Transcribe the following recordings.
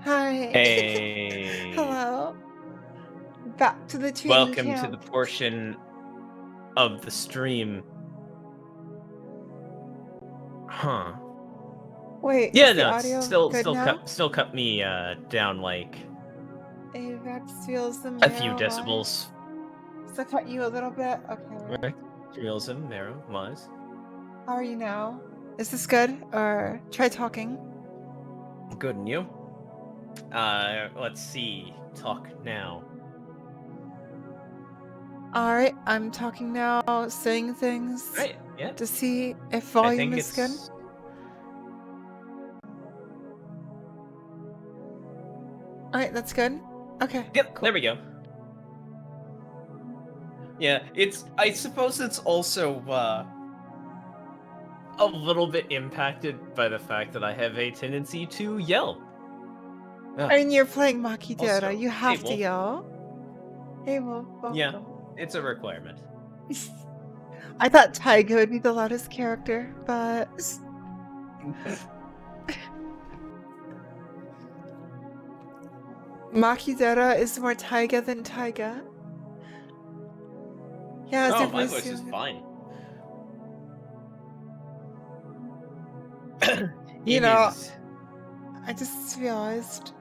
Hi. Hey, Hello. Back to the training welcome to the camp. portion of the stream. Huh. Wait, Yeah, is the no, it's audio still good still now? cut still cut me down like Avax feels the a few marrow wise. decibels. So cut you a little bit. Okay, Right? wait. Realism, narrow, wise. How are you now? Is this good? Or try talking? Good and you? Let's see. Talk now. Alright, I'm talking now, saying things Right, yeah. to see if I volume think is good. it's Alright, that's good. Okay, Yep, cool. there we go. Yeah, I suppose it's also a little bit impacted by the fact that I have a tendency to yell. I Ah, mean, you're playing Makidera. also, You hey have to Wolf. yell. Hey, well, Yeah, welcome. it's a requirement. I thought Taiga would be the loudest character, but Makidera is more Taiga than Taiga. Yeah, how's your Oh, my voice voice is doing? fine. You It know, is. I just realized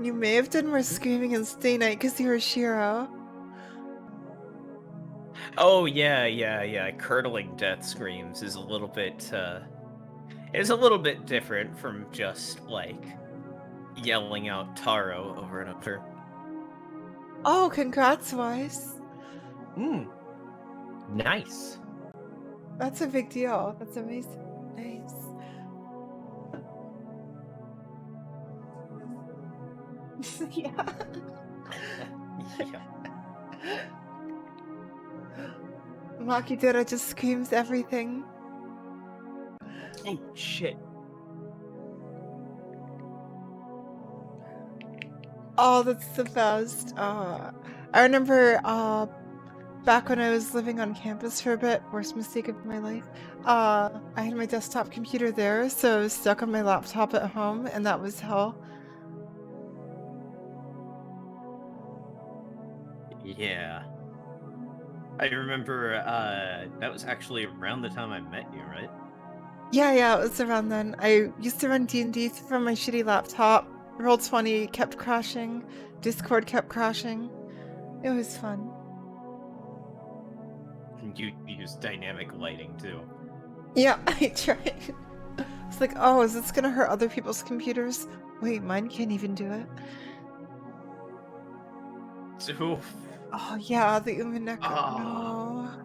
you may have done more screaming in Stay Night because you were Shiro. Oh yeah. Curdling death screams is a little bit different from just like yelling out Taro over and over. Oh, congrats, Weiss. Hmm. Nice. That's a big deal. That's amazing. Nice. Yeah. Yeah. Makidera just screams everything. Oh shit. Oh, that's the best. I remember back when I was living on campus for a bit, worst mistake of my life, I had my desktop computer there, so I was stuck on my laptop at home, and that was hell. Yeah. I remember that was actually around the time I met you, right? Yeah, it was around then. I used to run D&D from my shitty laptop. Roll20 kept crashing. Discord kept crashing. It was fun. You use dynamic lighting too. Yeah, I tried. It's like, oh, is this gonna hurt other people's computers? Wait, mine can't even do it. So Oh yeah, the Umineko. ah No.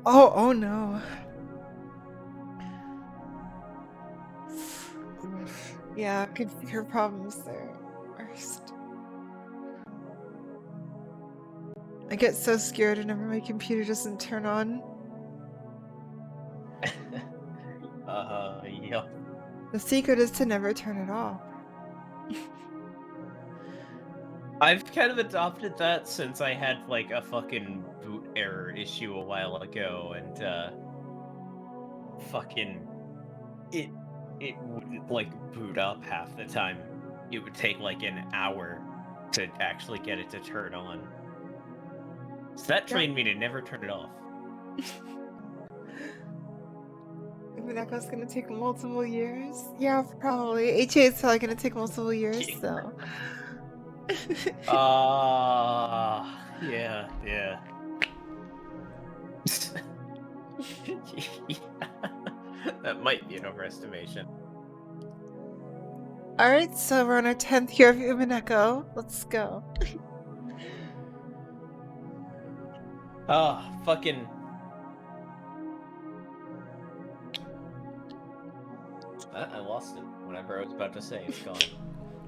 Oh no. Oof. Yeah, computer problems there. Worst. I get so scared whenever my computer doesn't turn on. yeah. The secret is to never turn it off. I've kind of adopted that since I had like a fucking boot error issue a while ago and fucking it it wouldn't like boot up half the time. It would take like an hour to actually get it to turn on. So that Yeah. trained me to never turn it off. Umineko's gonna take multiple years. Yeah, probably. HA is probably gonna take multiple years, so. Yeah. Yeah. That might be an overestimation. Alright, so we're on our 10th year of Umineko. Let's go. Fucking. I lost it. Whatever I was about to say, it's gone.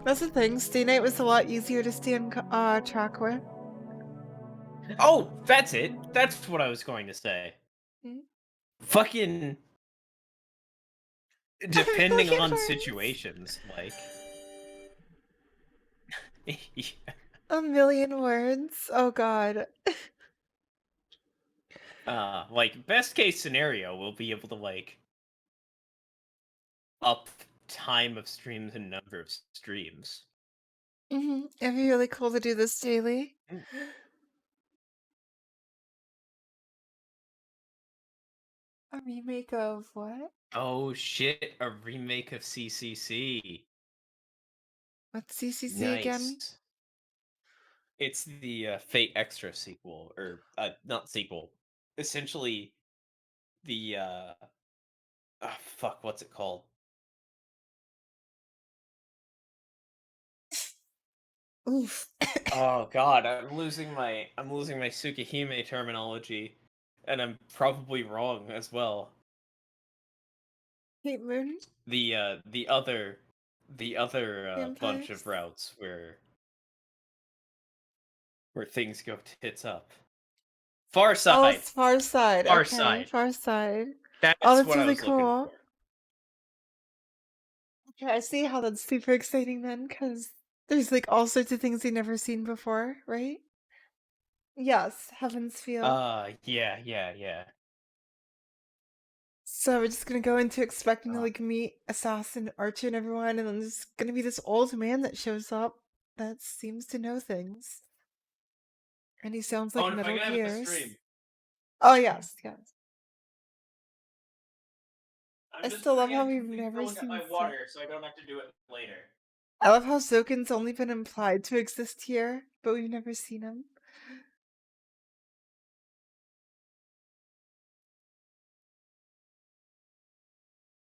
That's the thing, Stay Night was a lot easier to stay on track with. Oh, that's it. That's what I was going to say. Hmm? Fucking. A Depending million on words! situations, like. A million words? Oh god. Like best case scenario, we'll be able to like up time of streams and number of streams. It'd be really cool to do this daily. Mm. A remake of what? Oh shit, a remake of CCC. What's CCC again? Nice. It's the Fate Extra sequel, or not sequel. Essentially, the fuck, what's it called? Oof. Oh god, I'm losing my Tsukihime terminology, and I'm probably wrong as well. Hate Moon? The other bunch of Vampires? routes where things go tits up. Far Oh, Side. it's Far Side. Far Okay, Side. Far Side. Oh, That's that's what I really was looking cool. for. Okay, I see how that's super exciting then, because there's like all sorts of things you've never seen before, right? Yes, Heaven's Feel. Yeah, yeah, yeah. So we're just gonna go into expecting to Uh, like meet Assassin, Archer, and everyone, and then there's gonna be this old man that shows up that seems to know things. And he sounds oh, like and if I Metal can have a Gears. stream, Oh yes, yes. I I'm just still love how we've preemptively never filling up seen my so water so I don't have to do it later. I love how Zokin's only been implied to exist here, but we've never seen him.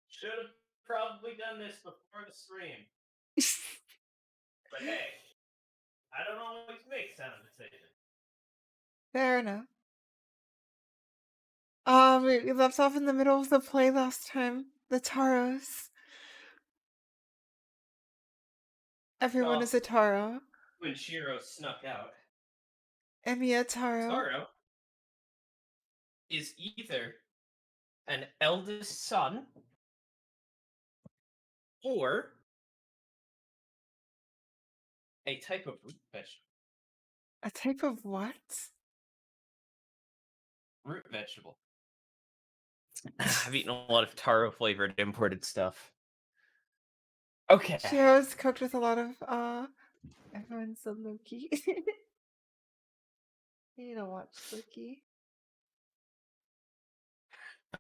Should have probably done this before the stream, but hey, I don't always make sound decisions. Fair enough. We left off in the middle of the play last time. The Taros. Everyone Oh, is a Taro. when Shiro snuck out, Emiya Taro. Taro is either an eldest son or a type of root vegetable. A type of what? Root vegetable. I've eaten a lot of taro flavored imported stuff. Okay. Shiro's cooked with a lot of, everyone's so Loki. You need to watch Loki.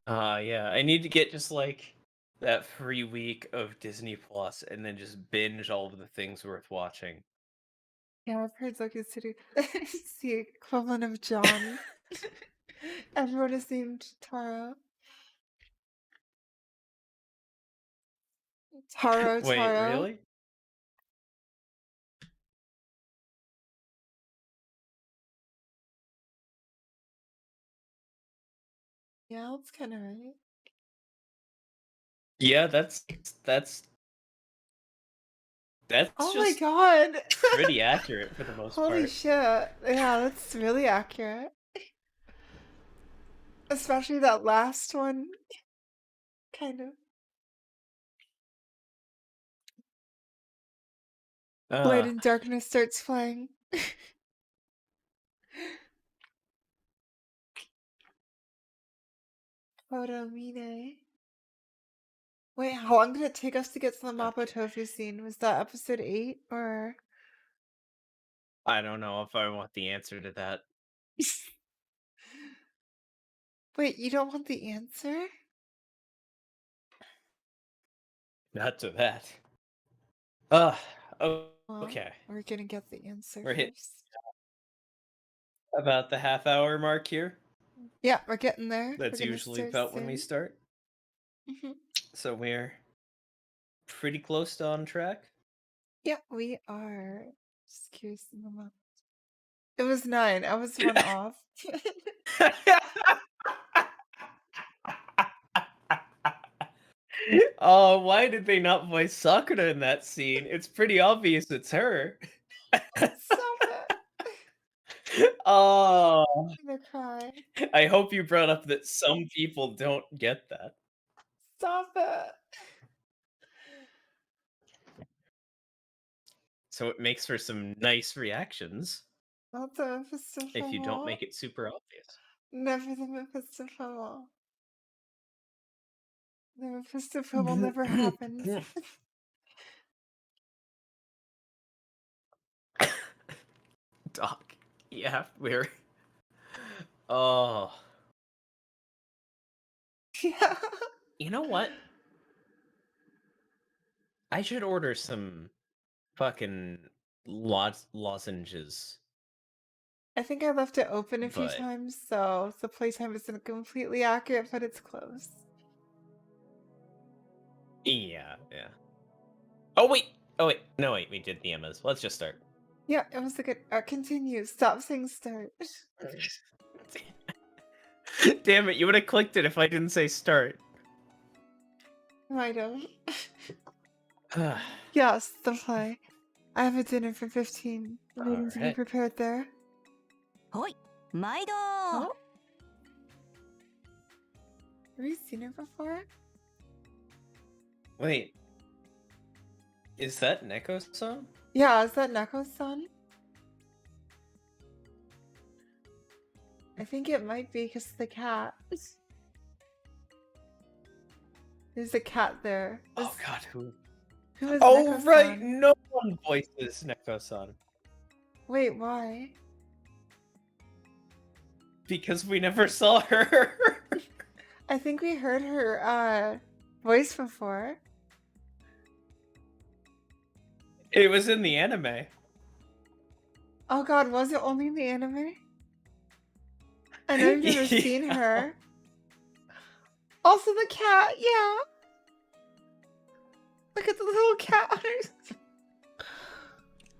Yeah, I need to get just like that free week of Disney Plus and then just binge all of the things worth watching. Yeah, I've heard Loki's to do. It's the equivalent of John. Everyone is named Taro. Taro, Wait, Taro. really? Yeah, that's kind of right. Yeah, that's that's Oh my just god! pretty accurate for the most Holy part. shit. Yeah, that's really accurate. Especially that last one, kind of. Light Uh, and Darkness starts playing. Horomine. Wait, how long did it take us to get to the Mapo okay. Tofu scene? Was that episode 8 or? I don't know if I want the answer to that. Wait, you don't want the answer? Not to that. Uh, Well, okay. we're gonna get the answer We're hit first. about the half-hour mark here. Yeah, we're getting there. We're That's gonna usually start about when we soon. start. Hmm. So we're pretty close to on track. Yeah, we are. Just curious in the month. It was 9. I was one off. Oh, why did they not voice Sakura in that scene? It's pretty obvious it's her. Stop it. Oh, I'm gonna cry. I hope you brought up that some people don't get that. Stop it. So it makes for some nice reactions Not the emphasis if from you don't what? make it super obvious. Never the Mephistophobal. The Mephistophobal never happens. Doc, yeah, we're. Oh, Yeah. you know what? I should order some fucking lozenges. I think I left it open a few But times, so the playtime isn't completely accurate, but it's close. yeah. Oh wait, no wait, we did the Emmas. Let's just start. Yeah, it was a good. Continue. Stop saying start. Damn it, you would have clicked it if I didn't say start. Might have. Yes, the play. I have a dinner for 15, waiting to be Alright. prepared there. ほい、毎度 Oh? Have you seen her before? Wait. Is that Neko-san? Yeah, is that Neko-san? I think it might be because of the cat. There's a cat there. Oh god, who? Who is Oh Neko-san? right, no one voices Neko-san. Wait, why? Because we never saw her. I think we heard her voice before. It was in the anime. Oh god, was it only in the anime? I know you've never seen her. Also the cat, yeah. Look at the little cat on her.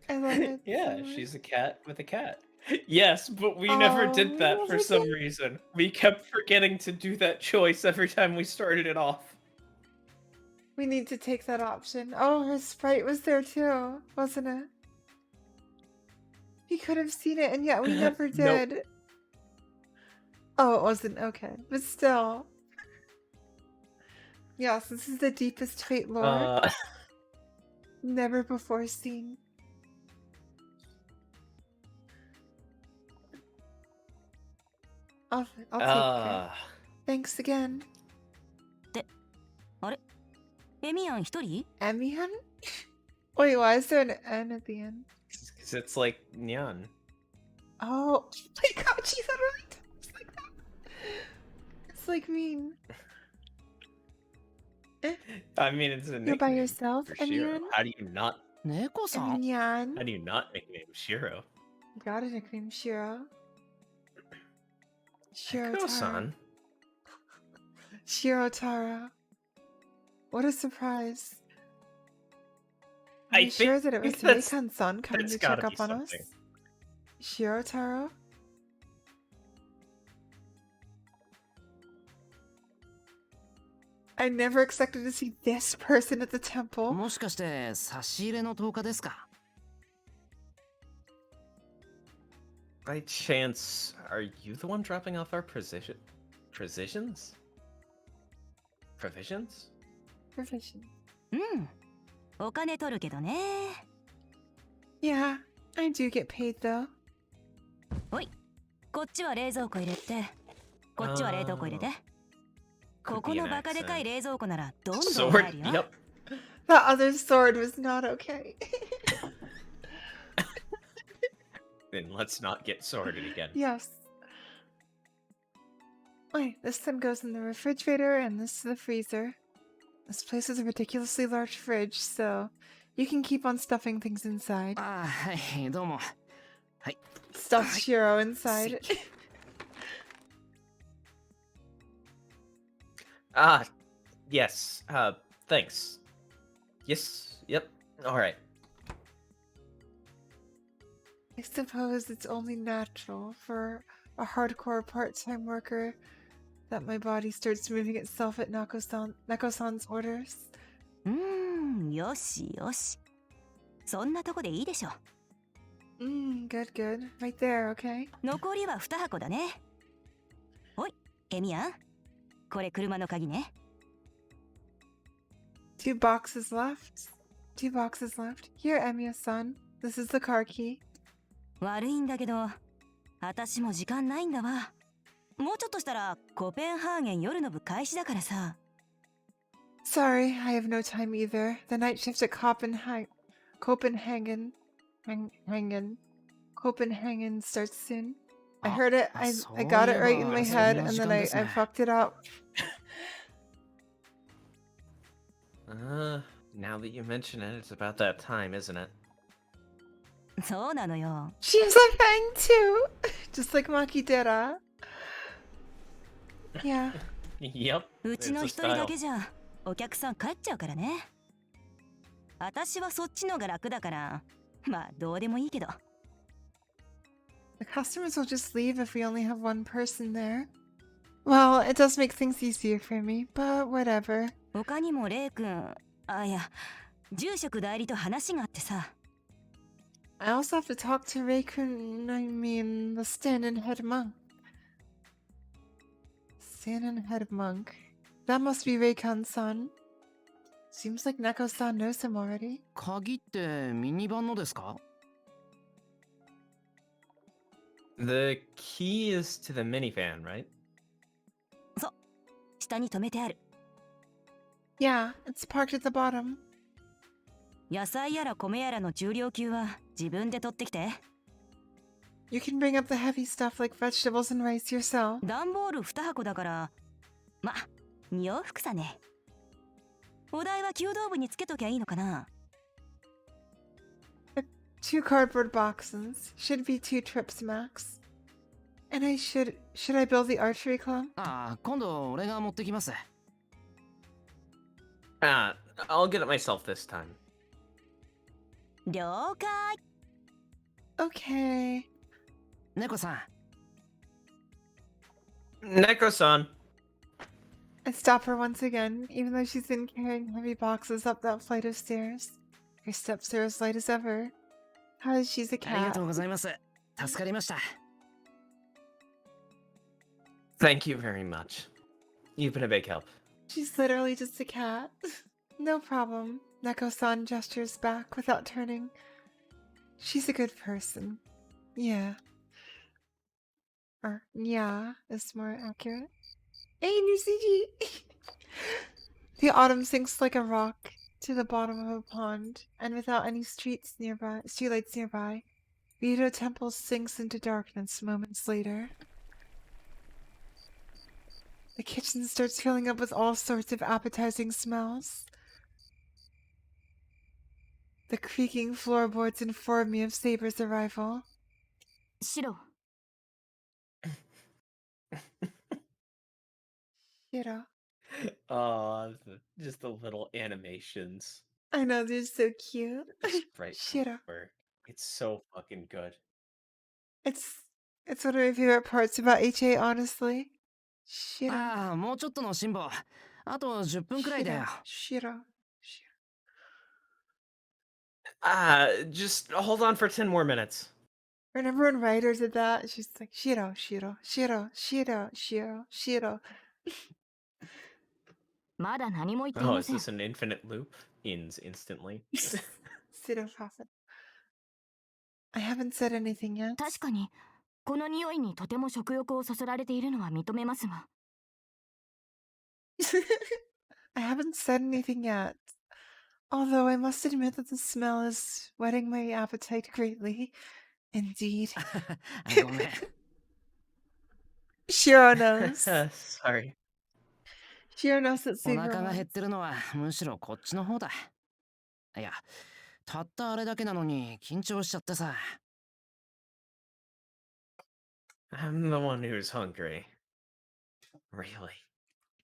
I love it. Yeah, so much. she's a cat with a cat. Yes, but we never did Oh, that we for never some did. reason. We kept forgetting to do that choice every time we started it off. We need to take that option. Oh, her sprite was there too, wasn't it? We could have seen it, and yet we never Nope. did. Oh, it wasn't. Okay. But still. Yes, this is the deepest fate lore. Never before seen. I'll take it. Thanks again. エミヤン一人 Emihan? Wait, why is there an N at the end? Because it's like Nyan. Oh my god, she said it right. It's like that. It's like mean. I mean, it's a You're nickname by yourself, for Shiro. Emian? How do you not? 猫さん Emian. How do you not nickname Shiro? You got a nickname, Shiro. Shiro Tara. Neko-san. Shiro Tara. What a surprise. Are I you sure think that it was that's- Meikan-san coming that's to check gotta up be on us? something. Shiro Taro? I never expected to see this person at the temple. もしかして差し入れの10日ですか By chance, are you the one dropping off our provisions? Provisions? Provision. うんお金取るけどね Yeah, I do get paid though. こっちは冷蔵庫入れてこっちは冷凍庫入れて Could ここ be の an バカでかい accent. 冷蔵庫ならどんどん Sword. 入るよ Yep. That other sword was not okay. Then let's not get sorted again. Yes. Wait, this then goes in the refrigerator and this to the freezer. This place is a ridiculously large fridge, so you can keep on stuffing things inside. ああはいどうも Stuff Shiro inside. Yes. Thanks. Yes. Yep. All right. I suppose it's only natural for a hardcore part-time worker that my body starts moving itself at Neko-san's orders. よしよしそんなとこでいいでしょ Good, good. Right there, okay? 残りは2箱だねおいエミヤンこれ車の鍵ね Two boxes left. Two boxes left. Here, Emiya-san. This is the car key. 悪いんだけど私も時間ないんだわもうちょっとしたらコペンハーゲン夜の部開始だからさ。 Sorry, I have no time either. The night shift at Copenhagen starts soon. I あ、heard it. あ、 I そう got い it え right in ば my そん head, な and 時 then 間です I ね。 fucked it up. Now that you mention it, it's about that time, isn't it? そうなのよ。 She has a fang too, just like Makidera. Yeah. Yep. うち It's の a 一人だ style. けじゃお客さん帰っちゃうからね。私はそっちのが楽だから、まあどうでもいいけど。 The customers will just leave if we only have one person there. Well, it does make things easier for me, but whatever. 他にもレイ君、いや、住職代理と話があってさ。 I also have to talk to Reikun, I mean, the stand-in head monk. Stand-in head monk. That must be Reikun-san. Seems like Neko-san knows him already. 鍵ってミニバンのですか？ The key is to the minivan, right? 下に止めてある。 Yeah, it's parked at the bottom. 野菜やら米やらの重量級は自分で取ってきて。 You can bring up the heavy stuff like vegetables and rice yourself. 段ボール2箱だから、ま、2往復さね。お題は弓道部につけときゃいいのかな。 2 cardboard boxes. Should be 2 trips max. And should I build the archery club? あ、今度俺が持ってきます。 I'll get it myself this time. 了解。 Okay. 猫さん、 Neko-san. I stop her once again, even though she's been carrying heavy boxes up that flight of stairs. Her steps are as light as ever. How is she's a ありが cat? とうございます。助かりました。 Thank you very much. You've been a big help. She's literally just a cat. No problem. Neko-san gestures back without turning. She's a good person. Yeah. Or, yeah, is more accurate. Hey, new CG! The autumn sinks like a rock to the bottom of a pond, and without any streetlights nearby, Rito Temple sinks into darkness moments later. The kitchen starts filling up with all sorts of appetizing smells. The creaking floorboards inform me of Saber's arrival. 白。 Shiro. Oh, just the little animations. I know, they're so cute. Just right Shiro. over. It's so fucking good. It's one of my favorite parts about HA, honestly. Shiro. ああ、もうちょっとの辛抱。あと10分くらいだよ。 Shiro. Just hold on for 10 more minutes. Remember when Ryder did that? She's like, Shiro, Shiro, Shiro, Shiro, Shiro, Shiro. まだ何も言ってい Oh, ま is せん。 this an infinite loop? Ends instantly. Pseudo prophet. I haven't said anything yet. 確かにこの匂いにとても食欲をそそられているのは認めますが、 I haven't said anything yet. Although I must admit that the smell is whetting my appetite greatly. Indeed. ごめん。 Shiro knows. Sorry. Shiro knows that お Saber 腹が減っ wants. てるのはむしろこっちの方だ。いや、たったあれだけなのに緊張しちゃってさ。 I'm the one who's hungry. Really.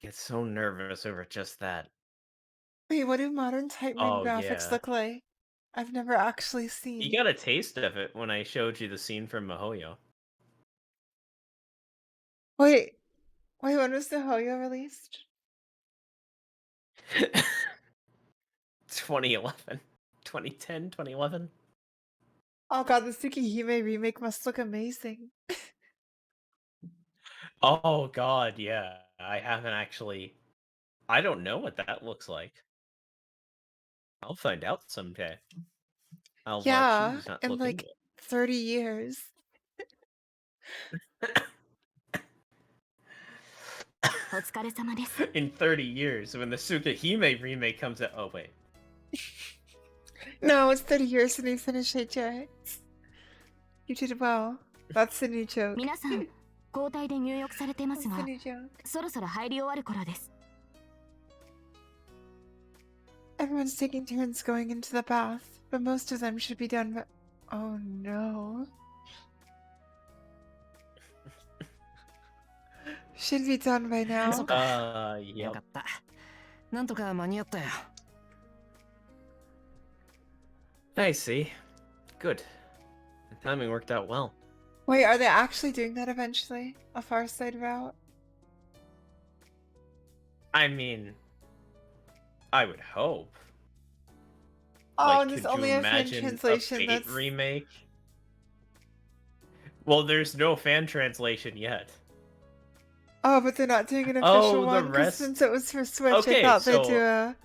I get so nervous over just that. Wait, what do modern Type Man Oh, graphics yeah. look like? I've never actually seen. You got a taste of it when I showed you the scene from Mihoyo. Wait, when was the Hoyo released? 2011. 2010, 2011? Oh god, the Tsukihime remake must look amazing. Oh god, yeah. I haven't actually... I don't know what that looks like. I'll find out someday. I'll Yeah, choose not in look like into 30 years. it. お疲れ様です。 In 30 years, when the Tsukahime remake comes out. Oh, wait. No, it's 30 years since you finished HA. You did well. That's the new joke. 皆さん交代で入浴されてま That's す the が new joke. そろそろ入り終わる頃です。 Everyone's taking turns going into the bath, but most of them should be done by... Oh no. Should be done by now. そうか。よ Yep. かった。なんとか間に合ったよ。 I see. Good. The timing worked out well. Wait, are they actually doing that eventually? A Far Side route? I mean, I would hope. Oh, Like, and there's could only you a fan imagine translation. a Fate That's remake? Well, there's no fan translation yet. oh, but they're not doing an official Oh, the one 'cause rest- since it was for Switch. Okay, I thought they'd so- do a.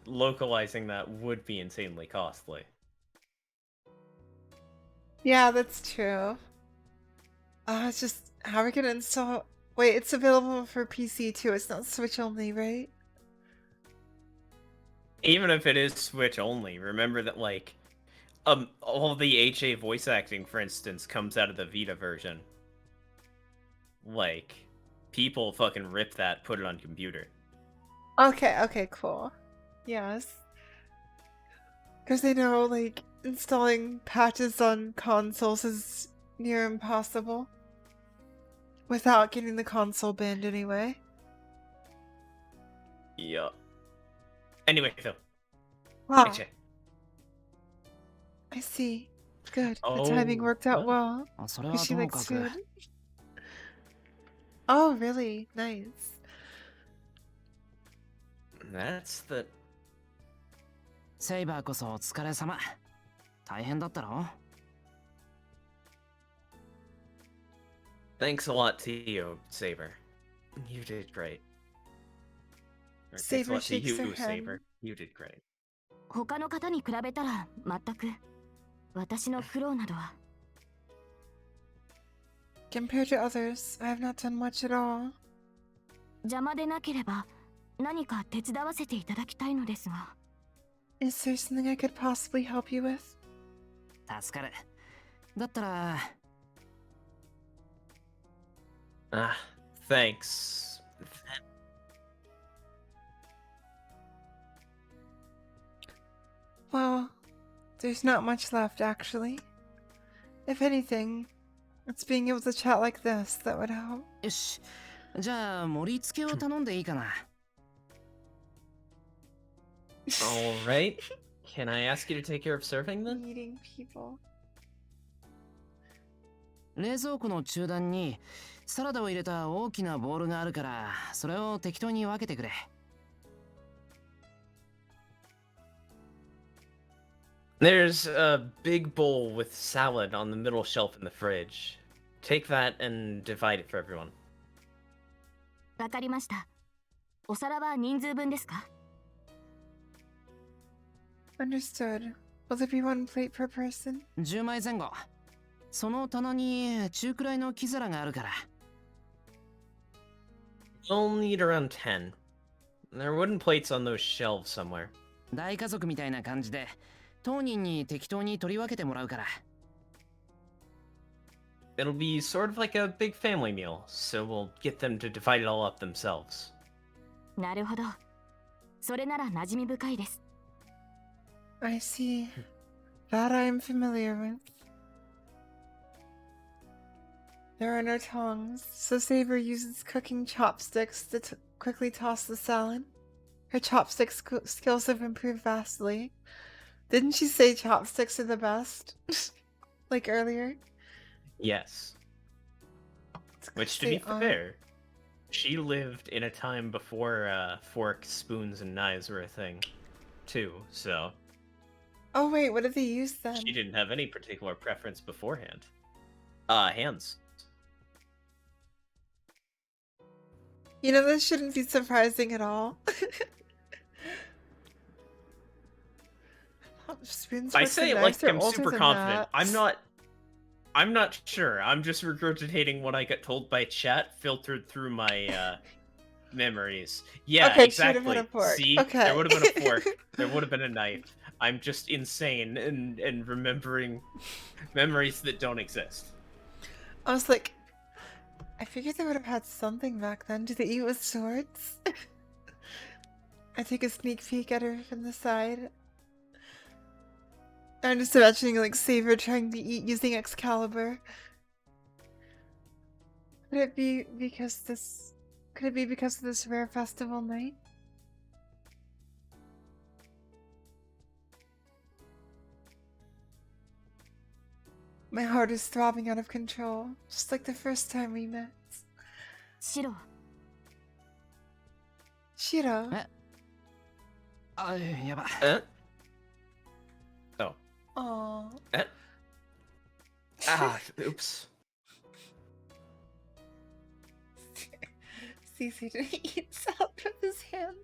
Localizing that would be insanely costly. Yeah, that's true. It's just how are we gonna install? Wait, it's available for PC too. It's not Switch only, right? Even if it is Switch only, remember that, like, all the HA voice acting, for instance, comes out of the Vita version. Like, people fucking rip that, put it on computer. Okay, okay, cool. Yes. Because they know, like, installing patches on consoles is near impossible. Without getting the console banned anyway. Yup. Anyway, Phil. Wow, HA. I see. Good. Oh, the timing worked out well. well. あ、それは She とも looks かく。 good. Oh, really? Nice. That's the... セイバーこそお疲れ様。大変だったろ？ Thanks a lot to you, Saber. You did great. Or thanks a Saber lot to shakes her you, head. Saber. You did great. 他の方に比べたら全く私の苦労などは。 Compared to others, I have not done much at all. 邪魔でなければ何か手伝わせていただきたいのですが。 Is there something I could possibly help you with? 助かる。だったら、 Ah, thanks. Well, there's not much left, actually. If anything, it's being able to chat like this that would help. よし。じゃあ、盛り付けを頼んでいいかな。 Alright. Can I ask you to take care of serving then? Meeting people. 冷蔵庫の中段にサラダを入れた大きなボウルがあるから、それを適当に分けてくれ。 There's a big bowl with salad on the middle shelf in the fridge. Take that and divide it for everyone. わかりました。お皿は人数分ですか？ Understood. Will there be one plate per person? 10枚前後。その棚に中くらいの木皿があるから。 We'll need around 10. There are wooden plates on those shelves somewhere. 大家族みたいな感じで、当人に適当に取り分けてもらうから。 It'll be sort of like a big family meal, so we'll get them to divide it all up themselves. なるほど。それなら馴染み深いです。 I see. That I am familiar with. There are no tongs, so Saber uses cooking chopsticks to quickly toss the salad. Her chopstick skills have improved vastly. Didn't she say chopsticks are the best? Like earlier? Yes. It's 'cause Which, to they be are- fair, she lived in a time before forks, spoons, and knives were a thing, too, so Oh wait, what did they use then? she didn't have any particular preference beforehand. Hands. You know, this shouldn't be surprising at all. Spoons, I forks, say and it like knives are I'm older super than confident. that. I'm not. I'm not sure. I'm just regurgitating what I got told by chat, filtered through my memories. Yeah, Okay, she would have had a exactly. fork. See, Okay. there would have been a fork. There would have been a knife. I'm just insane and remembering memories that don't exist. I was like, I figured they would have had something back then. Do they eat with swords? I take a sneak peek at her from the side. I'm just imagining like Saber trying to eat using Excalibur. Could it be because this? Could it be because of this rare festival night? My heart is throbbing out of control, just like the first time we met. シロ、 Shiro. あ、やば。 Oh. Aww. Ah, oops. Cece eats out of his hand.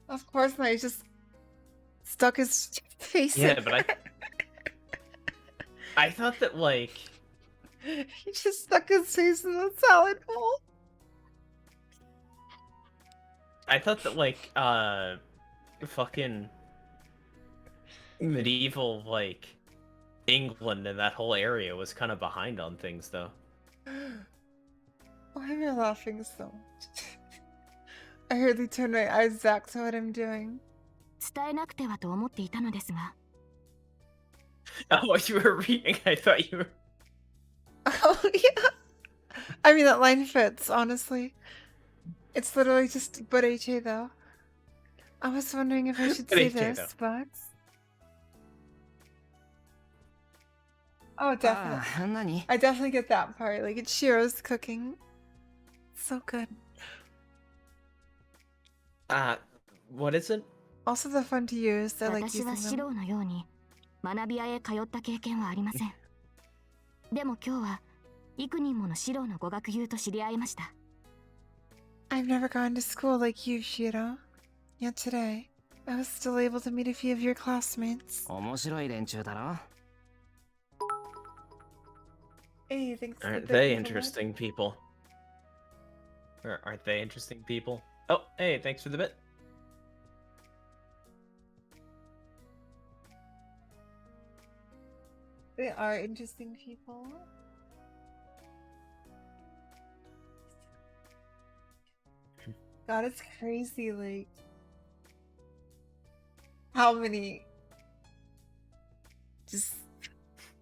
Of course not, he just stuck his face in Yeah, but her. I thought that, like... He just stuck his face in the salad bowl. I thought that, like, fucking medieval, like, England and that whole area was kind of behind on things, though. Why am I laughing so much? I hardly turn my eyes back to what I'm doing. 伝えなくてはと思っていたのですが、 Oh, you were reading. I thought you were... Oh, yeah. I mean, that line fits, honestly. It's literally just Boreche, though. I was wondering if I should say Boreche, this, though. but... Oh, definitely. ああ、何？ I definitely get that part. Like, it's Shiro's cooking. So good. What is it? Also, the fun to use. I like 私は using シ them. ロのように学び屋へ通った経験はありません。でも今日は幾人ものシロの語学友と知り合いました。 I've never gone to school like you, Shiro. Yet today, I was still able to meet a few of your classmates. 面白い連中だろ。 Hey, thanks for Aren't the they compliment. interesting people? Or aren't they interesting people? Oh, hey, thanks for the bit. They are interesting people. God, it's crazy, like... How many... Just...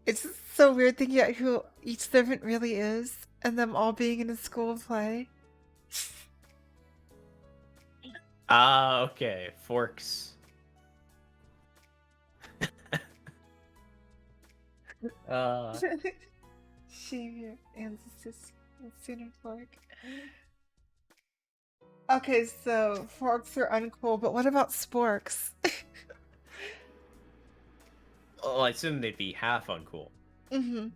It's just so weird thinking about who each servant really is, and them all being in a school play. Ah, okay. Forks. Shave your ancestors with sooner fork. Okay, so forks are uncool, but what about sporks? Well, I assume they'd be half uncool. Mm-hmm.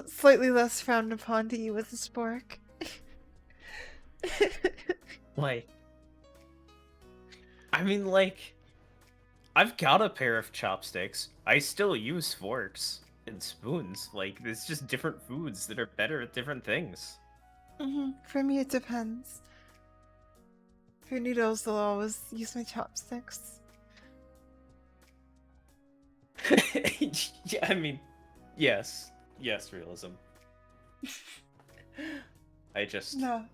Slightly less frowned upon to eat with a spork. Like... I mean, like... I've got a pair of chopsticks. I still use forks and spoons. Like, it's just different foods that are better at different things. Mm-hmm. For me, it depends. For noodles, I'll always use my chopsticks. Yeah, I mean, yes. Yes, realism. I just... No,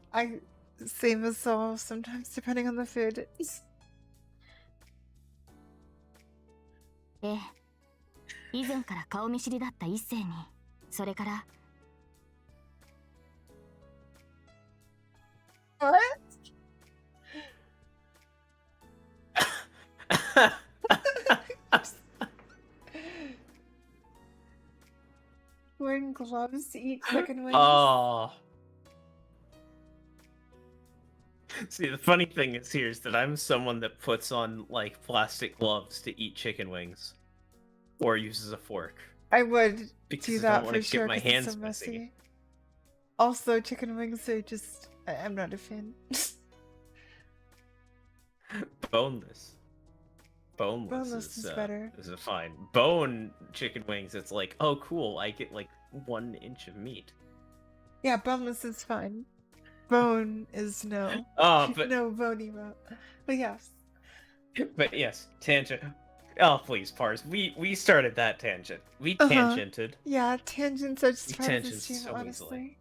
same as all, sometimes depending on the food. ええ、以前から顔見知りだった一星に、それから What? Wearing gloves to eat chicken wings? Oh. See, the funny thing is here is that I'm someone that puts on, like, plastic gloves to eat chicken wings. Or uses a fork. I would Because do I don't that want for to sure get my 'cause it's hands so messy. messy. Also, chicken wings are just... I'm not a fan. Boneless. Boneless is better. is a fine. Bone chicken wings, it's like, oh cool, I get like 1 inch of meat. Yeah, boneless is fine. Bone is no. But No bony bone. But yes. but yes, tangent. Oh please, Pars. We started that tangent. We Uh-huh. tangented. Yeah, tangents are just We part of the tangent stream, so honestly. easily.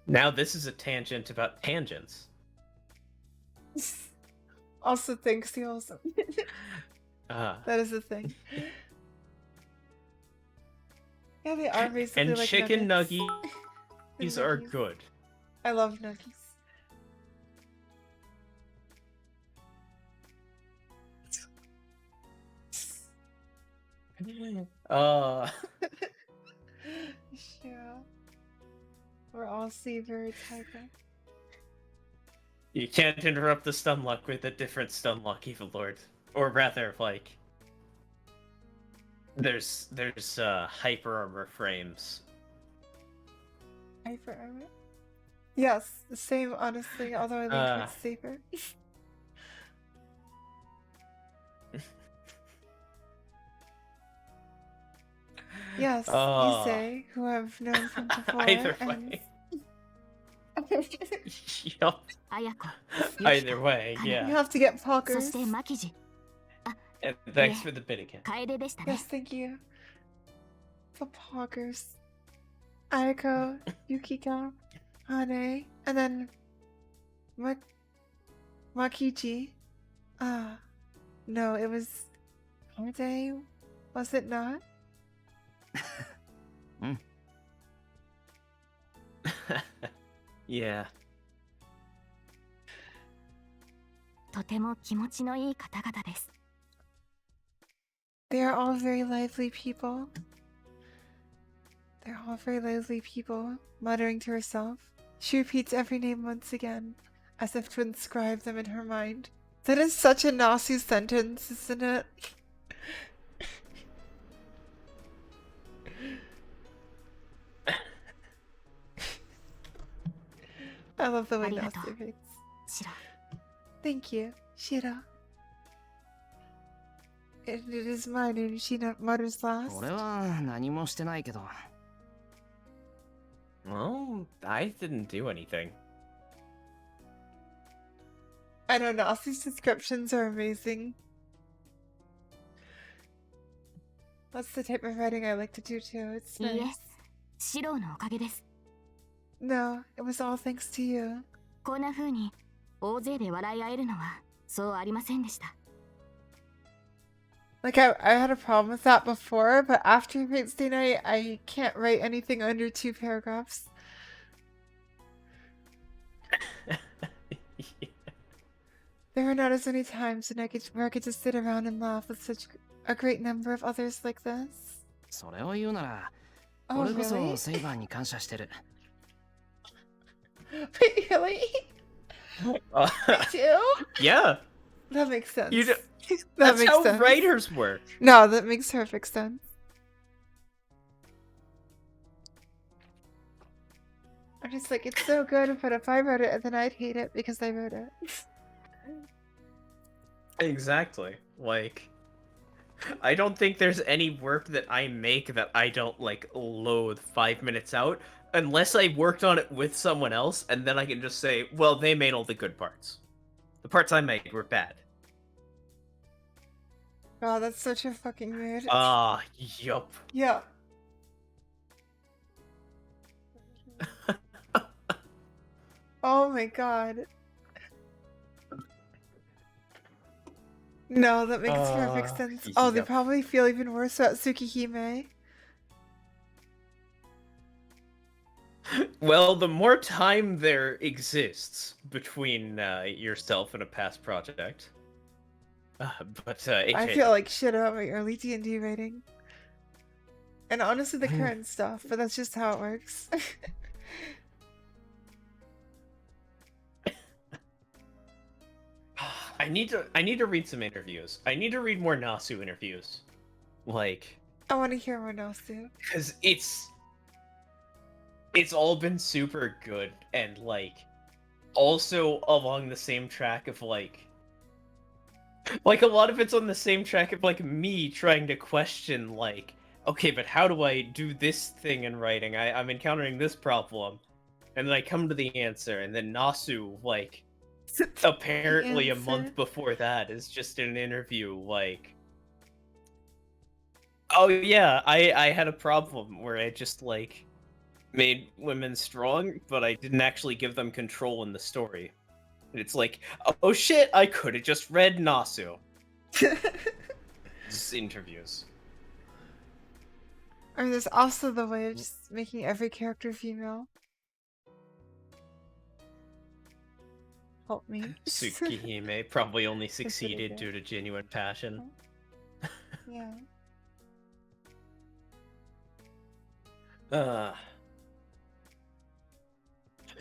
Now this is a tangent about tangents. Also, thanks, you also. That is a thing. Yeah, they are basically And like chicken nuggets. nuggies The are nuggies. good. I love nuggies. Yeah. We're all seabirds, Tiger. You can't interrupt the stun luck with a different stun luck, Evil Lord. Or rather, like, there's hyper armor frames. Hyper armor? Yes, the same, honestly, although I lean towards saber. Yes, Issei, who I've known from before, Either and... way. Yup. 綾子、 Either way, You yeah. have to get そ poggers. して牧地、 And thanks for the bit again. 楓でしたね Yes, thank you. The poggers. Aiko, Yukika, Hane, and then... Makichi. No, it was... Hade? Was it not? Yeah. とても気持ちのいい方々です They are all very lively people. They're all very lively people, muttering to herself. She repeats every name once again, as if to inscribe them in her mind. That is such a Nazi sentence, isn't it? I love the way Arigato. Nazi reads. シロ Thank you, Shira. It is mine, and she mutters last. 俺は何もしてないけど Well, I didn't do anything. I know Nazi's descriptions are amazing. That's the type of writing I like to do too. It's いいえ nice. シロのおかげです No, it was all thanks to you. こんな風に大勢で笑い合えるのはそうありませんでした Like I had a problem with that before, but after Fate's Day Night, I can't write anything under 2 paragraphs. There are not as many times where I could just sit around and laugh with such a great number of others like this. それを言うなら Oh, 俺こ really? そセイバーに感謝してる Wait, really? Too? Yeah. That makes sense. You do- That That's makes how sense. writers work. No, that makes perfect sense. I'm just like, it's so good, but if I wrote it, then I'd hate it because I wrote it. Exactly. Like, I don't think there's any work that I make that I don't, like, loathe 5 minutes out, unless I worked on it with someone else, and then I can just say, well, they made all the good parts. The parts I made were bad. God, that's such a fucking mood. Yup. Yeah. Oh my god. No, that makes perfect sense. Oh, they yep. probably feel even worse about Tsukihime. Well, the more time there exists between yourself and a past project. I feel like shit about my early D&D writing. And honestly, the current stuff, but that's just how it works. I need to read some interviews. I need to read more Nasu interviews. Like, I want to hear more Nasu. because it's all been super good, and like also along the same track of like Like, a lot of it's on the same track of, like, me trying to question, like, okay, but how do I do this thing in writing? I'm encountering this problem. And then I come to the answer, and then Nasu, like, apparently a answer. month before that is just in an interview, like, oh yeah, I had a problem where I just, like, made women strong, but I didn't actually give them control in the story. And it's like, oh shit, I could have just read Nasu. Interviews. Or there's also the way of just making every character female. Help me. Tsukihime probably only pretty succeeded good. due to genuine passion. Yeah.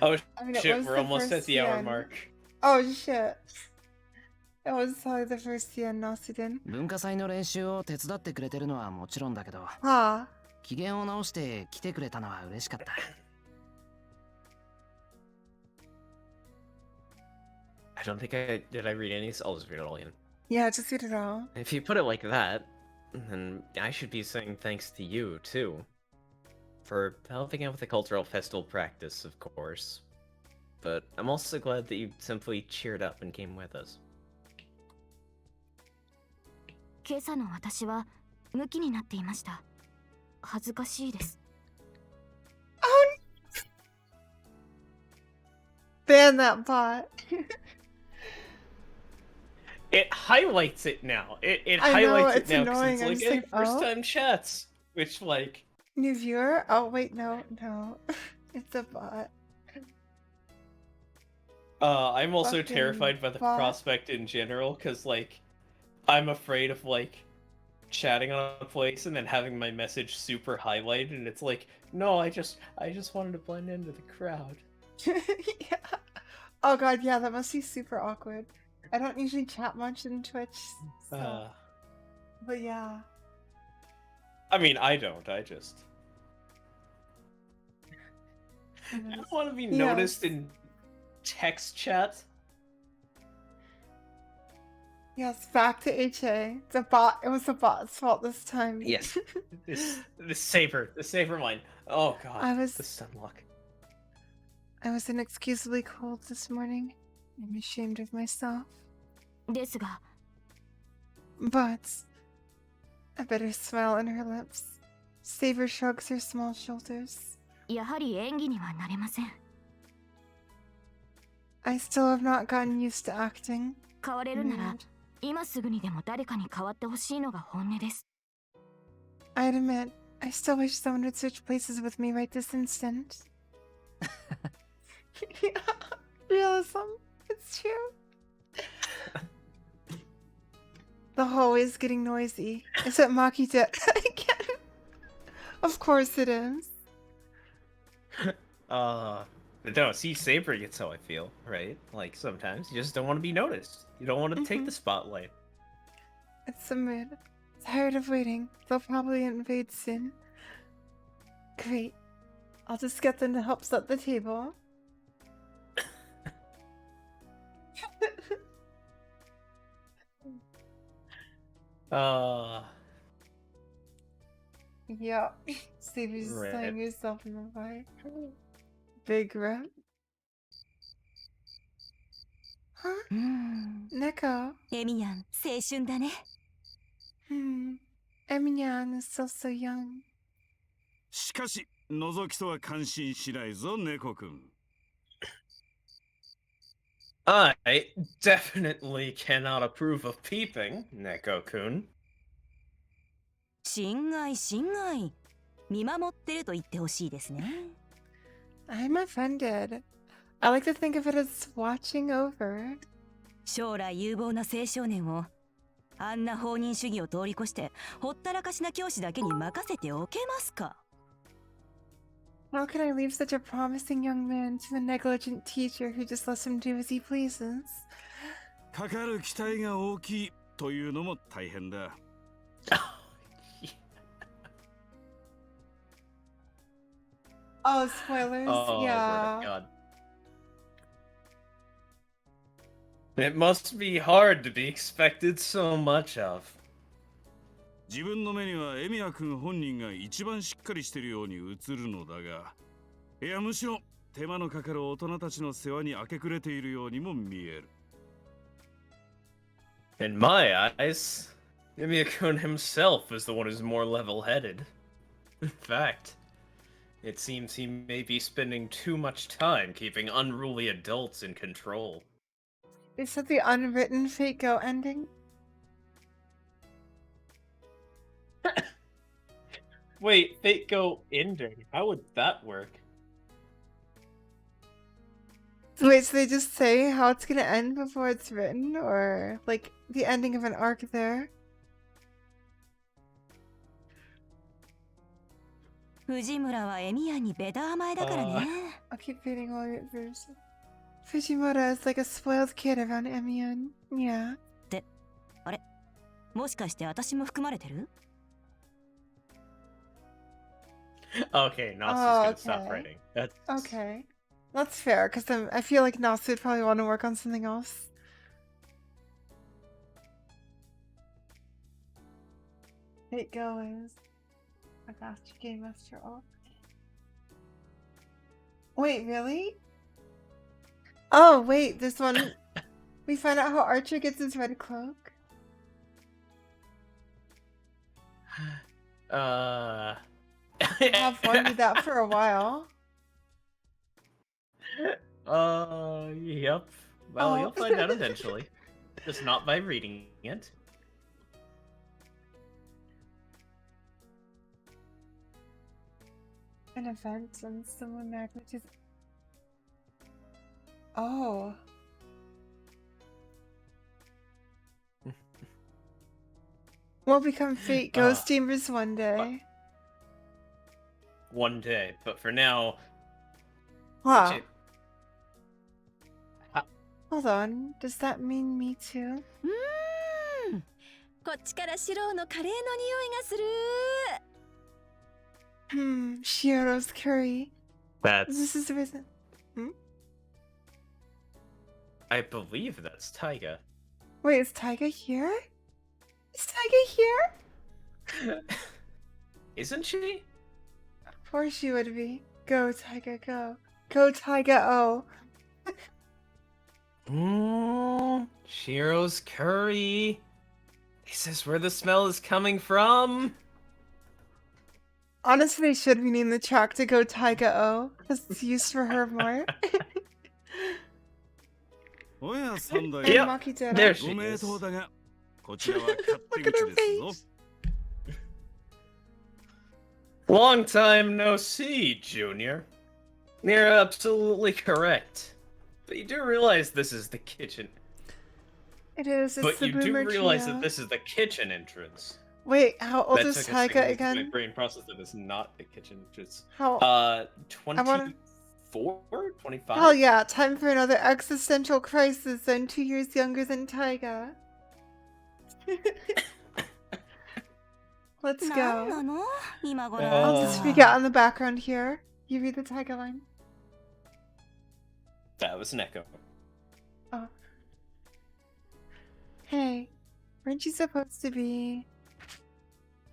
Oh I mean, it shit, was we're the almost at first the hour yen. mark. Oh shit. It was probably the first yen Nasu did. 文化祭の練習を手伝ってくれてるのはもちろんだけど、 Ah. 機嫌を直して来てくれたのは嬉しかった。 I don't think did I read any of this? I'll just read it all again. Yeah, just read it all. If you put it like that, then I should be saying thanks to you, too. For helping out with the cultural festival practice, of course. But I'm also glad that you simply cheered up and came with us. 今朝の私はムキになっていました。恥ずかしいです。 Ban that bot. It highlights it now. It I know, highlights it's it now annoying. because I'm it's just like, hey, like, first oh. time chats. Which, like... New viewer? Oh, wait, no. It's a bot. I'm also Fucking terrified by the bot. prospect in general, because, like, I'm afraid of, like, chatting on a place and then having my message super highlighted, and it's like, no, I just wanted to blend into the crowd. Yeah. Oh god, yeah, that must be super awkward. I don't usually chat much in Twitch, so... But yeah. I mean, I don't, I just... I It is. don't want to be Yes. noticed in text chat. Yes, back to HA. It's a bot. It was the bot's fault this time. Yes. The saber mine. Oh god, I was- the sunlock. I was inexcusably cold this morning. I'm ashamed of myself. ですが、 But a bitter smile on her lips. Saber shrugs her small shoulders. やはり演技にはなれません。 I still have not gotten used to acting. 変われるなら、今すぐにでも誰かに変わってほしいのが本音です。 I'd admit, I still wish someone would switch places with me right this instant. Yeah, realism. It's true. The hallway's getting noisy. Is it Maki again? Of course it is. No, see, Saber gets how I feel, right? Like, sometimes you just don't want to be noticed. You don't want to take the spotlight. It's the mood. Tired of waiting. They'll probably invade soon. Great. I'll just get them to help set the table. Yeah. Saber's just Right. throwing yourself in the fire. Big rep. Huh? うーん Neko. エミニャン青春だね。 Eminem is still so young. しかし覗きとは感心しないぞ猫くん。 I definitely cannot approve of peeping, Neko-kun. 心外心外。見守ってると言ってほしいですね。 I'm offended. I like to think of it as watching over. 将来有望な青少年をあんな放任主義を通り越してほったらかしな教師だけに任せておけますか。 How can I leave such a promising young man to a negligent teacher who just lets him do as he pleases? かかる期待が大きいというのも大変だ。 Oh, spoilers. Oh, yeah. God. It must be hard to be expected so much of. 自分の目にはエミヤ君本人が一番しっかりしてるように映るのだが、いやむしろ手間のかかる大人たちの世話に明け暮れているようにも見える。In my eyes, Yamia-kun himself is the one who's more level-headed. In fact, it seems he may be spending too much time keeping unruly adults in control. Is that the unwritten Fate Go ending? Wait, Fate Go ending? How would that work? Wait, so they just say how it's gonna end before it's written? Or, like, the ending of an arc there? 藤村はエミヤにベタ甘えだからね。I'll keep reading all your verses. Fujimura is like a spoiled kid around Emion. Yeah. あれもしかして私も含まれてる？ Okay, Nasu's gonna stop writing. That's... Okay. That's fair, because I feel like Nasu would probably want to work on something else. Fate Go is a master game after all. Wait, really? Oh, wait, this one. We find out how Archer gets his red cloak. I've I've wondered that for a while. Yep. Well, Oh. you'll find out eventually. Just not by reading it. An event and similar magnitude. Oh. We'll become Fate Ghost Steamers one day. One day, but for now... Wow. Hold on, does that mean me too? こっちからシローのカレーの匂いがする。Shiro's curry. That's... This is the reason. I believe that's Taiga. Wait, is Taiga here? Is Taiga here? Isn't she? Of course she would be. Go, Taiga, go. Go, Taiga, oh. Shiro's curry. Is this where the smell is coming from? Honestly, they should rename the track to Go Taiga O, because it's used for her more. Yep, there she is. Look at her face. Long time no see, Junior. You're absolutely correct. But you do realize this is the kitchen. It is, it's But the you do boomer realize trio. that this is the kitchen entrance. Wait, how old That is took a Taiga second for again? my brain process that it's not the kitchen entrance. How? 24? 25? Hell yeah, time for another existential crisis. I'm 2 years younger than Taiga. Let's なん go. なの今頃 I'll just speak out in the background here. You read the Taiga line. That was an echo. Oh. Hey, weren't you supposed to be...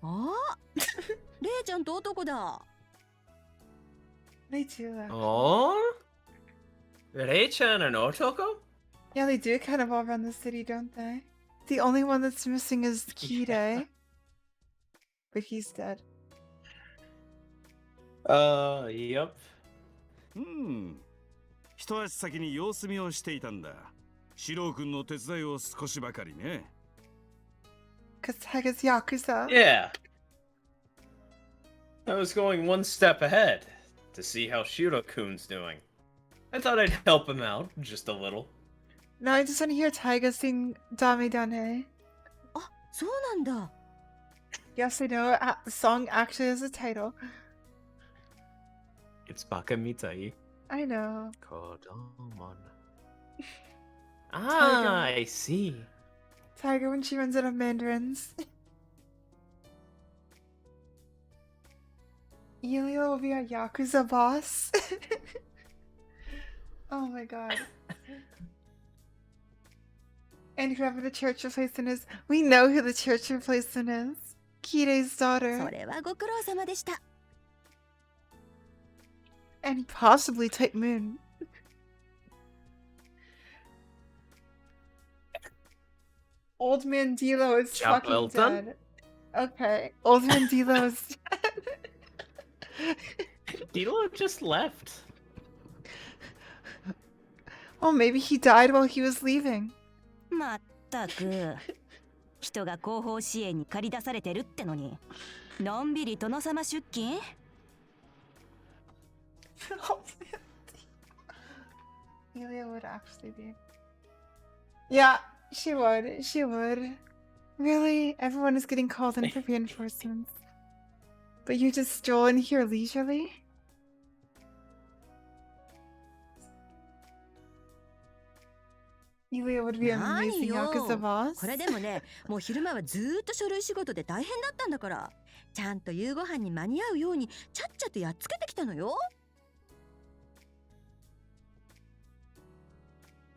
あレイちゃんと男だ。 They do that. Oh? Rei-chan and Otoko? Yeah, they do kind of all run the city, don't they? The only one that's missing is Kide. But he's dead. Yep. 一足先に様子見をしていたんだ。シロウ君の手伝いを少しばかりね。Cause Taiga's Yakuza. Yeah. I was going one step ahead to see how Shiro-kun's doing. I thought I'd help him out just a little. Now I just want to hear Taiga sing Dame Dane. あ、そうなんだ。 Yes, I know. The song actually has a title. It's Baka Mitai. I know. Kodomon. Ah, I see. Taiga when she runs out of mandarins. Yulia will be our Yakuza boss. Oh my god. And whoever the church replacement is, we know who the church replacement is. Kirei's そ daughter. れはご苦労様でした And possibly Type Moon. Old man Dilo is Job fucking well done. dead. Okay. Old man Dilo is dead. Dilo just left. Oh, maybe he died while he was leaving. まったく人が後方支援に駆り出されてるってのにのんびり殿様出勤 Amelia would actually be. Yeah, she would. She would. Really? Everyone is getting called in for reinforcements. But you just stroll in here leisurely? Amelia would be an 何 amazing よ Yakuza boss. これでもねもう昼間はずーっと書類仕事で大変だったんだからちゃんと夕ご飯に間に合うようにちゃっちゃとやっつけてきたのよ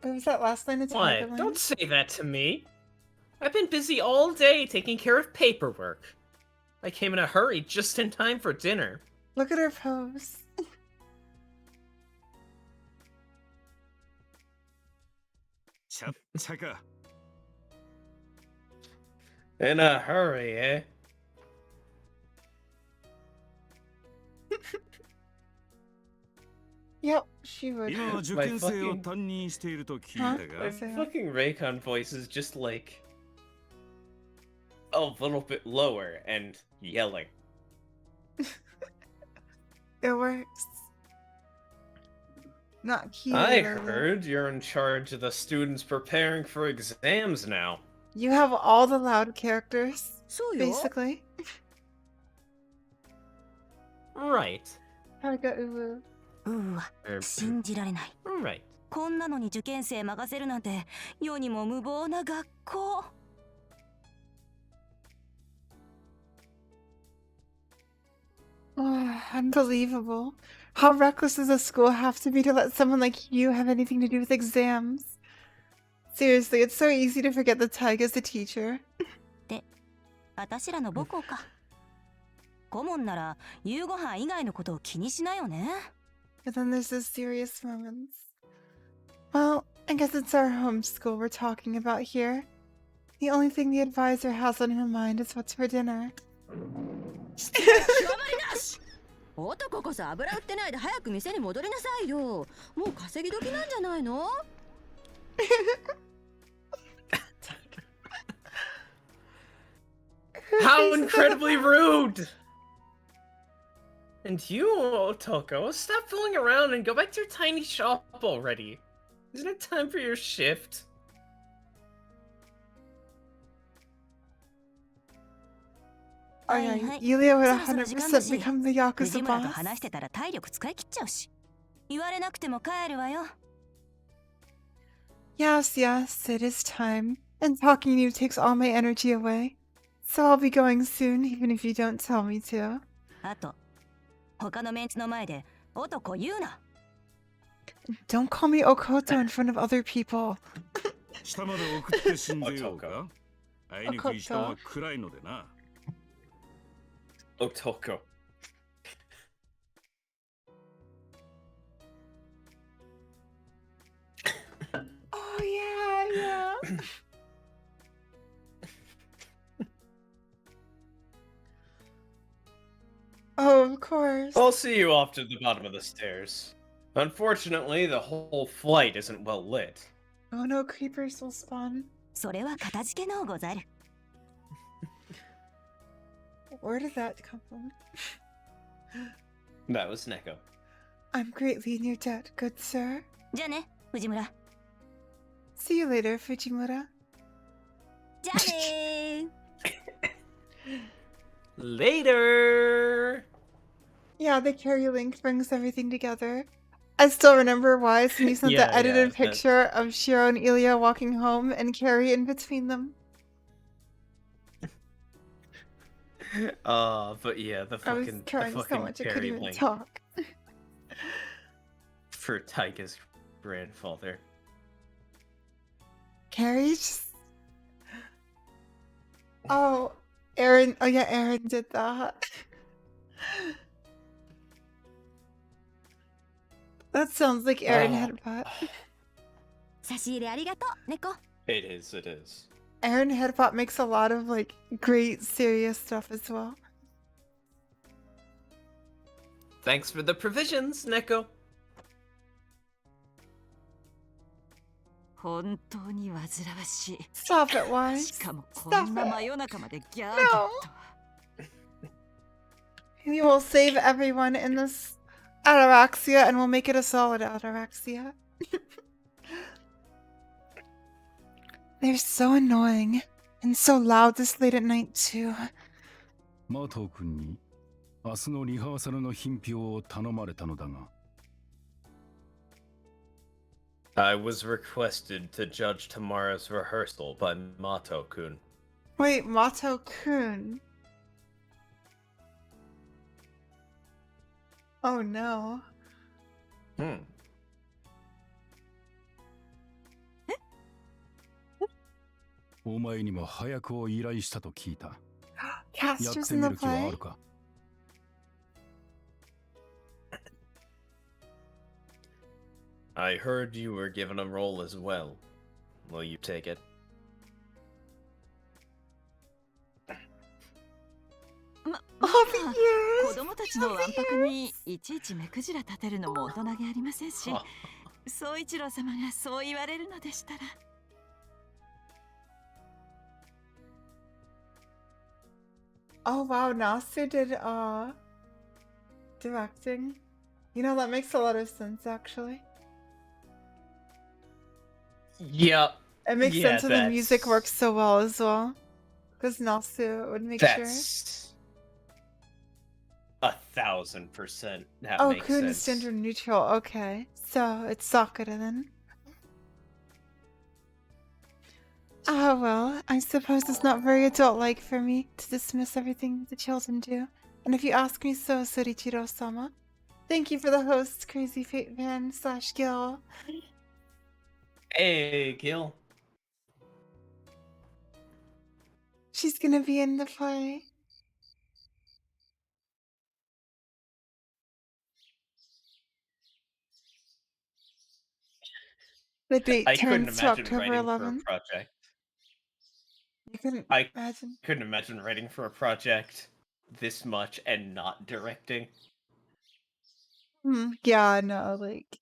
What was that last line of What? tagline? Don't say that to me. I've been busy all day taking care of paperwork. I came in a hurry just in time for dinner. Look at her pose. Chaka. In a hurry, eh? Yep, she would. 今は受験生を担任していると聞いた My が、 fucking Raycon voice is just like a little bit lower and yelling. It works. Not cute. I heard you're in charge of the students preparing for exams now. You have all the loud characters, そうよ basically. Right. Haga Uwu. うわ Er, 信じられない right. こんなのに受験生任せるなんて世にも無謀な学校 Oh, unbelievable. How reckless does a school have to be to let someone like you have anything to do with exams? Seriously, it's so easy to forget that Taiga's a teacher. 私らの母校か顧問なら夕ご飯以外のことを気にしないよね But then there's those serious moments. Well, I guess it's our homeschool we're talking about here. The only thing the advisor has on her mind is what's for dinner. 極まりなし男こそ油売ってないで早く店に戻りなさいよもう稼ぎ時なんじゃないの How incredibly rude! And you, Otoko, stop fooling around and go back to your tiny shop already. Isn't it time for your shift? Oh Hi, yeah, hi. Yulia would そろそろ時間だ 100% し become the 藤 Yakuza 村と boss. 話してたら体力使い切っちゃうし言われなくても帰るわよ Yes, yes, it is time. And talking to you takes all my energy away. So I'll be going soon, even if you don't tell me to. あと他のメンツの前で男言うな Don't call me Okoto in front of other people. 下まで送って死んでようか。あいにくい下は暗いのでな。 Otoko. Oh yeah, yeah. Oh, of course. I'll see you off to the bottom of the stairs. Unfortunately, the whole flight isn't well lit. Oh no, creepers will spawn. それは片付けのうござる Where did that come from? That was Neko. I'm greatly in your debt, good sir. じゃあね藤村 See you later, Fujimura. じゃあねー Later! Yeah, the carry link brings everything together. I still remember why Sumi sent Yeah, the edited yeah, picture of Shiro and Ilya walking home and Carrie in between them. But yeah, the I was fucking, the trying so fucking much I couldn't Perry even link talk. for Taiga's grandfather. Carrie just Oh, Aaron. Oh yeah, Aaron did that. That sounds like Aaron Headbutt. 差し入れありがとう猫 It is, it is. Aaron Headbutt makes a lot of like great serious stuff as well. Thanks for the provisions, Neko. 本当に煩わしい Stop it, し Wise. かもこ Stop んな it. 真夜中までギャーギャー No. と We will save everyone in this Ataraxia and we'll make it a solid Ataraxia. They're so annoying and so loud this late at night too. マト君に明日のリハーサルの品評を頼まれたのだが I was requested to judge tomorrow's rehearsal by Mato-kun. Wait, Mato-kun. Oh no. お前にも早くを依頼したと聞いた。やっ Casters て in み the る気はあ play? るか I heard you were given a role as well. Will you take it? ま All あ the 子 years! 供たちのわんぱくにいちいち目くじら立てるのも大人げありませんし宗一郎様がそう言われるのでしたら Oh wow, Nasu did directing. You know, that makes a lot of sense actually. Yeah. It makes Yeah, sense when the music that's- works so well as well. Because Nasu would make sure. That's 1,000%. That Oh, makes Kun is sense. gender neutral. Okay. So it's Sakura then. Ah, well, I suppose it's not very adult-like for me to dismiss everything the children do. And if you ask me so, Sorichiro-sama. Thank you for the host, Crazy Fate Van / Gil. Hey, Gil. She's gonna be in the play. The date I couldn't turns to imagine October writing 11th. for a project. You couldn't I imagine. couldn't imagine writing for a project this much and not directing. Yeah, no, like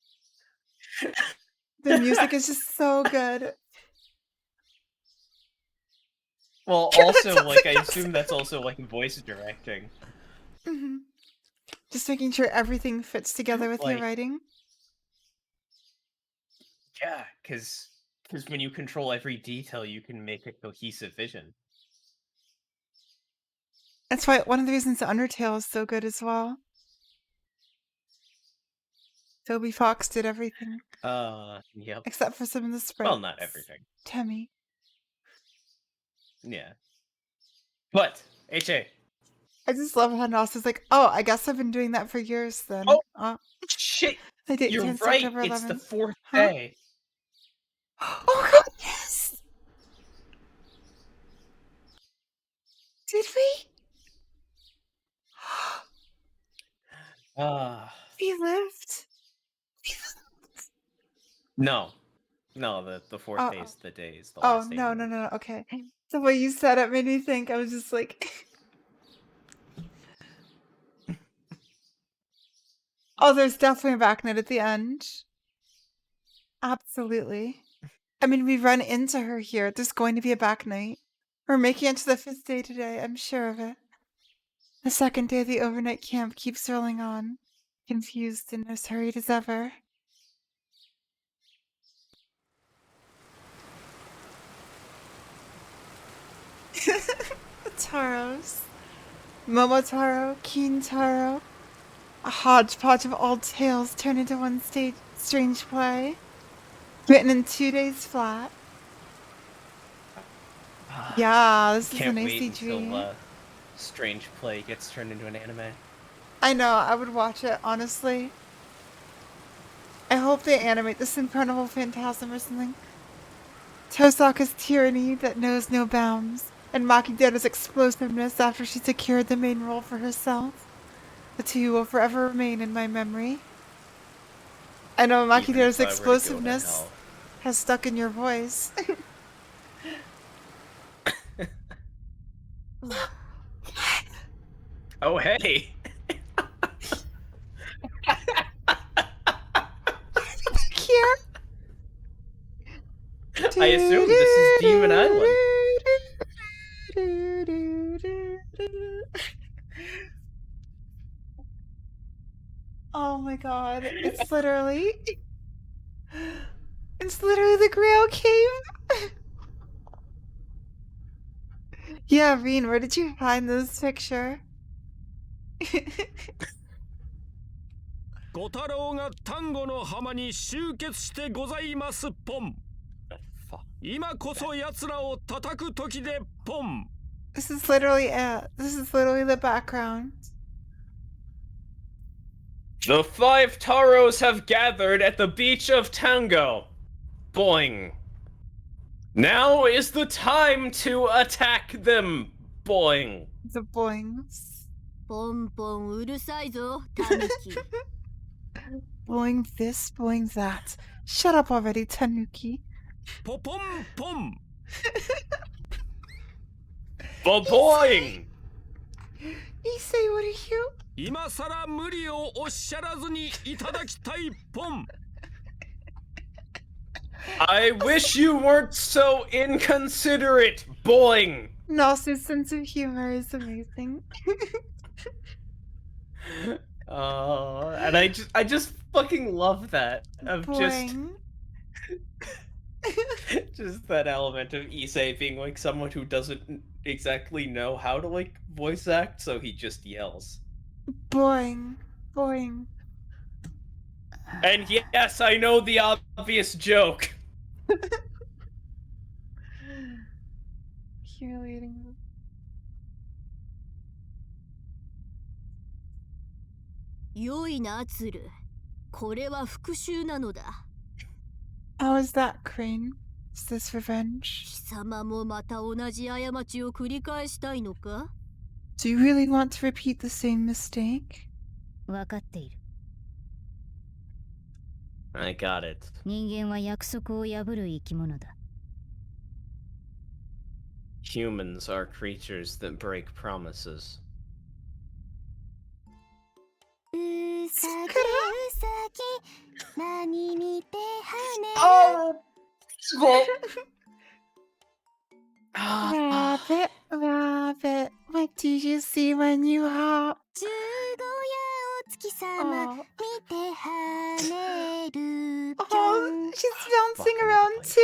the music is just so good. Well, Yeah, also, sounds like, like I that. assume that's also, like, voice directing. Just making sure everything fits together with your Like- writing. Yeah, because when you control every detail, you can make a cohesive vision. That's why one of the reasons Undertale is so good as well. Toby Fox did everything Yep. except for some of the sprites. Well, not everything. Temmie. Yeah. But, HA. I just love how Nos is like, oh, I guess I've been doing that for years then. Oh! Shit! I did You're since right! October It's the 11th. 4th Huh? day! Oh god, yes! Did we? We lived? No. No, the 4th Oh, day is the days. The Oh, last day no, of the no, month. no, okay. The way you said it made me think. I was just like... Oh, there's definitely a back night at the end. Absolutely. I mean, we run into her here. There's going to be a back night. We're making it to the 5th day today. I'm sure of it. The 2nd day of the overnight camp keeps rolling on. Confused and as hurried as ever. Taros. Momotaro, Kintaro. A hodgepodge of old tales turned into one strange play. Written in 2 days flat. Yeah, this Can't is an wait ACG. until Strange Play gets turned into an anime. I know, I would watch it, honestly. I hope they animate this incredible phantasm or something. Tosaka's tyranny that knows no bounds. and Makidora's explosiveness after she secured the main role for herself. The two will forever remain in my memory. I know Even Makidora's if I were to go to explosiveness hell. has stuck in your voice. Oh, hey! Here. I assume this is Demon Island. Oh my god, it's literally the Grail Cave. Yeah, Reen, where did you find this picture? 小太郎が丹後の浜に集結してございますポン。今こそ奴らを叩く時でポン。 This is literally it. This is literally the background. The 5 Taros have gathered at the beach of Tango. Boing. Now is the time to attack them. Boing. The boings. ポンポンうるさいぞタヌキ。 Boing this, boing that. Shut up already, Tanuki. ポポンポン。 Boing. Issei, what are you? 今さら無理をおっしゃらずにいただきたいポン。 I wish you weren't so inconsiderate. Boing. Nasu's sense of humor is amazing. And I just fucking love that. Of Boing. just that element of Issei being like someone who doesn't exactly know how to like voice act, so he just yells. Boing. Boing. And yes, I know the obvious joke. Humiliating. 良いなツル。これは復讐なのだ。 How is that, Crane? Is this revenge? 貴様もまた同じ過ちを繰り返したいのか？ Do you really want to repeat the same mistake? 分かっている。 I got it. 人間は約束を破る生き物だ。 Humans are creatures that break promises. うさぎうさぎ何見て跳ねる。 Oh! Rabbit, rabbit, what did you see when you hopped? 十五夜お月様 Oh. 見て跳ねる。 Oh, she's bouncing Fucking around play. too.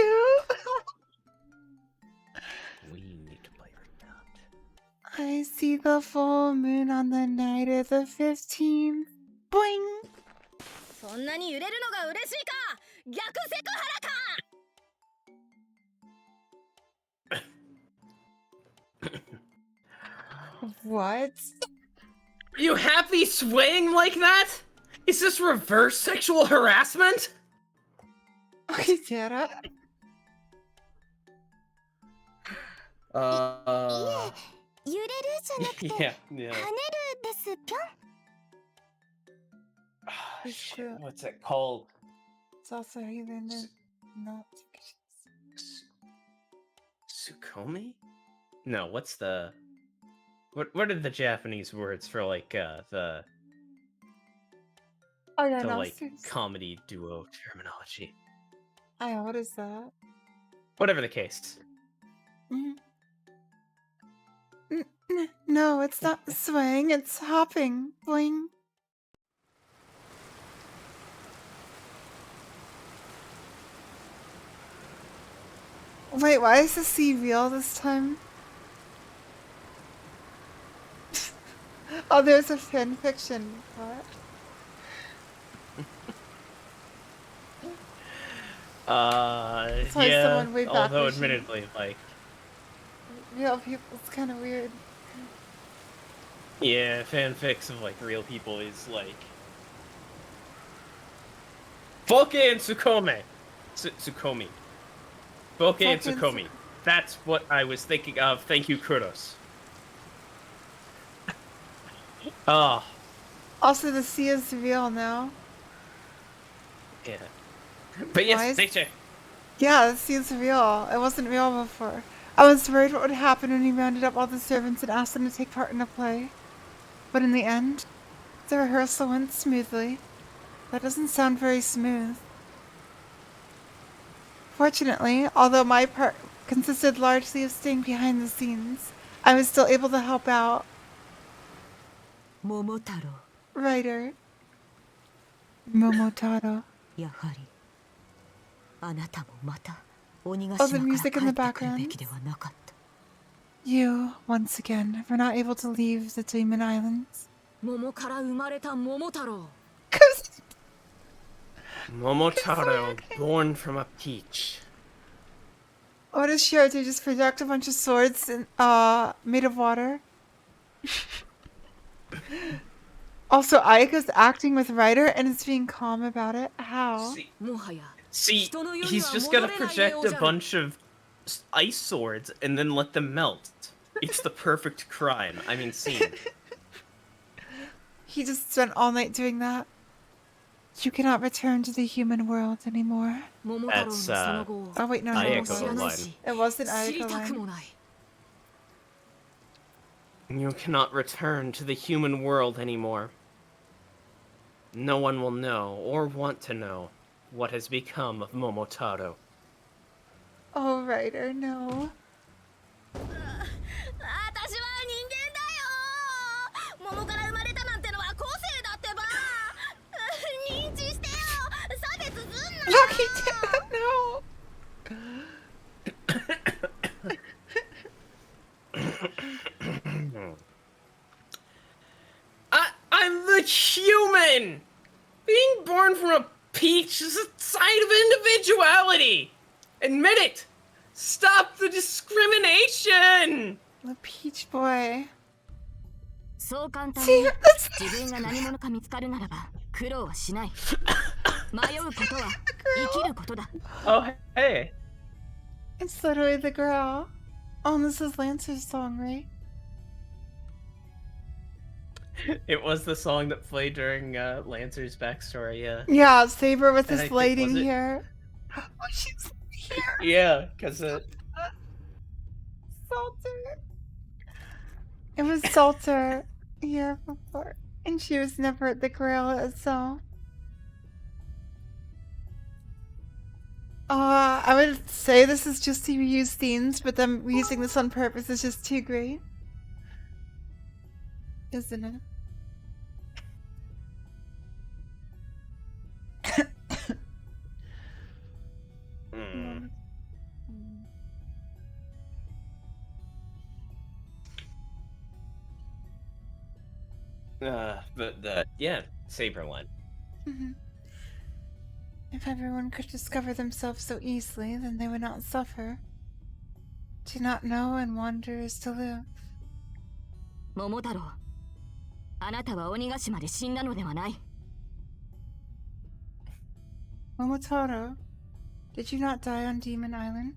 We need to play right now. I see the full moon on the night of the 15th. Boing! そんなに揺れるのが嬉しいか。逆セクハラか。 What? You happy swaying like that? Is this reverse sexual harassment? Okay, Tara. 揺れるじゃなくて yeah. 跳ねるですぴょん。 Shit. What's it called? It's also even not. Tsukomi? No, what's the... What are the Japanese words for, like, the Oh yeah, no. like, seriously. comedy duo terminology? I know, what is that? Whatever the case. No, it's not swaying, it's hopping. Boing. Wait, why is the sea real this time? Oh, there's a fan fiction. What? Probably Yeah, someone way back although wishing- admittedly, like, Real people, it's kind of weird. yeah, fanfics of, like, real people is, like... Boke and Tsukome! Tsukomi. Boke and Boke and Tsukomi. That's what I was thinking of. Thank you, Kudos. Oh, Also, the sea is real now. yeah. But Why yes, is- nature. Yeah, the sea is real. It wasn't real before. I was worried what would happen when he rounded up all the servants and asked them to take part in a play. But in the end, the rehearsal went smoothly. That doesn't sound very smooth. Fortunately, although my part consisted largely of staying behind the scenes, I was still able to help out. 桃太郎 Writer Momotaro. やはりあなたもまた鬼ヶ Oh, the 島から music in the 帰ってくるべ background. きではなかった You, once again, were not able to leave the Demon Islands. 桃から生まれた桃太郎 Momotaro, born from a peach. What does she do? Just project a bunch of swords and, made of water? Also, Ayaka's acting with Ryder and is being calm about it. How? See, he's just gonna project a bunch of ice swords and then let them melt. It's the perfect crime. I mean, scene. He just spent all night doing that. You cannot return to the human world anymore. That's, Oh wait, no, Ayako line. it wasn't Ayaka line. You cannot return to the human world anymore. No one will know or want to know what has become of Momotaro. Oh, Ryder, no. 私は人間だよ桃から生まれたなんてのは個性だってば認知してよ差別すんな Lucky did no. I'm the human! Being born from a peach is a sign of individuality! Admit it! Stop the discrimination! The Peach Boy. そう簡単 See, に that's 自分が何者か見つかるならば苦労はしない迷うことは生きることだ Oh, hey. it's literally the girl. Oh, this is Lancer's song, right? It was the song that played during Lancer's backstory, yeah. Yeah, Saber with And I his think- lighting was it- here. Oh, she's here. Yeah, because Salter. It was Salter here before, and she was never at the Grail itself. I would say this is just to reuse themes, but them using this on purpose is just too great. Isn't it? But the yeah, Saber one. Mhm. If everyone could discover themselves so easily, then they would not suffer. To not know and wander is to live. 桃太郎あなたは鬼ヶ島で死んだのではない Momotaro, did you not die on Demon Island?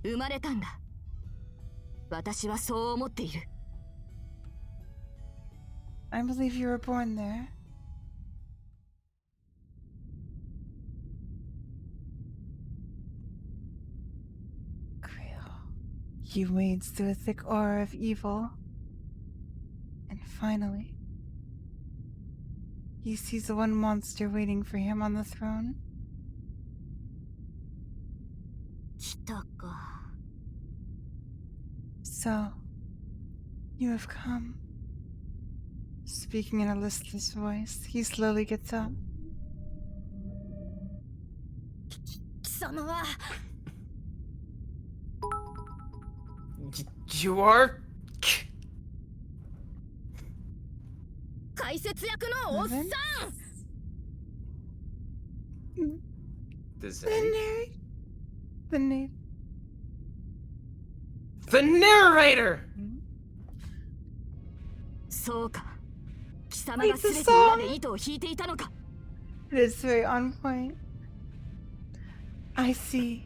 生まれたんだ私はそう思っている I believe you were born there. Creel, you wades through a thick aura of evil. And finally, he sees the one monster waiting for him on the throne. 来たか So, you have come. Speaking in a listless voice, he slowly gets up. 貴様は You are 解説役のおっさん the The narrator. The narrator. The narrator. そうか貴様が全て裏で糸を引いていたのか It is very on point. I see.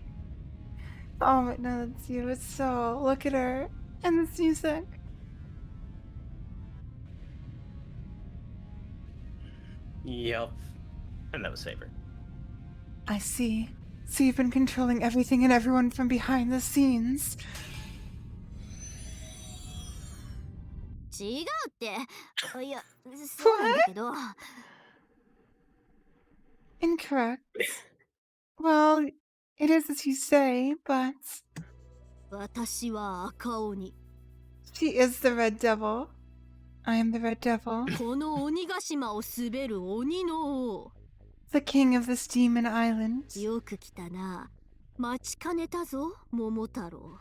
Oh, no, that's you. It's so. Look at her. And this music. Yep. And that was Saber. I see. So you've been controlling everything and everyone from behind the scenes. 違うって。いや、そうなんだけど。 Incorrect. Well, it is as you say, but 私は赤鬼。 she is the Red Devil. I am the Red Devil, この鬼ヶ島を滑る鬼の王。 the king of this demon island. よく来たな。待ちかねたぞ、桃太郎。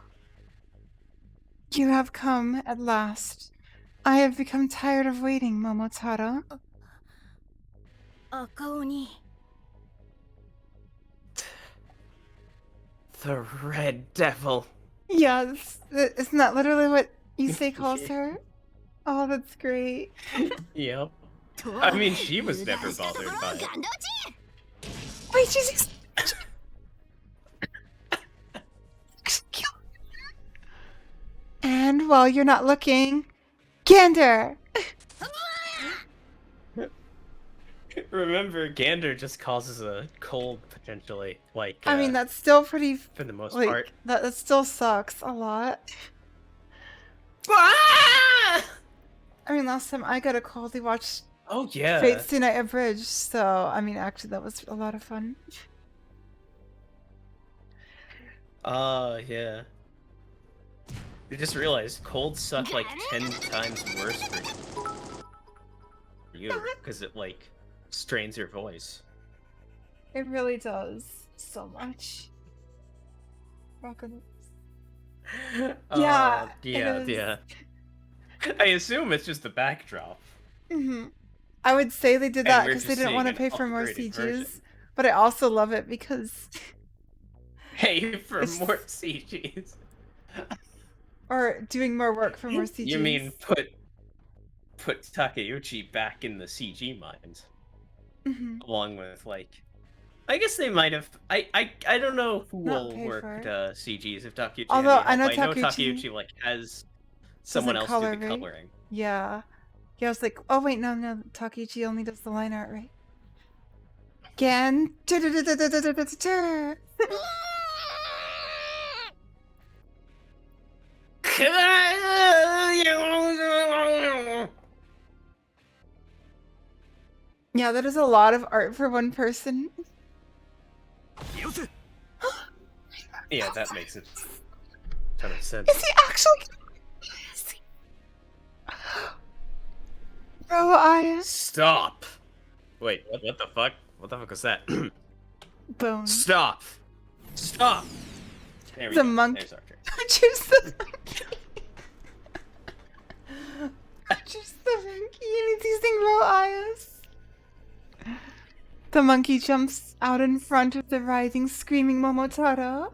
You have come at last. I have become tired of waiting, Momotaro. 赤鬼。 The Red Devil. Yes, isn't that literally what Issei calls her? Oh, that's great. Yep. I mean, she was never bothered by it. 感動値。 Wait, she's And while you're not looking, Gander! Remember, Gander just causes a cold, potentially. Like, I mean, that's still pretty. for the most Like, part. that still sucks a lot. Ah! I mean, last time I got a cold, we watched Oh, yeah. Fate Stay Night at Bridge, so, I mean, actually, that was a lot of fun. Yeah. I just realized colds suck like 10 times worse for you, because it, like, strains your voice. It really does so much. Rockin'. Yeah, Yeah. I assume it's just the backdrop. I would say they did And that we're because they just didn't want to seeing pay an for more upgraded CGs, version. but I also love it because, Hey, for It's- more CGs. or doing more work for more CGs. You mean put Takeuchi back in the CG mind, Mhm. along with like, I guess they might have. I don't know who Not will pay work for it. CGs if Takeuchi. Although had any I know help. Takeuchi like has someone else color, do the right? coloring. Yeah. Yeah, I was like, oh wait, no, Takeuchi only does the line art, right? Again. Yeah, that is a lot of art for one person. Yeah, that makes it ton of sense. Is he actually? Bro, I Stop. Wait, what the fuck? What the fuck was that? bone. Stop. Stop. There we The go. monkey. There's our turn. Choose the monkey. Choose the monkey and he's using raw eyes. The monkey jumps out in front of the writhing, screaming Momotaro.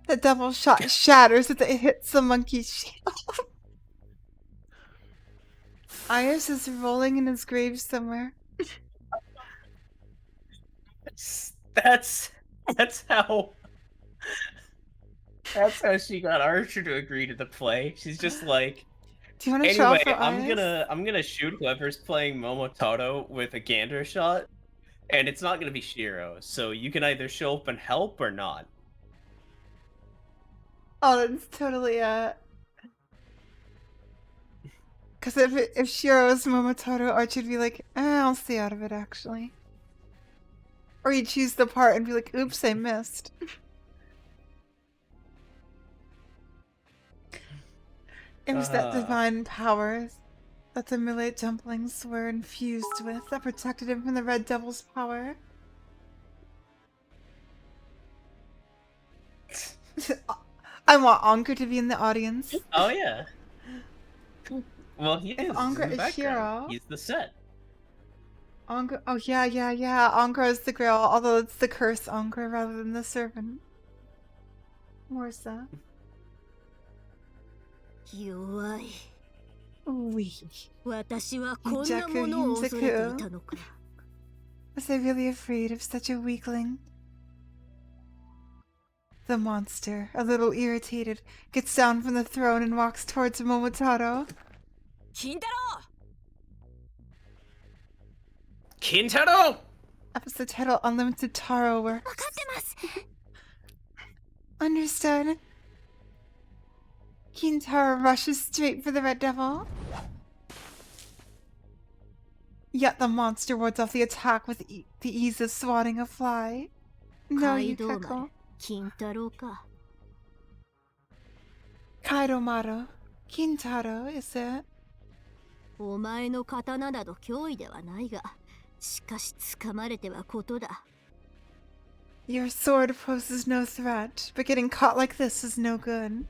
The devil shot shatters as it hits the monkey's shield. Ayas is rolling in his grave somewhere. That's how she got Archer to agree to the play. She's just like, Do you want to show anyway, off for I'm gonna shoot whoever's playing Momotaro with a Gander shot, and it's not gonna be Shiro. So you can either show up and help or not. Oh, that's totally Because if Shiro is Momotaro, Archie would be like, I'll stay out of it, actually. Or you choose the part and be like, oops, I missed. It was that divine power that the Millet dumplings were infused with that protected him from the Red Devil's power. I want Angra to be in the audience. Oh yeah. Well, he If is. Angra He's in the is background. Shiro. He's the set. Angra, oh yeah. Angra is the girl, although it's the curse Angra rather than the servant. Morsa. 弱い。 Weak. 私はこんなものを恐れていたのか。 Was I really afraid of such a weakling? The monster, a little irritated, gets down from the throne and walks towards Momotaro. 金太郎 Kintaro! Episode title Unlimited Taro works. 分かってます Understood. Kintaro rushes straight for the Red Devil. Yet the monster wards off the attack with the ease of swatting a fly. No, カイドウ Yukiko. 丸金太郎か Kaidomaru. Kintaro, is it? お前の刀など脅威ではないがしかし掴まれてはことだ Your sword poses no threat, but getting caught like this is no good.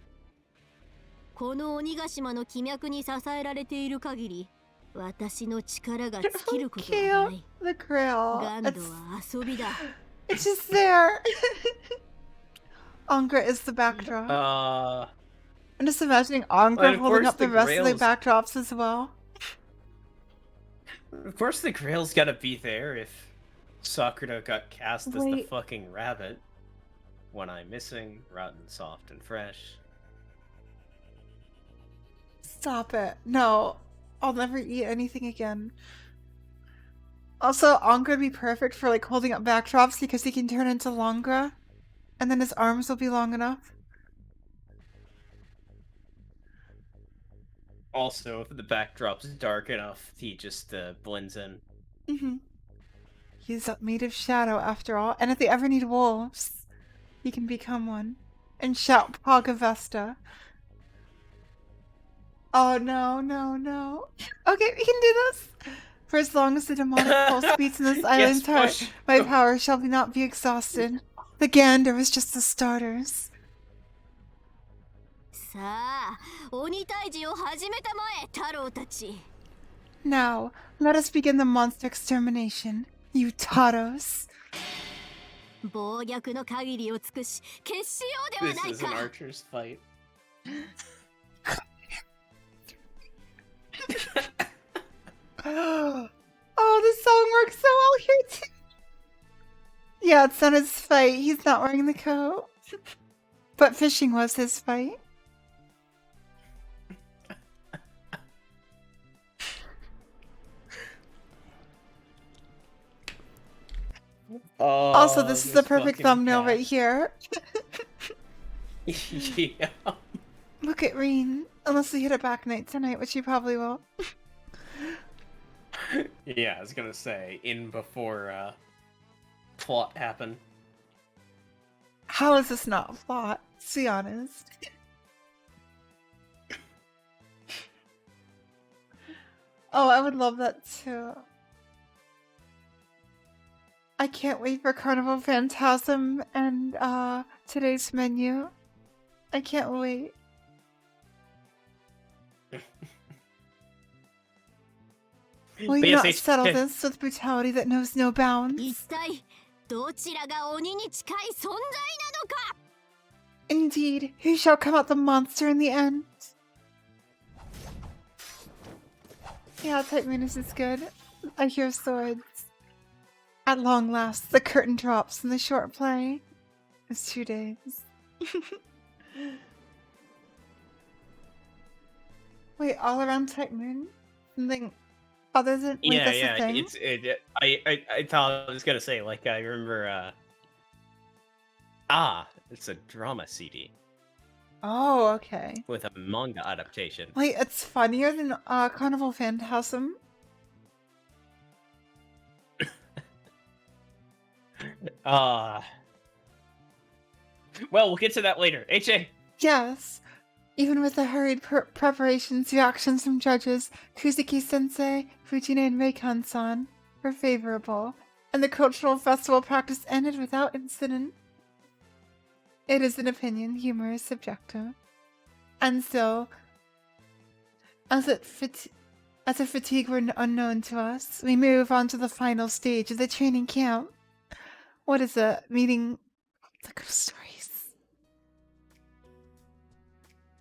この鬼ヶ島の気脈に支えられている限り私の力が尽きることは Kill ない the Grail. ガンドは遊びだ It's just there. Angra is the backdrop. I'm just imagining Angra and of holding course up the the rest of the Grail's- backdrops as well. Of course the Grail's gotta be there if Sakura got cast as the Wait. fucking rabbit. One eye missing, rotten, soft, and fresh. Stop it. No. I'll never eat anything again. Also, Angra would be perfect for like holding up backdrops because he can turn into Longra. And then his arms will be long enough. Also, if the backdrop's dark enough, he just blends in. Mm-hmm. He's made of shadow after all. And if they ever need wolves, he can become one. And shout Pagavesta. Oh no, no, no. Okay, we can do this. For as long as the demonic pulse beats in this island's heart, push. my power shall not be exhausted. The gander was just the starters. さあ鬼退治を始めたまえ太郎たち Now, let us begin the monster extermination. You Taros. 暴虐の限りを尽くし決しようでは This ない is an か archer's fight. Oh, the song works so well here too. Yeah, it's not his fight. He's not wearing the coat. But fishing was his fight. Also, this is the perfect thumbnail right here. Yeah. Look at Reen. Unless we hit a back night tonight, which you probably will. Yeah, I was gonna say, in before plot happened. How is this not a plot? Let's be honest. Oh, I would love that too. I can't wait for Carnival Phantasm and today's menu. I can't wait. Will But you yes, not settle this with brutality that knows no 一 bounds? 体どちらが鬼に近い存在なのか Indeed, who shall come out the monster in the end? Yeah, Type Minus is good. I hear swords. At long last, the curtain drops and the short play is 2 days. Wait, all around Type Moon? Something other than wait, Yeah, that's yeah. a thing? I thought I was gonna say, like, I remember it's a drama CD Oh, okay. with a manga adaptation. Wait, it's funnier than Carnival Phantasm? Well, we'll get to that later. HA! Yes. Even with the hurried preparations, reactions from judges, Kuzuki-sensei, Fujine, and Reikon-san were favorable, and the cultural festival practice ended without incident. It is an opinion, humor is subjective. And so, as if fatigue were unknown to us, we move on to the final stage of the training camp. What is it? Meeting the ghost stories.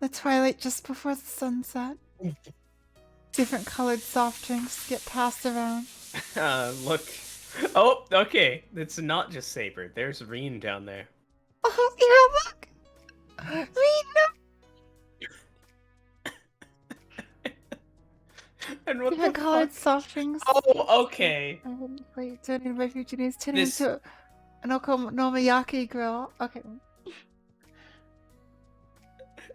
The twilight just before the sunset. Different colored soft drinks get passed around. Look. Oh, okay. It's not just Saber. There's Reen down there. Oh, yeah, look! Read And what different the colored fuck? soft drinks. Oh, okay. Wait, donated by future news, turning This- into an okonomiyaki grill. Okay.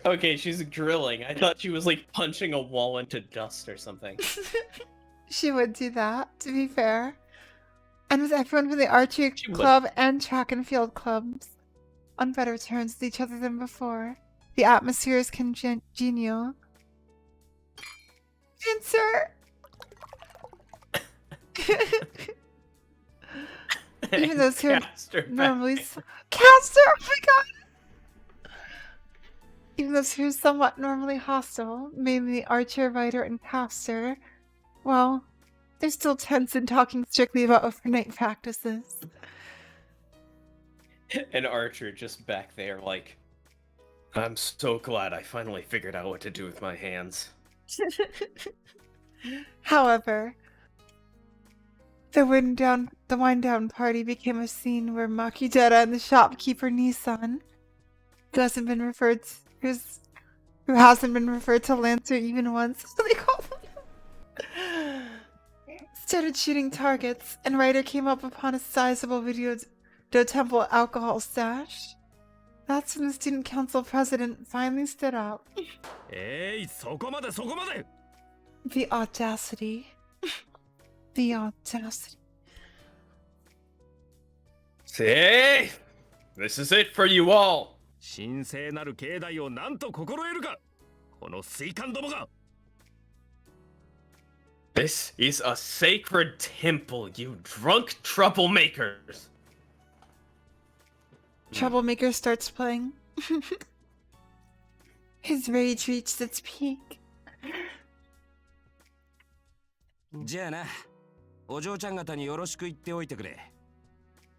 Okay, she's grilling. I thought she was like punching a wall into dust or something. She would do that, to be fair. And with everyone from the archery She would. club and track and field clubs on better terms with each other than before. The atmosphere is congenial. Pincer! Even those who are Caster normally back. Caster! Oh my god! Even those who are somewhat normally hostile, mainly Archer, Ryder, and Caster, well, they're still tense and talking strictly about overnight practices. And Archer just back there like, I'm so glad I finally figured out what to do with my hands. However, the wind down party became a scene where Makidera and the shopkeeper Nissan, who hasn't been referred to Lancer even once, so they call him, started shooting targets, and Ryder came up upon a sizable video temple alcohol stash. That's when the student council president finally stood up. そこまでそこまで The audacity. The audacity. Say, this is it for you all. 神聖なる境内をなんと心得るかこの水管どもが This is a sacred temple, you drunk troublemakers. Troublemaker starts playing. His rage reached its peak. じゃあな、お嬢ちゃん方によろしく言っておいてくれ。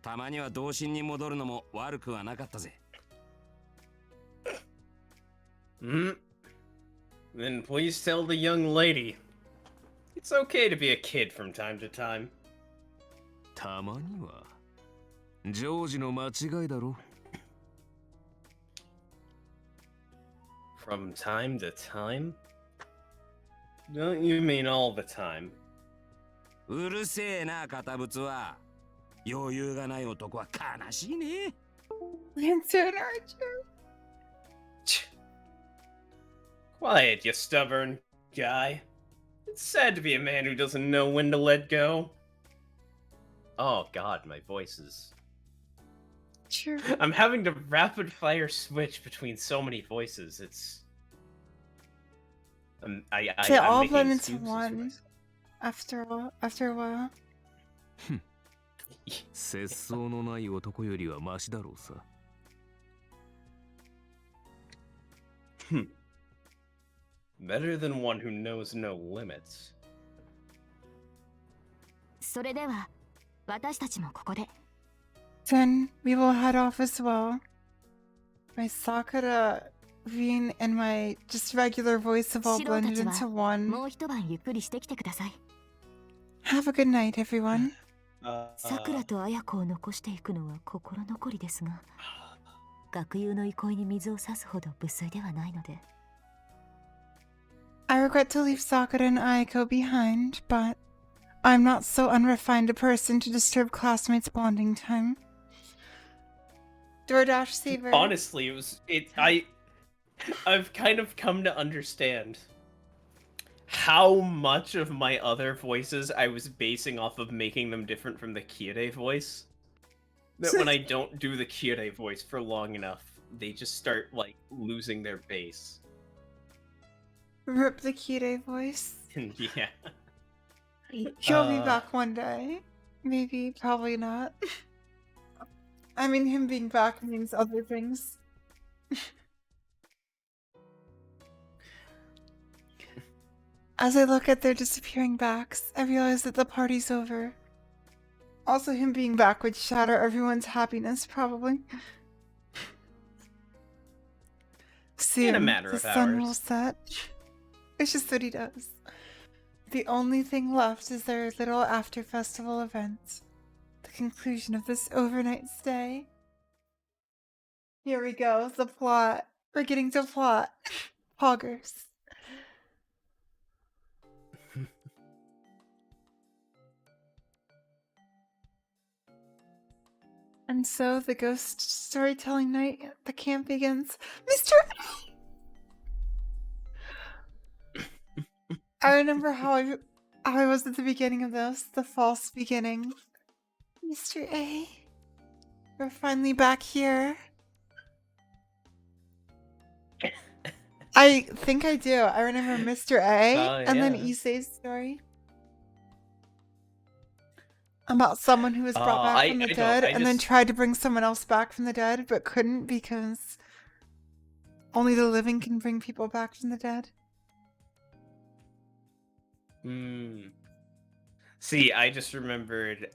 たまには童心に戻るのも悪くはなかったぜ。Hmm? Then please tell the young lady. It's okay to be a kid from time to time. たまにはジョージの間違いだろ From time to time? Don't you mean all the time? うるせえな、堅物は。余裕がない男は悲しいね。Lancer and Archer. Quiet, you stubborn guy. It's sad to be a man who doesn't know when to let go. Oh god, my voice is... True. I'm having to rapid fire switch between so many voices. It's... They I'm all making blend into excuses for one. myself. After a while. 節操のない男よりはマシだろうさ Better than one who knows no limits. それでは私たちもここで Then we will head off as well. My Sakura, Rin, and my just regular voice have all 素人 blended たちは into one. もう一晩ゆっくりしてきてください Have a good night, everyone. さくらと綾子を残していくのは心残りですが学友の憩いに水を差すほど無粋ではないので I regret to leave Sakura and Aiko behind, but I'm not so unrefined a person to disturb classmates' bonding time. DoorDash Saver. Honestly, I've kind of come to understand how much of my other voices I was basing off of making them different from the Kirei voice. That when I don't do the Kirei voice for long enough, they just start, like, losing their bass. Rip the Kirei voice. Yeah. He'll be back one day. Maybe, probably not. I mean, him being back means other things. As I look at their disappearing backs, I realize that the party's over. Also, him being back would shatter everyone's happiness, probably. Soon, In a matter the of sun will hours. set. It's just what he does. The only thing left is their little after-festival event. The conclusion of this overnight stay. Here we go. The plot. We're getting to plot. Poggers. And so the ghost storytelling night at the camp begins. Mr. I remember how I was at the beginning of this, the false beginning. Mr. A, we're finally back here. I think I do. I remember Mr. A and then Yeah. Issei's story about someone who was brought back from the dead and then tried to bring someone else back from the dead but couldn't because only the living can bring people back from the dead. See, I just remembered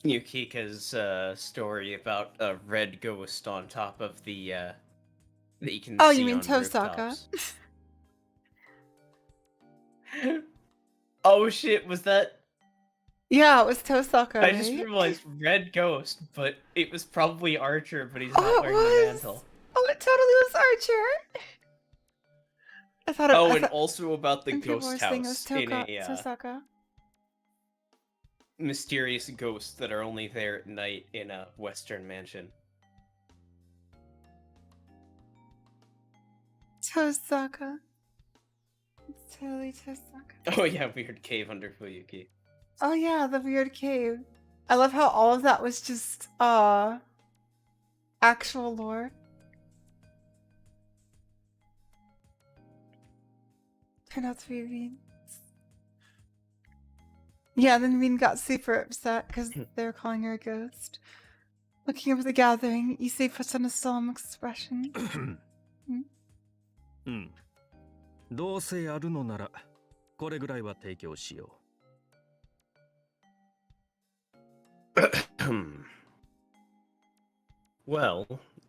Yukika's story about a red ghost on top of the that you can Oh, see you mean on Tosaka? rooftops. Oh shit, was that? Yeah, it was Tosaka, I just right? realized red ghost, but it was probably Archer, but he's Oh, not it wearing the was! mantle. Oh, it totally was Archer! I thought it Oh, and also about the and people were ghost saying it was house in a Tosaka. mysterious ghosts that are only there at night in a Western mansion. Tosaka. It's totally Tosaka. Oh yeah, weird cave under Fuyuki. Oh yeah, the weird cave. I love how all of that was just actual lore. Turned out to be Rin. Yeah, then Rin got super upset because they were calling her a ghost. Looking over the gathering, Issei puts on a solemn expression. うん。どうせやるのなら、これぐらいは提供しよ Well,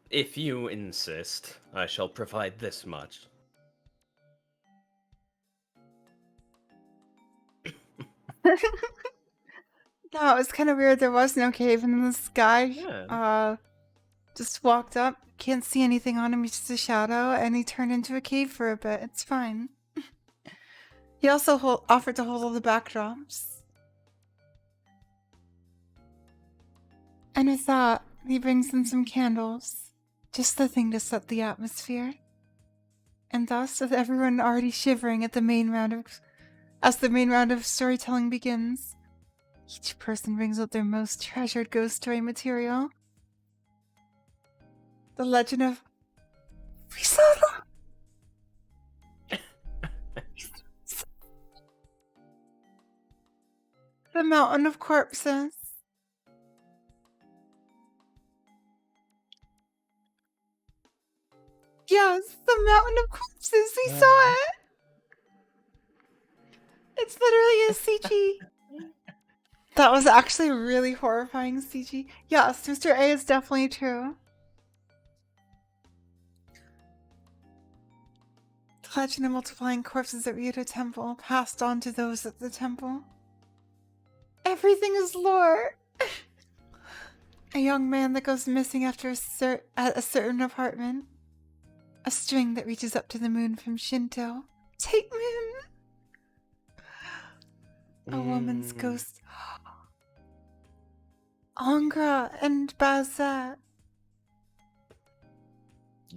if you insist, I shall provide this much. No, it was kind of weird. There was no cave, and then this guy Yeah. just walked up. Can't see anything on him. He's just a shadow, and he turned into a cave for a bit. It's fine. He also offered to hold all the backdrops. And with that, he brings in some candles. Just the thing to set the atmosphere. And thus, with everyone already shivering at the main round of storytelling begins, each person brings out their most treasured ghost story material. The legend of... We saw them! The mountain of corpses. Yes, the mountain of corpses. We saw it. It's literally a CG. That was actually really horrifying CG. Yes, Mr. A is definitely true. The legend of multiplying corpses at Ryudo Temple passed on to those at the temple. Everything is lore. A young man that goes missing after at a certain apartment. A string that reaches up to the moon from Shinto. Take moon. A woman's ghost. Angra and Bazette.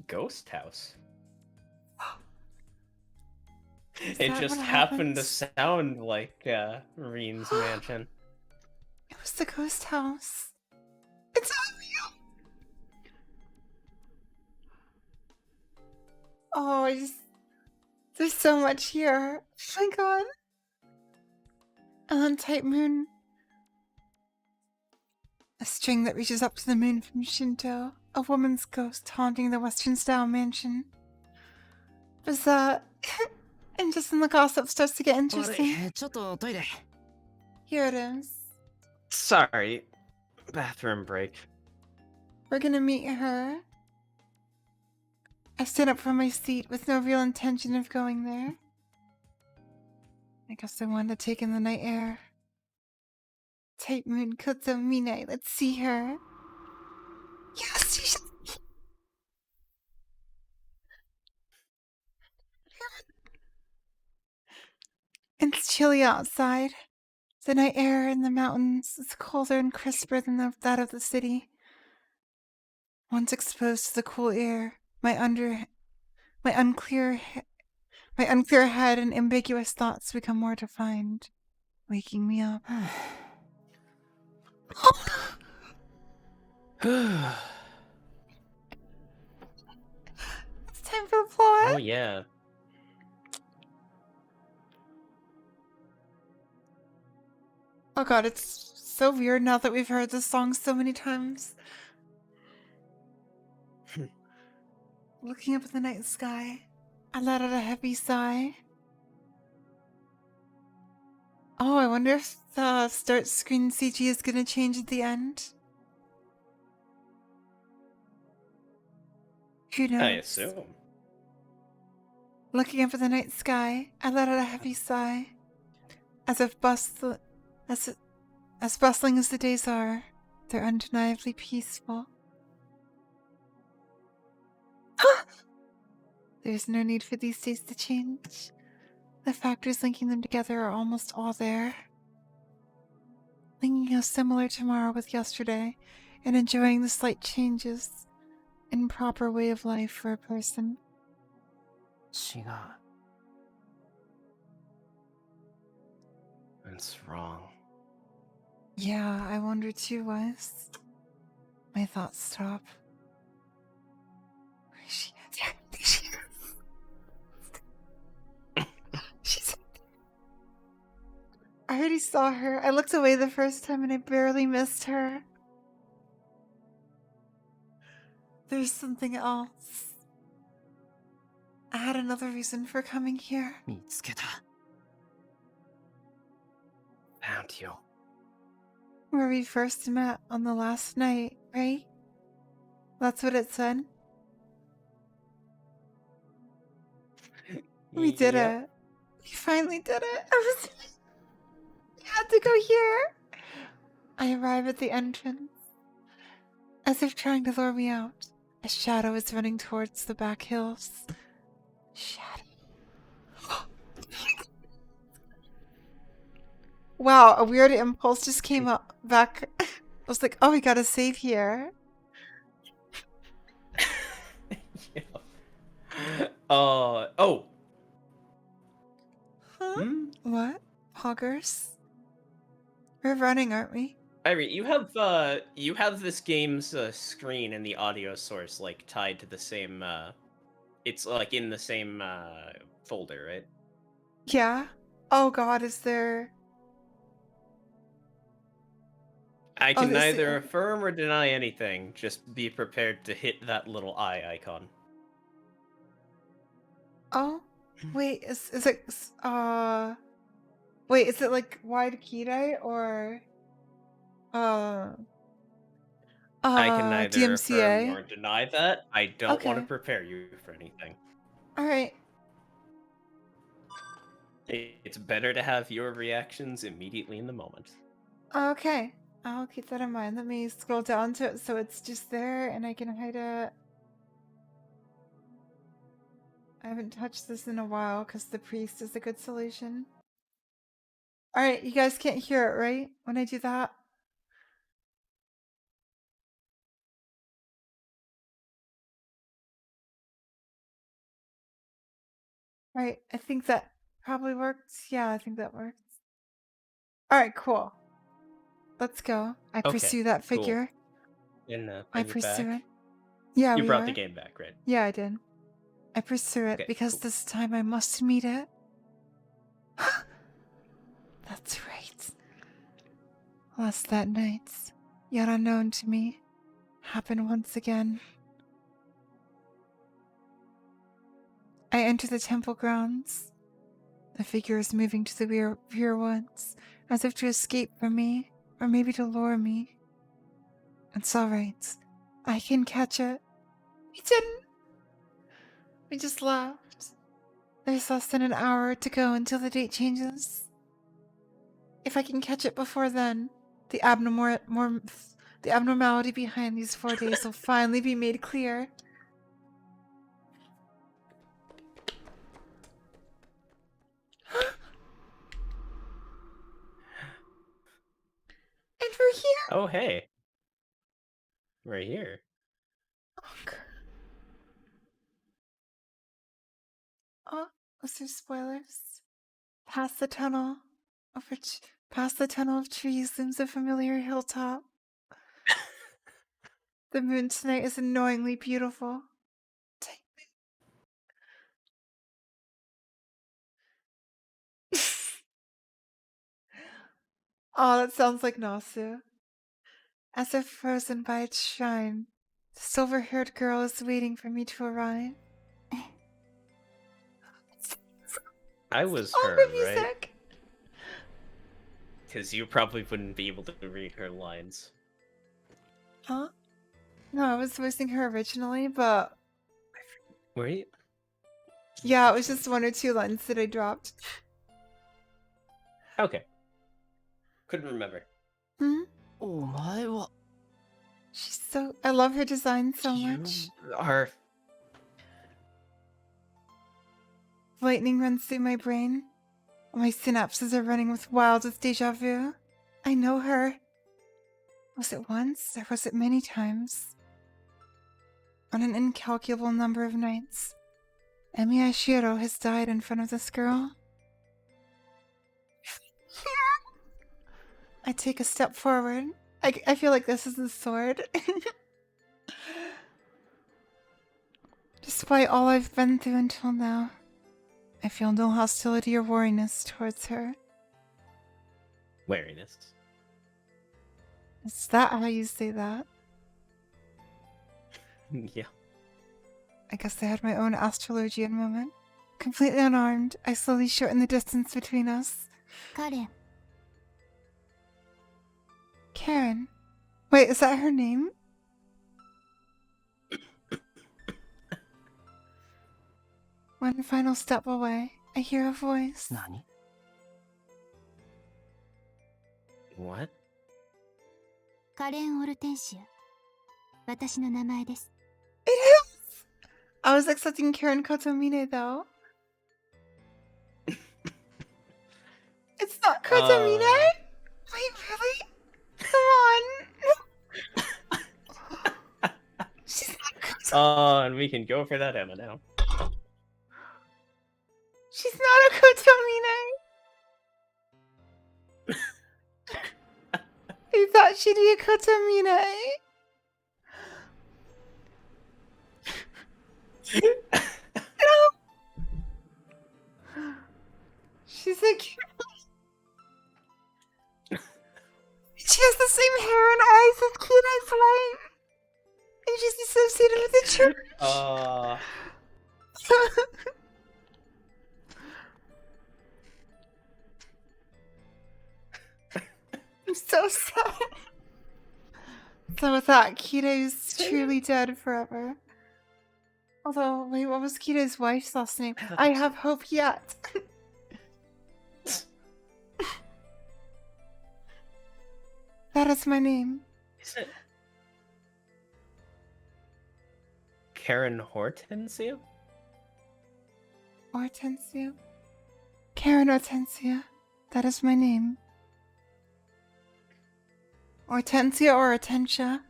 Ghost house. Is It that just what happened to happens? sound like Reen's mansion. It was the ghost house. It's Abigail. Oh, there's so much here. Oh my god. And then Type Moon. A string that reaches up to the moon from Shinto. A woman's ghost haunting the Western-style mansion. Was that... And just when the gossip starts to get interesting... ちょっとトイレ Here it is. Sorry. Bathroom break. We're gonna meet her. I stand up from my seat with no real intention of going there. I guess I wanted to take in the night air. Type Moon Koto Mine, let's see her. Yes, you should. It's chilly outside. The night air in the mountains is colder and crisper than that of the city. Once exposed to the cool air, my unclear my unclear head and ambiguous thoughts become more defined, waking me up. It's time for the plot. Oh yeah. Oh god, it's so weird now that we've heard this song so many times. Looking up at the night sky, I let out a heavy sigh. Oh, I wonder if the start screen CG is gonna change at the end. Who knows? I assume. Looking up at the night sky, I let out a heavy sigh. As bustling as the days are, they're undeniably peaceful. There's no need for these days to change. The factors linking them together are almost all there. Thinking how similar tomorrow with yesterday, and enjoying the slight changes in proper way of life for a person. 違う. That's wrong. Yeah, I wonder too, Wes. My thoughts stop. Where is she? Yeah, there she is. She's. I already saw her. I looked away the first time and I barely missed her. There's something else. I had another reason for coming here. 見つけた Found you. Where we first met on the last night, right? That's what it said. We did Yep. it. We finally did it. I had to go here. I arrive at the entrance. As if trying to lure me out, a shadow is running towards the back hills. Shadow. Wow, a weird impulse just came up back. I was like, oh, we gotta save here. Yeah. Oh. Huh? Hmm? What? Poggers? We're running, aren't we? Irie, you have this game's screen and the audio source like tied to the same it's like in the same folder, right? Yeah. Oh god, is there... I can this- neither affirm or deny anything. Just be prepared to hit that little eye icon. Oh? Wait, is it... Wait, is it like wide keyday or... I can neither DMCA? affirm nor deny that. I don't want to Okay. prepare you for anything. Alright. It's better to have your reactions immediately in the moment. Okay. I'll keep that in mind. Let me scroll down to it so it's just there and I can hide it. I haven't touched this in a while because the priest is a good solution. Alright, you guys can't hear it, right? When I do that? Right, I think that probably works. Yeah, I think that works. Alright, cool. Let's go. I Okay, pursue that cool. figure. And I bring you pursue back. it. Yeah, You we brought are. the game back, right? Yeah, I did. I pursue it Okay, because cool. this time I must meet it. That's right. Last that night, yet unknown to me, happened once again. I enter the temple grounds. The figure is moving to the rear woods, as if to escape from me, or maybe to lure me. It's alright. I can catch it. We didn't. We just left. There's less than an hour to go until the date changes. If I can catch it before then, the The abnormality behind these 4 days will finally be made clear. And we're here! Oh, hey. We're here. Oh, was there spoilers? Past the tunnel past the tunnel of trees looms a familiar hilltop. The moon tonight is annoyingly beautiful. Oh, that sounds like Nasu. As if frozen by its shrine, the silver-haired girl is waiting for me to arrive. I was All her, the right? music. Because you probably wouldn't be able to read her lines. Huh? No, I was voicing her originally, but Were you? yeah, it was just 1 or 2 lines that I dropped. Okay. Couldn't remember. Hmm? お前は She's so. I love her design so You much. are. Lightning runs through my brain. My synapses are running wild with deja vu. I know her. Was it once, or was it many times? On an incalculable number of nights, Emi Ashiro has died in front of this girl. I take a step forward. I feel like this is the sword. Despite all I've been through until now, I feel no hostility or wariness towards her. Wariness. Is that how you say that? Yeah. I guess I had my own astrologian moment. Completely unarmed, I slowly shorten the distance between us. カレン Karen. Wait, is that her name? One final step away, I hear a voice. 何 What? カレン・オルテンシア私の名前です It is! I was expecting Karen Kotomine though. It's not Kotomine? Wait, really? Come on! She's not Kotomine. Oh, and we can go for that Emma now. She's not a Kotomine! I thought she'd be a Kotomine. She's like... She has the same hair and eyes as Kira's wife. And she's associated with the church. I'm so sad. So with that, Kira's truly dead forever. Although, wait, what was Kira's wife's last name? I have hope yet. That is my name. Is it Karen Hortensia? Hortensia? Karen Hortensia. That is my name. Hortensia or Hortensia.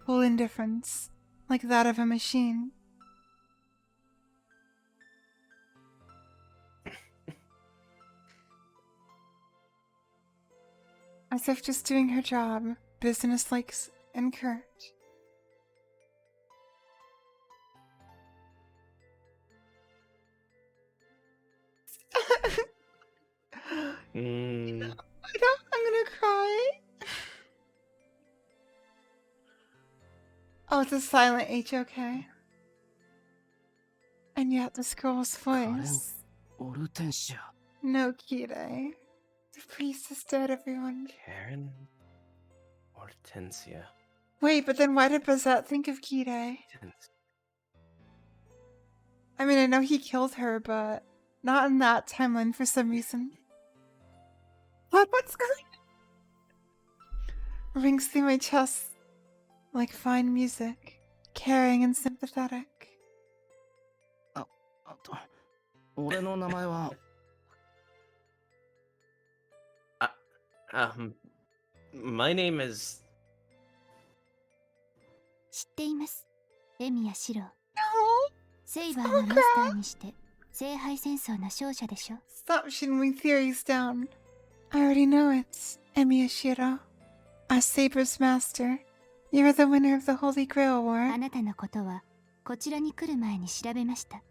Cool indifference, like that of a machine. As if just doing her job, business-like and curt. I'm gonna cry. Oh, it's a silent H-OK. And yet this girl's voice. オルテンシア No, Kire. The priest is dead, everyone. Karen Hortensia. Wait, but then why did Bazette think of Kire? I mean, I know he killed her, but not in that timeline for some reason. What's going on? rings through my chest like fine music, caring and sympathetic. あと、俺の名前は My name is. 知っています。エミヤシロ。 No! セイバーのマスターにして聖杯戦争の勝者でしょ。 Stop shooting my theories down. I already know it, Emi Ashiro. As Saber's master, you're the winner of the Holy Grail あ War. なたのことはこちらに来る前に調べました。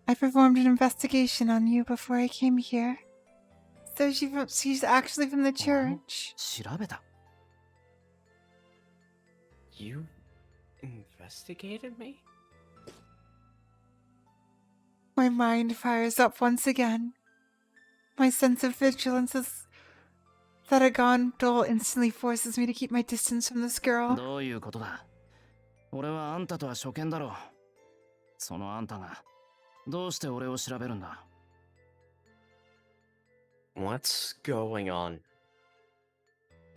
I performed an investigation on you before I came here. So she's actually from the church. 調べた。 You investigated me? My mind fires up once again. My sense of vigilance that had gone dull instantly forces me to keep my distance from this girl. どういうことだ？俺はあんたとは初見だろう。そのあんたがどうして俺を調べるんだ？ What's going on?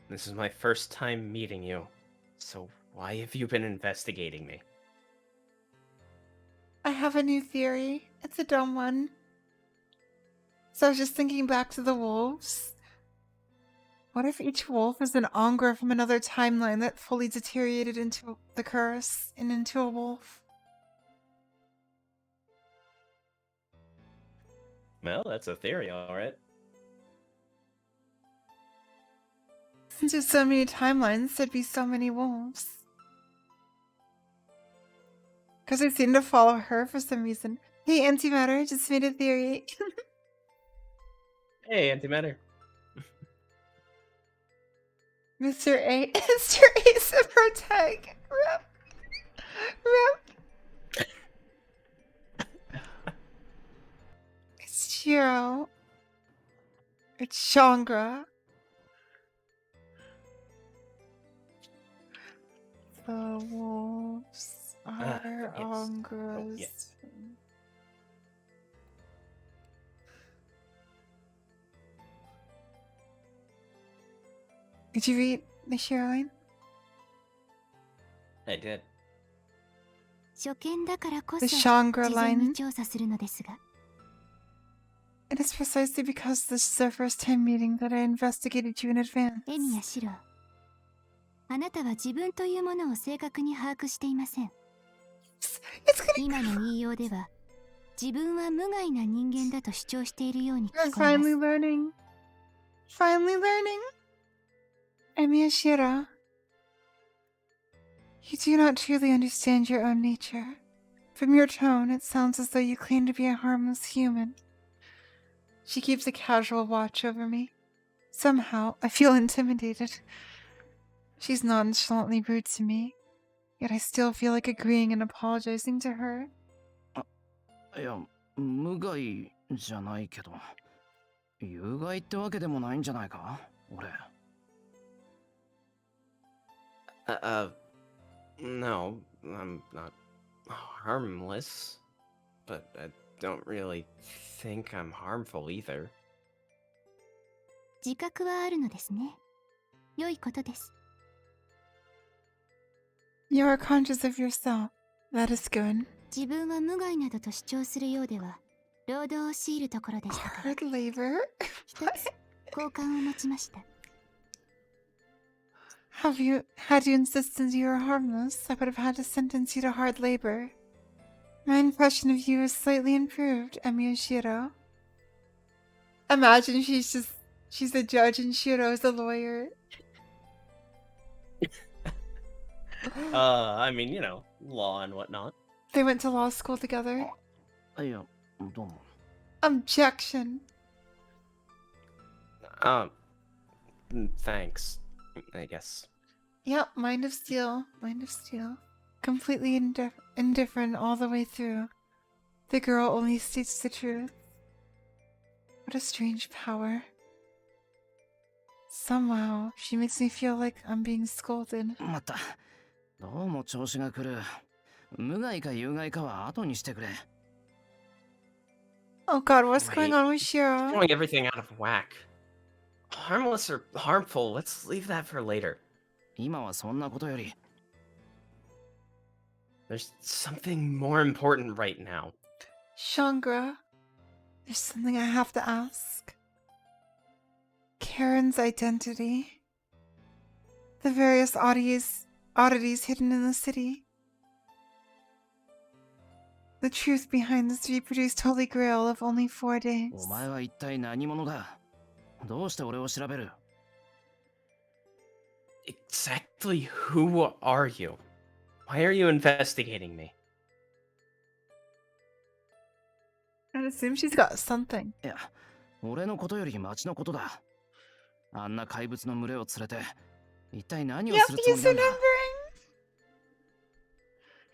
This is my first time meeting you, so why have you been investigating me? I have a new theory. It's a dumb one. So I was just thinking back to the wolves. What if each wolf is an Ongra from another timeline that fully deteriorated into the curse and into a wolf? Well, that's a theory, alright. Since there's so many timelines, there'd be so many wolves. Because I seem to follow her for some reason. Hey, Antimatter, just made a theory. Hey, antimatter. Mr. A. Mr. Ace of Protag. Rip. It's Shiro. It's Shangra. The wolves are yes. Ongras. Oh, yes. Did you read the Shiro line? I did. 初見だからこそ The 事 Shangra 前に line. 調査するのですが。 It is precisely because this is our first time meeting that I investigated you in advance. エミヤシロ。あなたは自分というものを正確に把握していません。 It's gonna 今の言いようでは、自分は無害な人間だと主張しているように You're 聞こえま finally す。 learning. Finally learning. Emiyashira. You do not truly understand your own nature. From your tone, it sounds as though you claim to be a harmless human. She keeps a casual watch over me. Somehow, I feel intimidated. She's nonchalantly rude to me, yet I still feel like agreeing and apologizing to her. いや、無害じゃないけど、有害ってわけでもないんじゃないか？俺。No, I'm not harmless, but I don't really think I'm harmful either. 自覚はあるのですね。良いことです。 You are conscious of yourself. That is good. 自分は無害などと主張するようでは、労働を強いるところでしたから、 Hard labor? 一つ交換を持ちました。 Had you insisted you were harmless, I would have had to sentence you to hard labor. My impression of you is slightly improved, Emiyashiro. Imagine she's a judge and Shiro's a lawyer. I mean, you know, law and whatnot. They went to law school together. いや、どうも。 Objection. Thanks, I guess. Yep, mind of steel. Mind of steel. Completely indifferent all the way through. The girl only states the truth. What a strange power. Somehow, she makes me feel like I'm being scolded. まった。どうも調子が来る。無害か有害かは後にしてくれ。Oh god, what's Wait. going on with Shiro? Throwing everything out of whack. Harmless or harmful, let's leave that for later. 今はそんなことより、 There's something more important right now. Shangra, there's something I have to ask. Karen's identity. The various oddities hidden in the city. The truth behind this reproduced Holy Grail of only 4 days. お前は一体何者だ？どうして俺を調べる？ Exactly who are you? Why are you investigating me? I assume she's got something. いや、俺のことより町のことだ。あんな怪物の群れを連れて、一体何を Yep, するつも he's りなんだ？ remembering.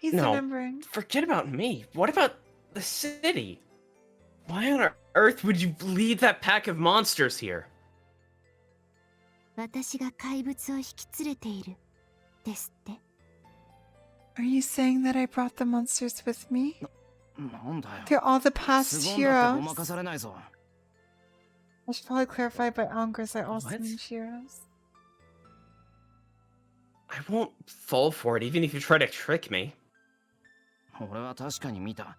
He's No. remembering. Forget about me. What about the city? Why on earth would you lead that pack of monsters here? 私が怪物を引き連れているですって。 Are you saying that I brought the monsters with me? なんだよ。 They're all the す past ごんだってご heroes. まかされないぞ。 I should probably clarify by Angers I also What? mean heroes. I won't fall for it even if you try to trick me. 俺は確かに見た。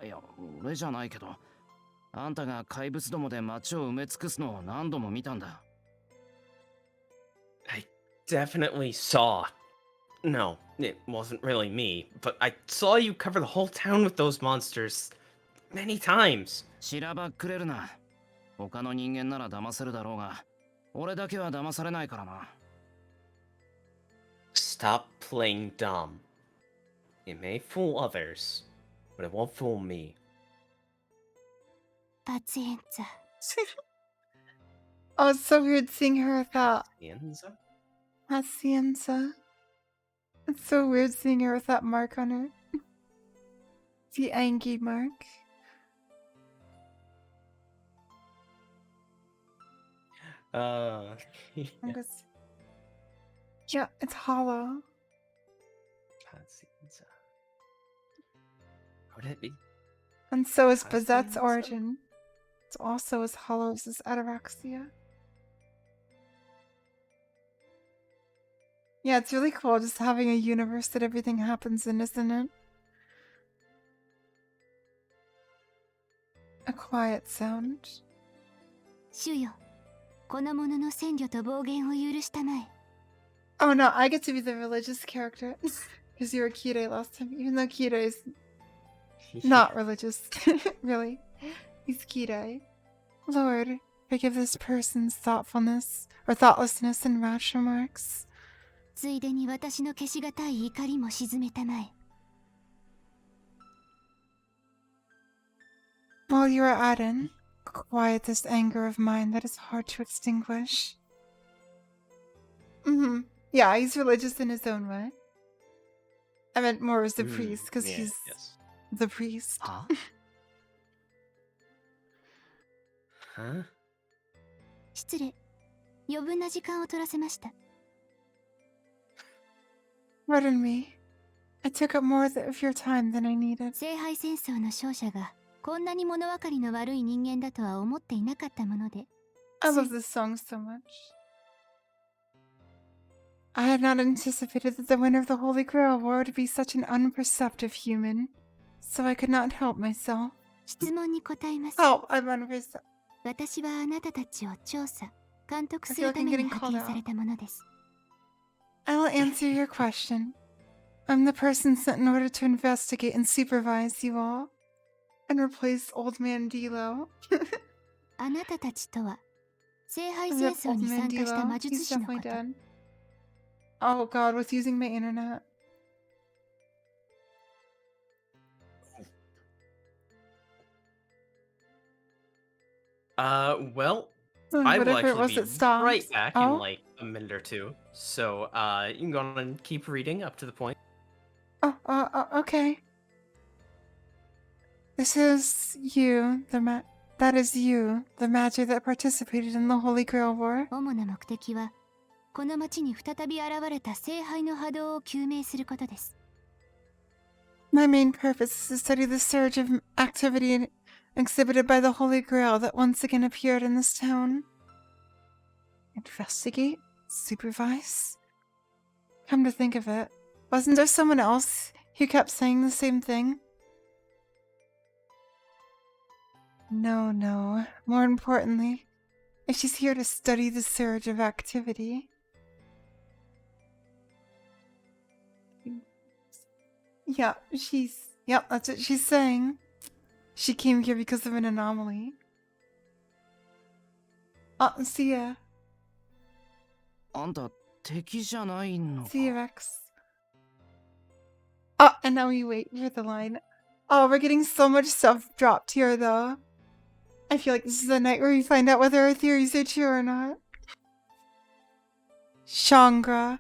いや、俺じゃないけど、あんたが怪物どもで町を埋め尽くすのを何度も見たんだ。 I definitely saw. No, it wasn't really me, but I saw you cover the whole town with those monsters many times. しらばっくれるな。他の人間なら騙せるだろうが、俺だけは騙されないからな。 Stop playing dumb. It may fool others, but it won't fool me. パツエンツァ。 Oh, it's so weird seeing her with that Pacienza? Pacienza. It's so weird seeing her with that mark on her. The Angie mark. Yeah. Angus. Yeah, it's hollow. Pacienza. Would it be? And so is Bazette's Pacienza? origin. It's also as hollow as this Ataraxia. Yeah, it's really cool just having a universe that everything happens in, isn't it? A quiet sound. 主よ、この者の占領と暴言を許したまえ。 Oh no, I get to be the religious character. Because you were Kirei last time, even though Kirei is not religious. Really. He's Kirei. Lord, forgive this person's thoughtfulness or thoughtlessness and rash remarks. ついでに私の消しがたい怒りも鎮めたまえ。 While you are at it, quiet this anger of mine that is hard to extinguish. Yeah, he's religious in his own way. I meant more as the priest, because he's the priest. は Huh? 失礼。余分な時間を取らせました。 Pardon me. I took up more of your time than I needed. 聖杯戦争の勝者がこんなに物分かりの悪い人間だとは思っていなかったもので。 I love this song so much. I had not anticipated that the winner of the Holy Grail War would be such an unperceptive human, so I could not help myself. 質問に答えます。 Oh, I'm unperceptive. 私はあなたたちを調査、監督するために派遣されたものです。 I will answer your question. I'm the person sent in order to investigate and supervise you all, and replace Old Man Dilo. あなたたちとは、聖杯 Rip 戦争 Old に Man 参加した Dilo. 魔術 He's 師のこ definitely と。 dead. Oh god, with using my internet. Well, I will Whatever it actually was be that stopped. right back Oh? in like a minute or two. So, you can go on and keep reading up to the point. Okay. This is you, that is you, the Magi that participated in the Holy Grail War. 主な目的は、この町に再び現れた聖杯の波動を究明することです。 My main purpose is to study the surge of activity exhibited by the Holy Grail that once again appeared in this town. Investigate? Supervise? Come to think of it, wasn't there someone else who kept saying the same thing? No, no. More importantly, if she's here to study the surge of activity. Yeah, Yep, that's what she's saying. She came here because of an anomaly. See ya. あんた敵じゃないのか。 See you, Rex. And now we wait for the line. Oh, we're getting so much stuff dropped here, though. I feel like this is the night where we find out whether our theories are true or not. Shangra.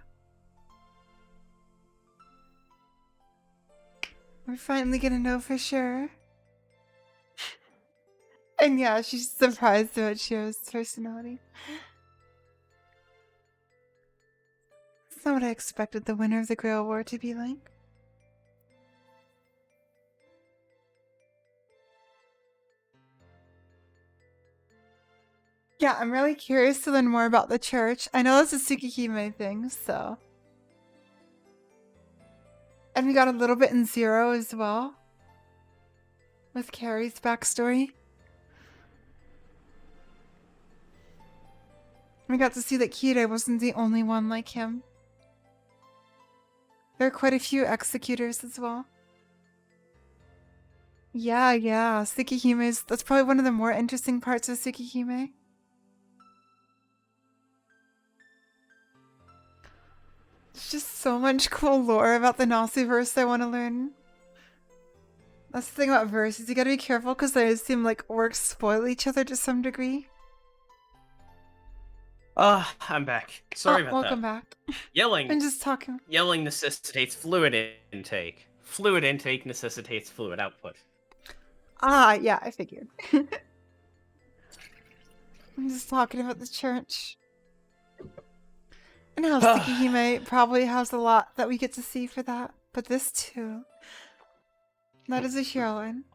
We're finally gonna know for sure. And yeah, she's surprised about Shio's personality. That's not what I expected the winner of the Grail War to be like. Yeah, I'm really curious to learn more about the church. I know it's a Tsukihime thing, so. And we got a little bit in Zero as well. With Carrie's backstory. We got to see that Kirei wasn't the only one like him. There are quite a few executors as well. Yeah, Tsukihime that's probably one of the more interesting parts of Tsukihime. There's just so much cool lore about the Nasuverse I want to learn. That's the thing about verses, you gotta be careful because they seem like works spoil each other to some degree. I'm back. Sorry about welcome that. back. Yelling. I'm just talking. Yelling necessitates fluid intake. Fluid intake necessitates fluid output. Yeah, I figured. I'm just talking about the church. And how Tsukihime probably has a lot that we get to see for that. But this too. That is a hero line.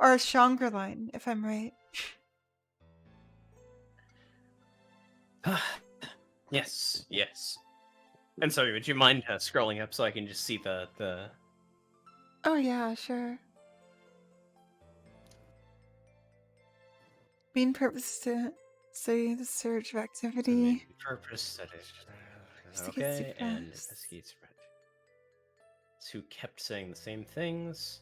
Or a Shangra line, if I'm right. Yes. And sorry, would you mind scrolling up so I can just see the... Oh yeah, sure. Main purpose to study the surge of activity. Purpose that is... Investigate Okay, and suppress. investigate spread. Who kept saying the same things.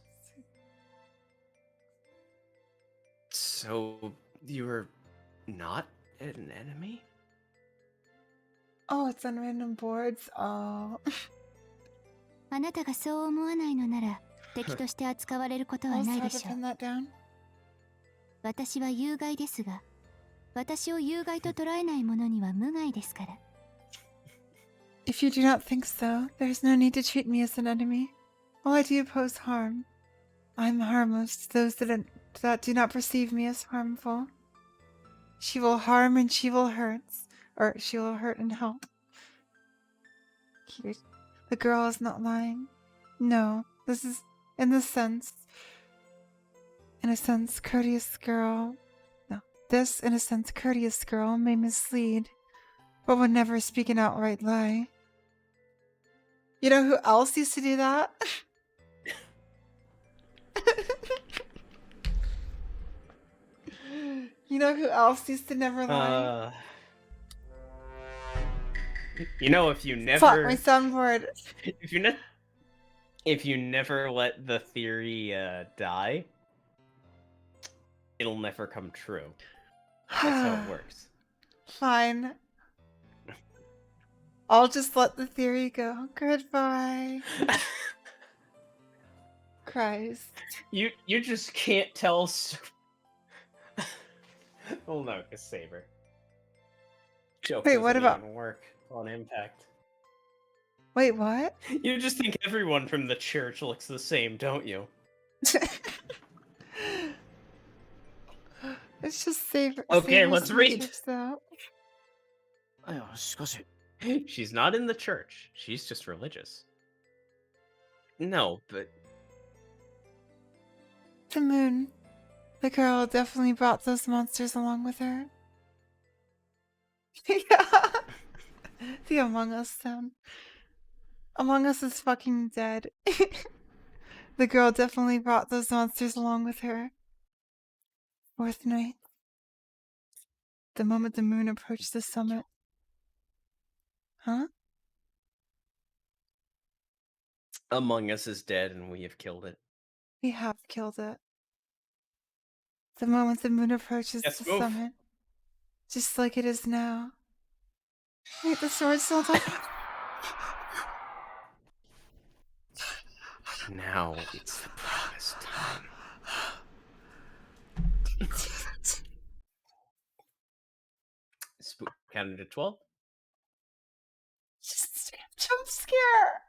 So, you were not an enemy? Oh, it's on random boards. Oh. あなたがそう思わないのなら敵として扱われることは I'll ない try で to しょう pin that down. 私は有害ですが私を有害と捉えない者には無害ですから If you do not think so, there is no need to treat me as an enemy. While I do pose harm, I am harmless to those that do not perceive me as harmful. She will harm and she will hurt, or she will hurt and help. Here, the girl is not lying. No, this is, in a sense, courteous girl. No, this, in a sense, courteous girl may mislead, but would never speak an outright lie. You know who else used to do that? You know who else used to never lie? You know, if you never... Fuck, my soundboard. If you never let the theory die, it'll never come true. That's how it works. Fine. I'll just let the theory go. Goodbye. Christ. You just can't tell... Oh no, a saber. Wait, what about... Even work on Impact. Wait, what? You just think everyone from the church looks the same, don't you? It's just saber. Okay, let's read. She's not in the church. She's just religious. No, but... The moon. The girl definitely brought those monsters along with her. Yeah. The Among Us sound. Among Us is fucking dead. The girl definitely brought those monsters along with her. Fourth night. The moment the moon approached the summit. Huh? Among Us is dead and we have killed it. We have killed it. The moment the moon approaches Yes, the move. summit. Just like it is now. Wait, the sword's still talking. Now it's the promised time. Spook counted to 12. Just a jump scare.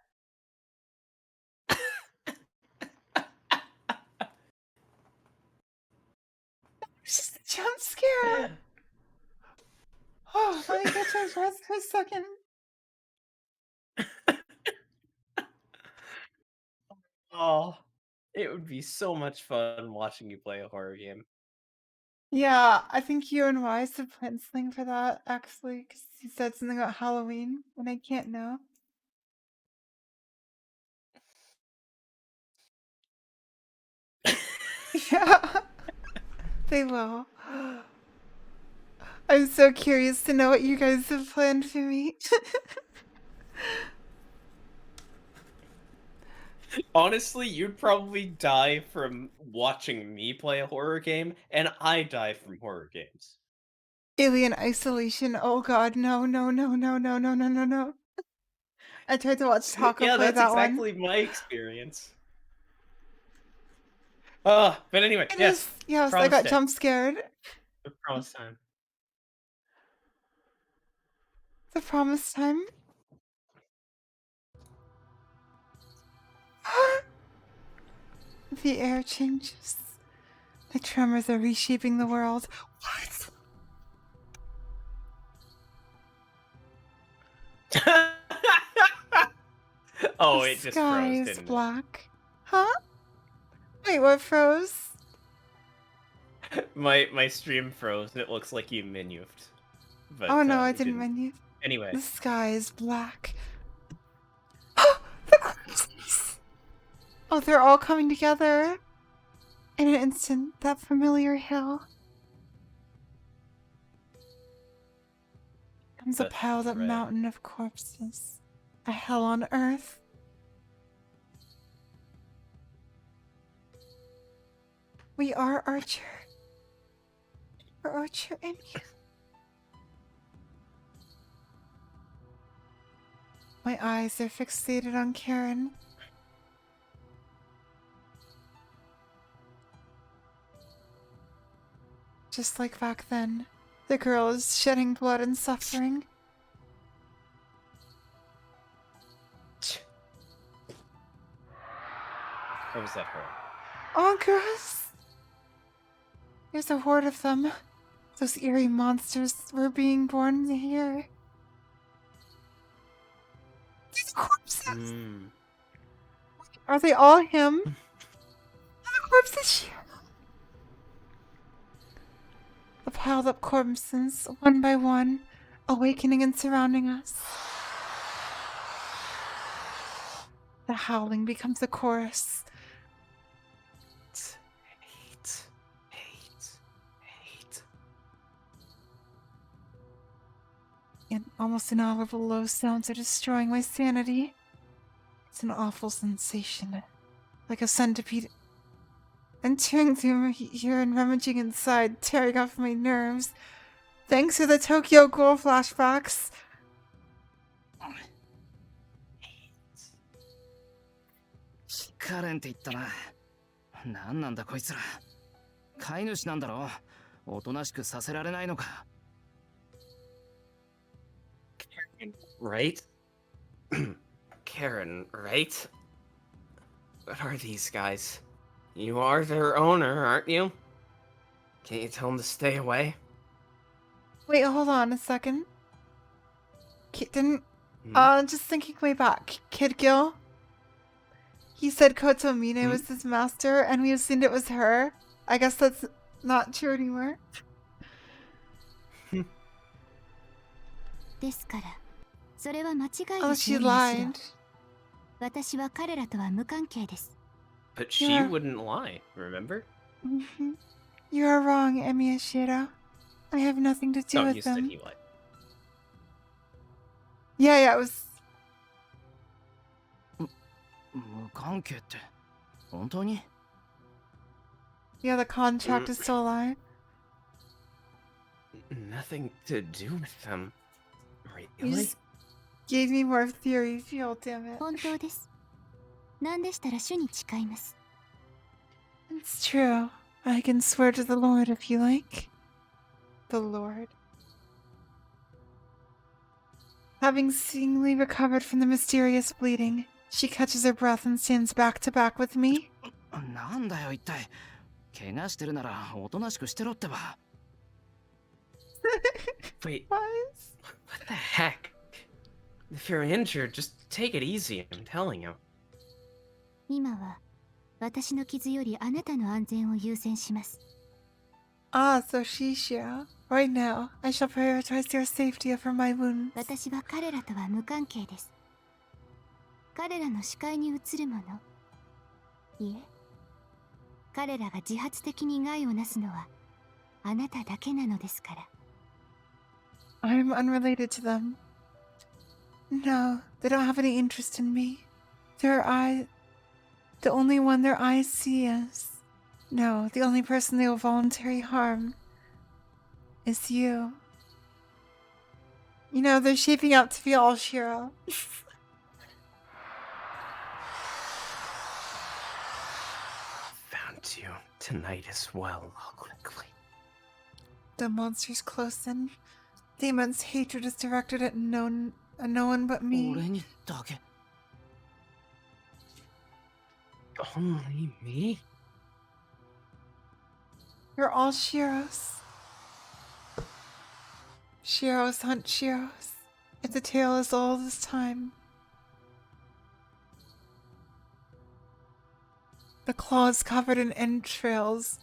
Just a jump scare. Oh, let me catch my breath for a second. Oh, it would be so much fun watching you play a horror game. Yeah, I think you and Wise have planned something for that, actually, because you said something about Halloween, and I can't know. Yeah, they will. I'm so curious to know what you guys have planned for me. Honestly, you'd probably die from watching me play a horror game, and I die from horror games. Alien Isolation. Oh god, no, no, no, no, no, no, no, no, no. I tried to watch Taco Yeah, play that's that one. exactly my experience. But anyway, It yes. is, yes, I promise got time. jump scared. The promise time. The promise time. The air changes. The tremors are reshaping the world. What? Oh, The it just sky froze, is didn't black. Huh? Wait, what froze? it? My stream froze, and it looks like you menuved. But, Oh no, I it didn't menu. Anyway. The sky is black. The corpses! Oh, they're all coming together. In an instant, that familiar hill comes a The piled up thread. mountain of corpses. A hell on earth. We are Archer. We're Archer and you. My eyes are fixated on Karen. Just like back then, the girl is shedding blood and suffering. Or was that her? Oh, gross! There's a horde of them. Those eerie monsters were being born here. These corpses! Are they all him? Are the corpses here? The piled up corpses, one by one, awakening and surrounding us. The howling becomes a chorus. Hate. And almost inaudible low sounds are destroying my sanity. It's an awful sensation. Like a centipede entering through here and rummaging inside, tearing off my nerves. Thanks to the Tokyo Ghoul flashbacks. カレンって言ったな。なんなんだこいつら。飼い主なんだろ。おとなしくさせられないのか。Right? Karen, right? What are these guys? You are their owner, aren't you? Can't you tell them to stay away? Wait, hold on a second. Didn't... just thinking way back. Kid Gil? He said Kotomine was his master, and we assumed it was her. I guess that's not true anymore. ですから、それは間違い Oh, です she よ、みやしろ。 lied. 私は彼らとは無関係です。 But she Yeah. wouldn't lie, remember? Mhm. You are wrong, Emiyashiro. I have nothing to do Oh, you with said them. he lied. Yeah, it was. 無関係って本当に？ Yeah, the contract is still alive. Nothing to do with them. You Really? just gave me more theory fuel, damn it. 本当です。何でしたら主に誓います。 It's true. I can swear to the Lord if you like. The Lord. Having seemingly recovered from the mysterious bleeding, she catches her breath and stands back to back with me. なんだよ一体。怪我してるならおとなしくしてろってば。Wait, What? what the heck? If you're injured, just take it easy, I'm telling you. 今は私の傷よりあなたの安全を優先します。 Ah, so Shishio. Right now, I shall prioritize your safety over my wounds. 私は彼らとは無関係です。彼らの視界に映るもの。いえ、彼らが自発的に害をなすのはあなただけなのですから。 I'm unrelated to them. No, they don't have any interest in me. Their eye... The only one their eyes see is... No, the only person they will voluntarily harm is you. You know, they're shaping up to be all Shiro. Found you tonight as well, quickly. The monsters close in. The immense hatred is directed at no one but me. 俺にだけ。 Only me? You're all Shiros. Shiros hunt Shiros. If the tale is old as time. The claws covered in entrails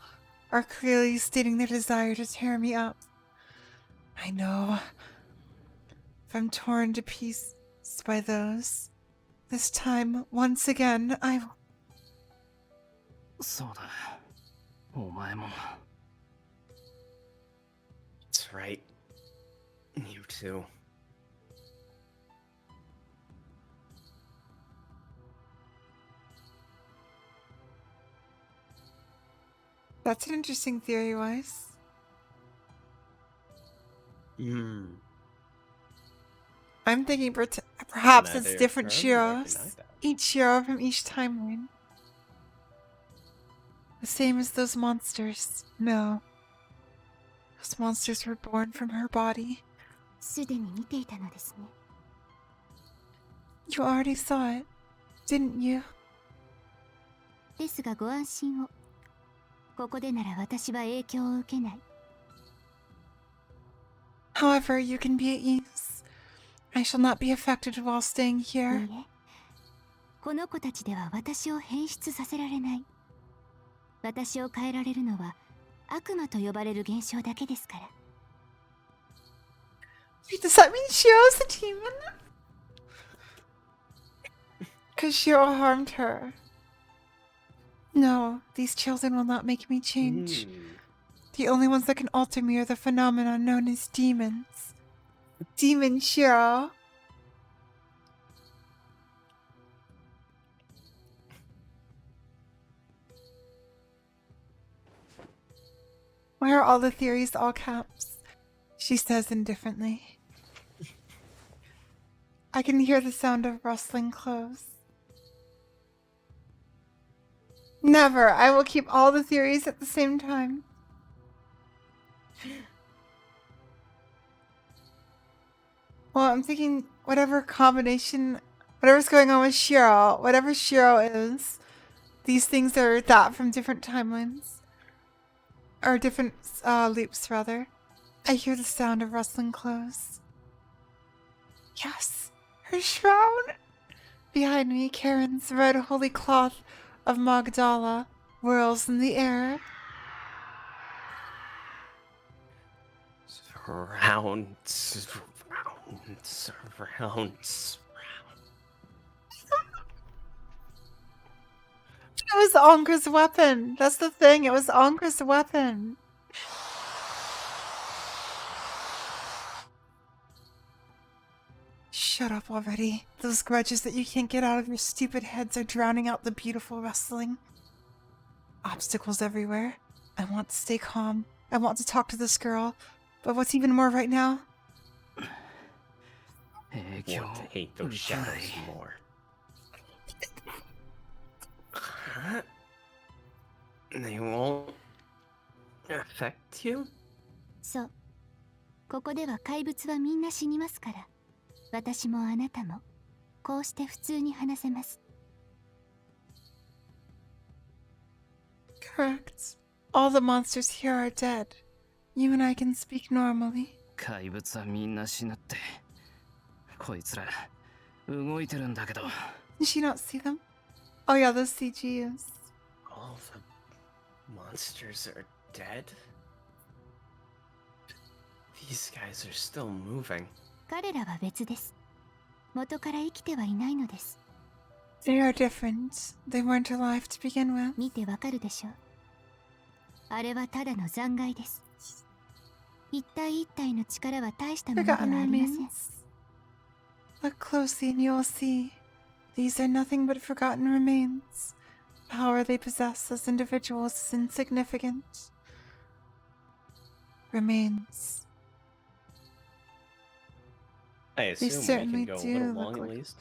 are clearly stating their desire to tear me up. I know. If I'm torn to pieces by those, this time, once again, I will. そうだ。お前も。 That's right. You too. That's an interesting theory, Weiss. I'm thinking perhaps it's Neither different confirm nor deny Shiros. that. Each Shiro from each timeline. The same as those monsters. No. Those monsters were born from her body. すでに見ていたのですね。 You already saw it, didn't you? ですがご安心を。ここでなら私は影響を受けない。 However, you can be at ease. I shall not be affected while staying い here. いえ、この子たちでは私を変質させられない。私を変えられるのは悪魔と呼ばれる現象だけですから。 Wait, does that mean Shiro's a demon? Because Shiro harmed her. No, these children will not make me change. The only ones that can alter me are the phenomena known as demons. Demon Shiro. Why are all the theories all caps? She says indifferently. I can hear the sound of rustling clothes. Never! I will keep all the theories at the same time. Well, I'm thinking whatever combination, whatever's going on with Shiro, whatever Shiro is, these things are that from different timelines. Or different loops, rather. I hear the sound of rustling clothes. Yes, her shroud! Behind me, Karen's red holy cloth of Magdala whirls in the air. Round. Rounds. It was Angra's weapon. That's the thing. It was Angra's weapon. Shut up already. Those grudges that you can't get out of your stupid heads are drowning out the beautiful wrestling. Obstacles everywhere. I want to stay calm. I want to talk to this girl. But what's even more right now? I want to hate those shadows more. Huh? They won't affect you? そう。ここでは怪物はみんな死にますから。私もあなたもこうして普通に話せます。Correct. All the monsters here are dead. You and I can speak normally. 怪物はみんな死ぬって。こいつら動いてるんだけど。Did you not see them? Oh yeah, those CGs. All the monsters are dead? These guys are still moving. 彼らは別です。元から生きてはいないのです。They are different. They weren't alive to begin with. 見てわかるでしょう。あれはただの残骸です。一体一体の力は大したものではあり Forgotten ません。 remains. Look closely and you'll see. These are nothing but forgotten remains. The power they possess as individuals is insignificant. Remains. I assume we certainly can go a do little look long at like- least.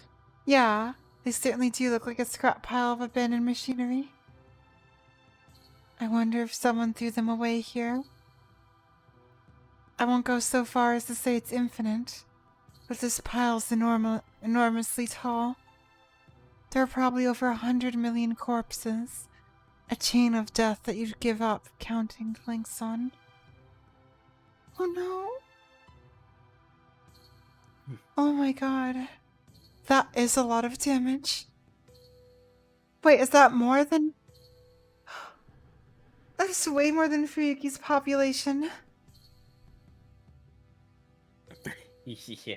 Yeah, they certainly do look like a scrap pile of abandoned machinery. I wonder if someone threw them away here. I won't go so far as to say it's infinite, but this pile's enormously tall. There are probably over 100 million corpses. A chain of death that you'd give up counting the links on. Oh no. Oh my god. That is a lot of damage. Wait, is that more than... That's way more than Fuyuki's population. Yeah.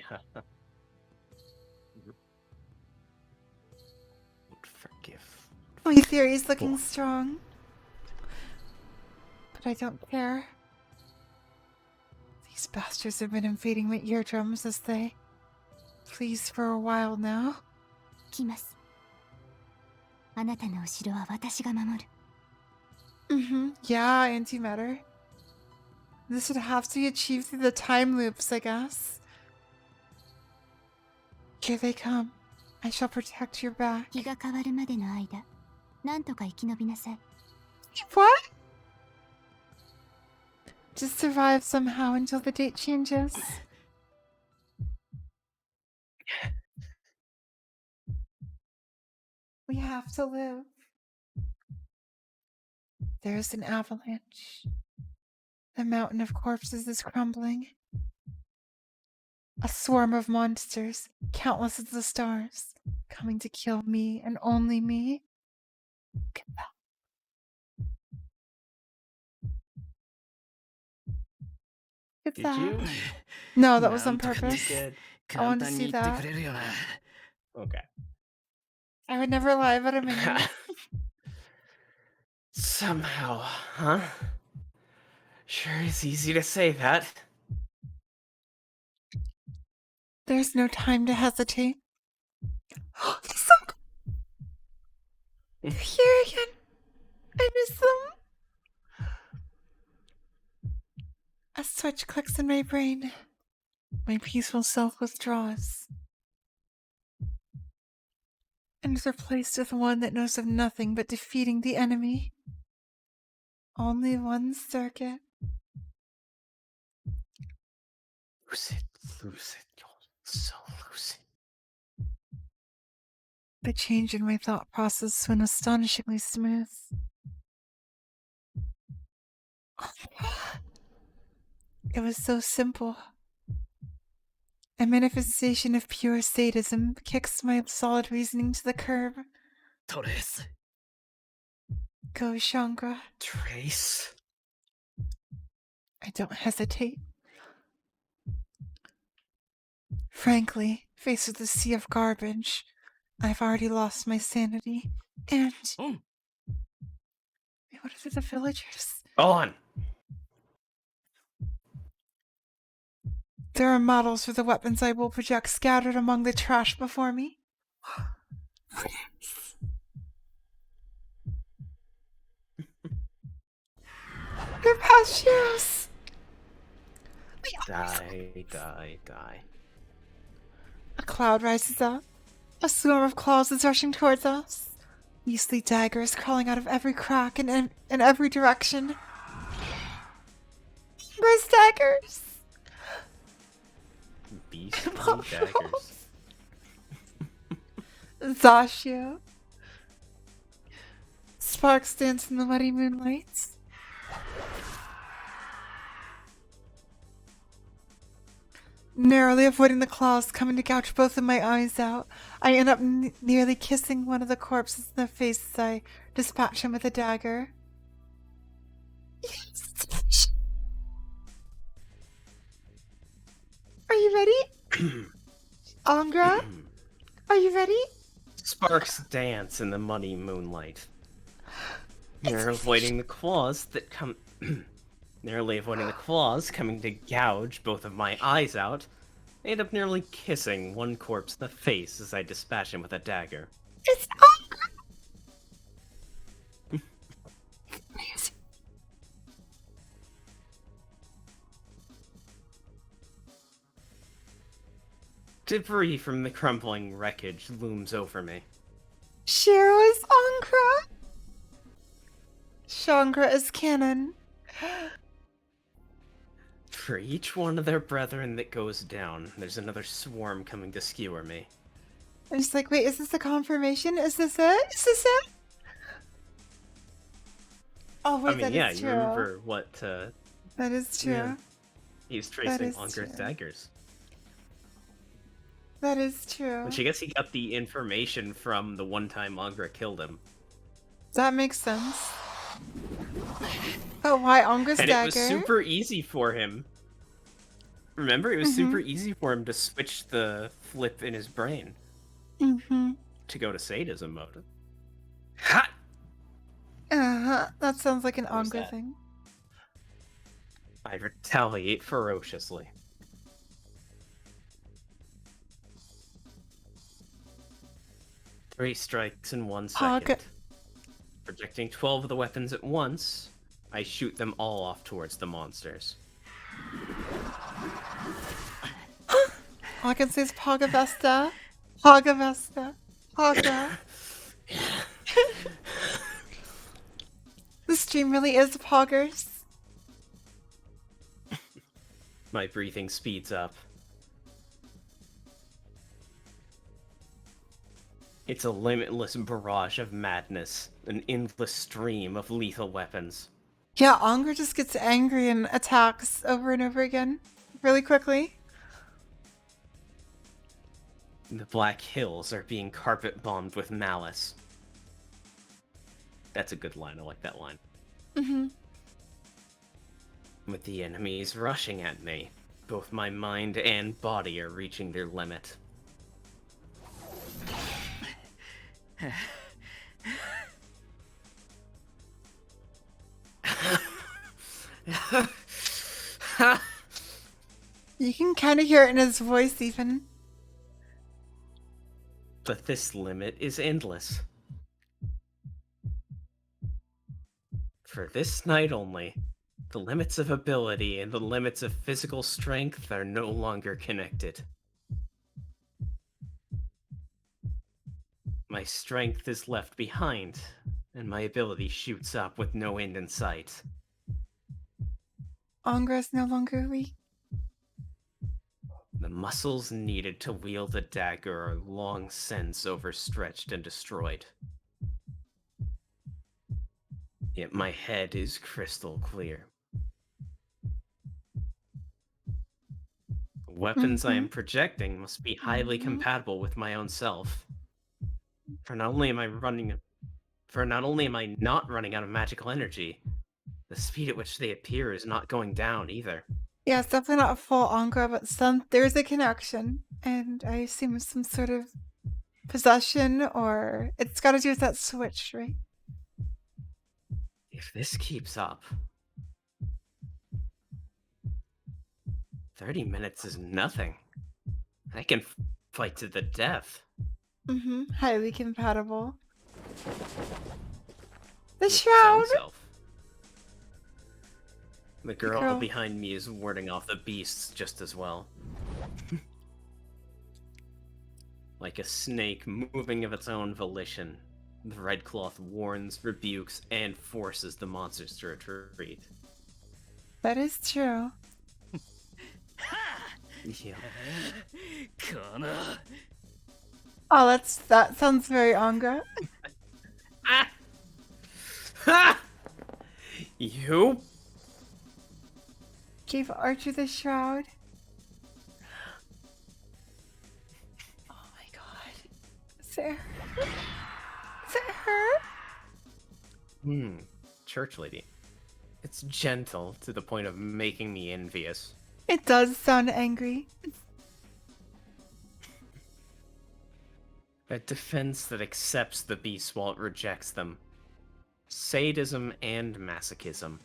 Forgive. My theory's looking strong. But I don't care. These bastards have been invading my eardrums as they please for a while now. 来ます。あなたの後ろは私が守る。Yeah, antimatter. This would have to be achieved through the time loops, I guess. Here they come. I shall protect your back. 日が変わるまでの間、なんとか生き延びなさい。What? Just survive somehow until the date changes. We have to live. There's an avalanche. The mountain of corpses is crumbling. A swarm of monsters, countless as the stars, coming to kill me and only me. Look at that. Look at Did that. you? No, that was on なんとか purpose. Good. I want 簡 to 単 see に言って that. くれるよな。 Okay. I would never lie about a minion. Somehow, huh? Sure is easy to say that. There's no time to hesitate. They're here again. I miss them. A switch clicks in my brain. My peaceful self withdraws and is replaced with one that knows of nothing but defeating the enemy. Only one circuit. Lucid, lucid, you're so lucid. The change in my thought process went astonishingly smooth. It was so simple. A manifestation of pure sadism kicks my solid reasoning to the curb. トレース。 Go, Shankra. Trace? I don't hesitate. Frankly, faced with a sea of garbage, I've already lost my sanity. And Mm. what are the villagers? On! There are models for the weapons I will project scattered among the trash before me. They're past heroes! Die. A cloud rises up. A swarm of claws is rushing towards us. Beastly daggers crawling out of every crack and in every direction. Where's daggers? Beastly daggers. Zashio. Sparks dance in the muddy moonlights. Narrowly avoiding the claws coming to gouge both of my eyes out, I end up nearly kissing one of the corpses in the face as I dispatch him with a dagger. Yes. Are you ready? Angra? Are you ready? Sparks dance in the muddy moonlight. You're avoiding the claws that come... Narrowly avoiding the claws coming to gouge both of my eyes out. I end up nearly kissing one corpse in the face as I dispatch him with a dagger. It's Angra! Debris from the crumbling wreckage looms over me. Shiro is Angra! Shangra is canon. For each one of their brethren that goes down, there's another swarm coming to skewer me. I'm just like, wait, is this a confirmation? Is this it? Is this it? Oh, wait, I mean, that yeah, is you true. remember what, That is true. yeah. He's tracing is Angra's true. daggers. That is true. Which I guess he got the information from the one time Angra killed him. That makes sense. But why Angra's And dagger? it was super easy for him. Remember, it was super easy for him to switch the flip in his brain to go to sadism mode. Ha! That sounds like an What was Angra that? thing. I retaliate ferociously. Three strikes in 1 second. Projecting 12 of the weapons at once, I shoot them all off towards the monsters. All I can say is Pagavesta. Pagavesta. Paga. This stream really is poggers. My breathing speeds up. It's a limitless barrage of madness, an endless stream of lethal weapons. Yeah, Angra just gets angry and attacks over and over again. Really quickly. The Black Hills are being carpet bombed with malice. That's a good line, I like that line. With the enemies rushing at me, both my mind and body are reaching their limit. You can kind of hear it in his voice even. But this limit is endless. For this night only, the limits of ability and the limits of physical strength are no longer connected. My strength is left behind, and my ability shoots up with no end in sight. Angra is no longer weak. The muscles needed to wield a dagger are long since overstretched and destroyed. Yet my head is crystal clear. The weapons I am projecting must be highly compatible with my own self. For not only am I not running out of magical energy, the speed at which they appear is not going down either. Yeah, it's definitely not full Angra, but there's a connection, and I assume some sort of possession, or it's got to do with that switch, right? If this keeps up, 30 minutes is nothing. I can fight to the death. Highly compatible. The With shroud. Self. The girl girl. behind me is warding off the beasts just as well. Like a snake moving of its own volition, the Red Cloth warns, rebukes, and forces the monsters to retreat. That is true. Yeah. Oh, that sounds very Angra. Ah! Ha! You? Gave Archer the shroud. Oh my god. Is it her? Is it her? Church lady. It's gentle to the point of making me envious. It does sound angry. A defense that accepts the beasts while it rejects them. Sadism and masochism.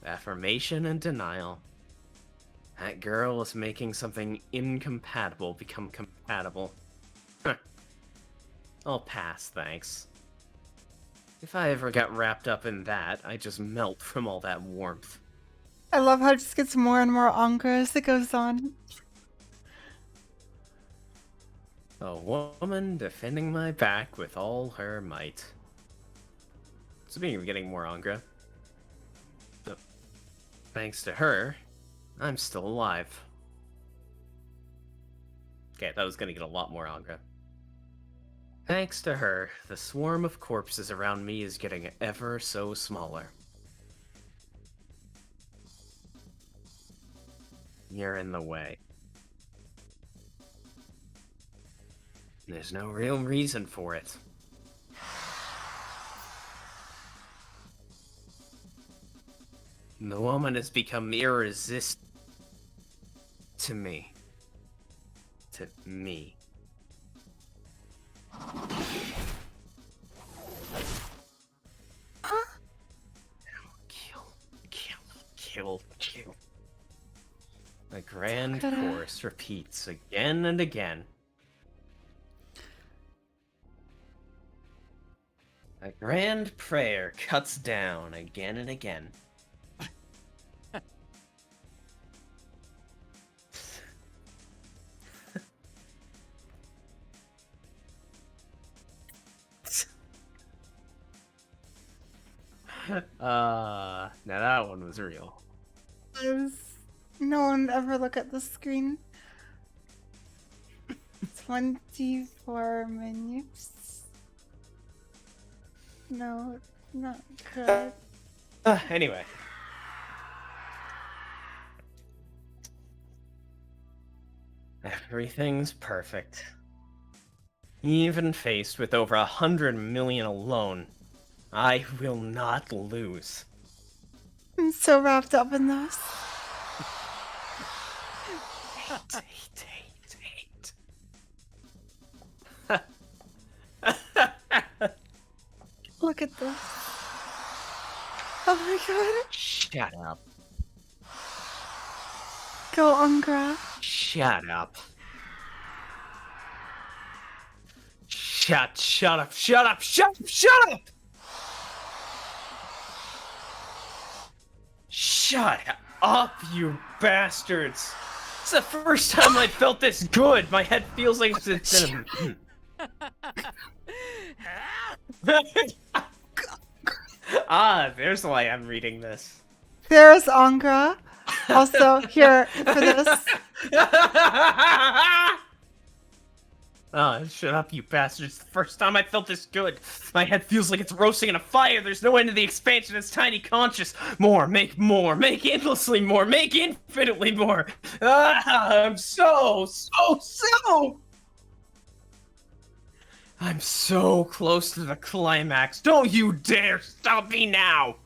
Affirmation and denial. That girl is making something incompatible become compatible. Huh. I'll pass, thanks. If I ever got wrapped up in that, I'd just melt from all that warmth. I love how it just gets more and more Angra as it goes on. A woman defending my back with all her might. Speaking of getting more Angra, thanks to her, I'm still alive. Okay, that was gonna get a lot more Angra. Thanks to her, the swarm of corpses around me is getting ever so smaller. You're in the way. There's no real reason for it. The woman has become irresistible to me. To me. Kill. The grand chorus repeats again and again. A grand prayer cuts down again and again. Now that one was real. No one ever look at the screen. 24 minutes. No, not good. Anyway. Everything's perfect. Even faced with over 100 million alone, I will not lose. I'm so wrapped up in this. Look at this. Oh my god. Shut up. Go Angra. Shut up. Shut up. Shut up! Shut up, you bastards! It's the first time I felt this good. My head feels like it's in a... there's why I'm reading this. There's Angra. Also, here, for this. Shut up, you bastards. The first time I felt this good. My head feels like it's roasting in a fire. There's no end to the expansion. It's tiny conscious. More, make endlessly more, make infinitely more. I'm so. I'm so close to the climax. Don't you dare stop me now.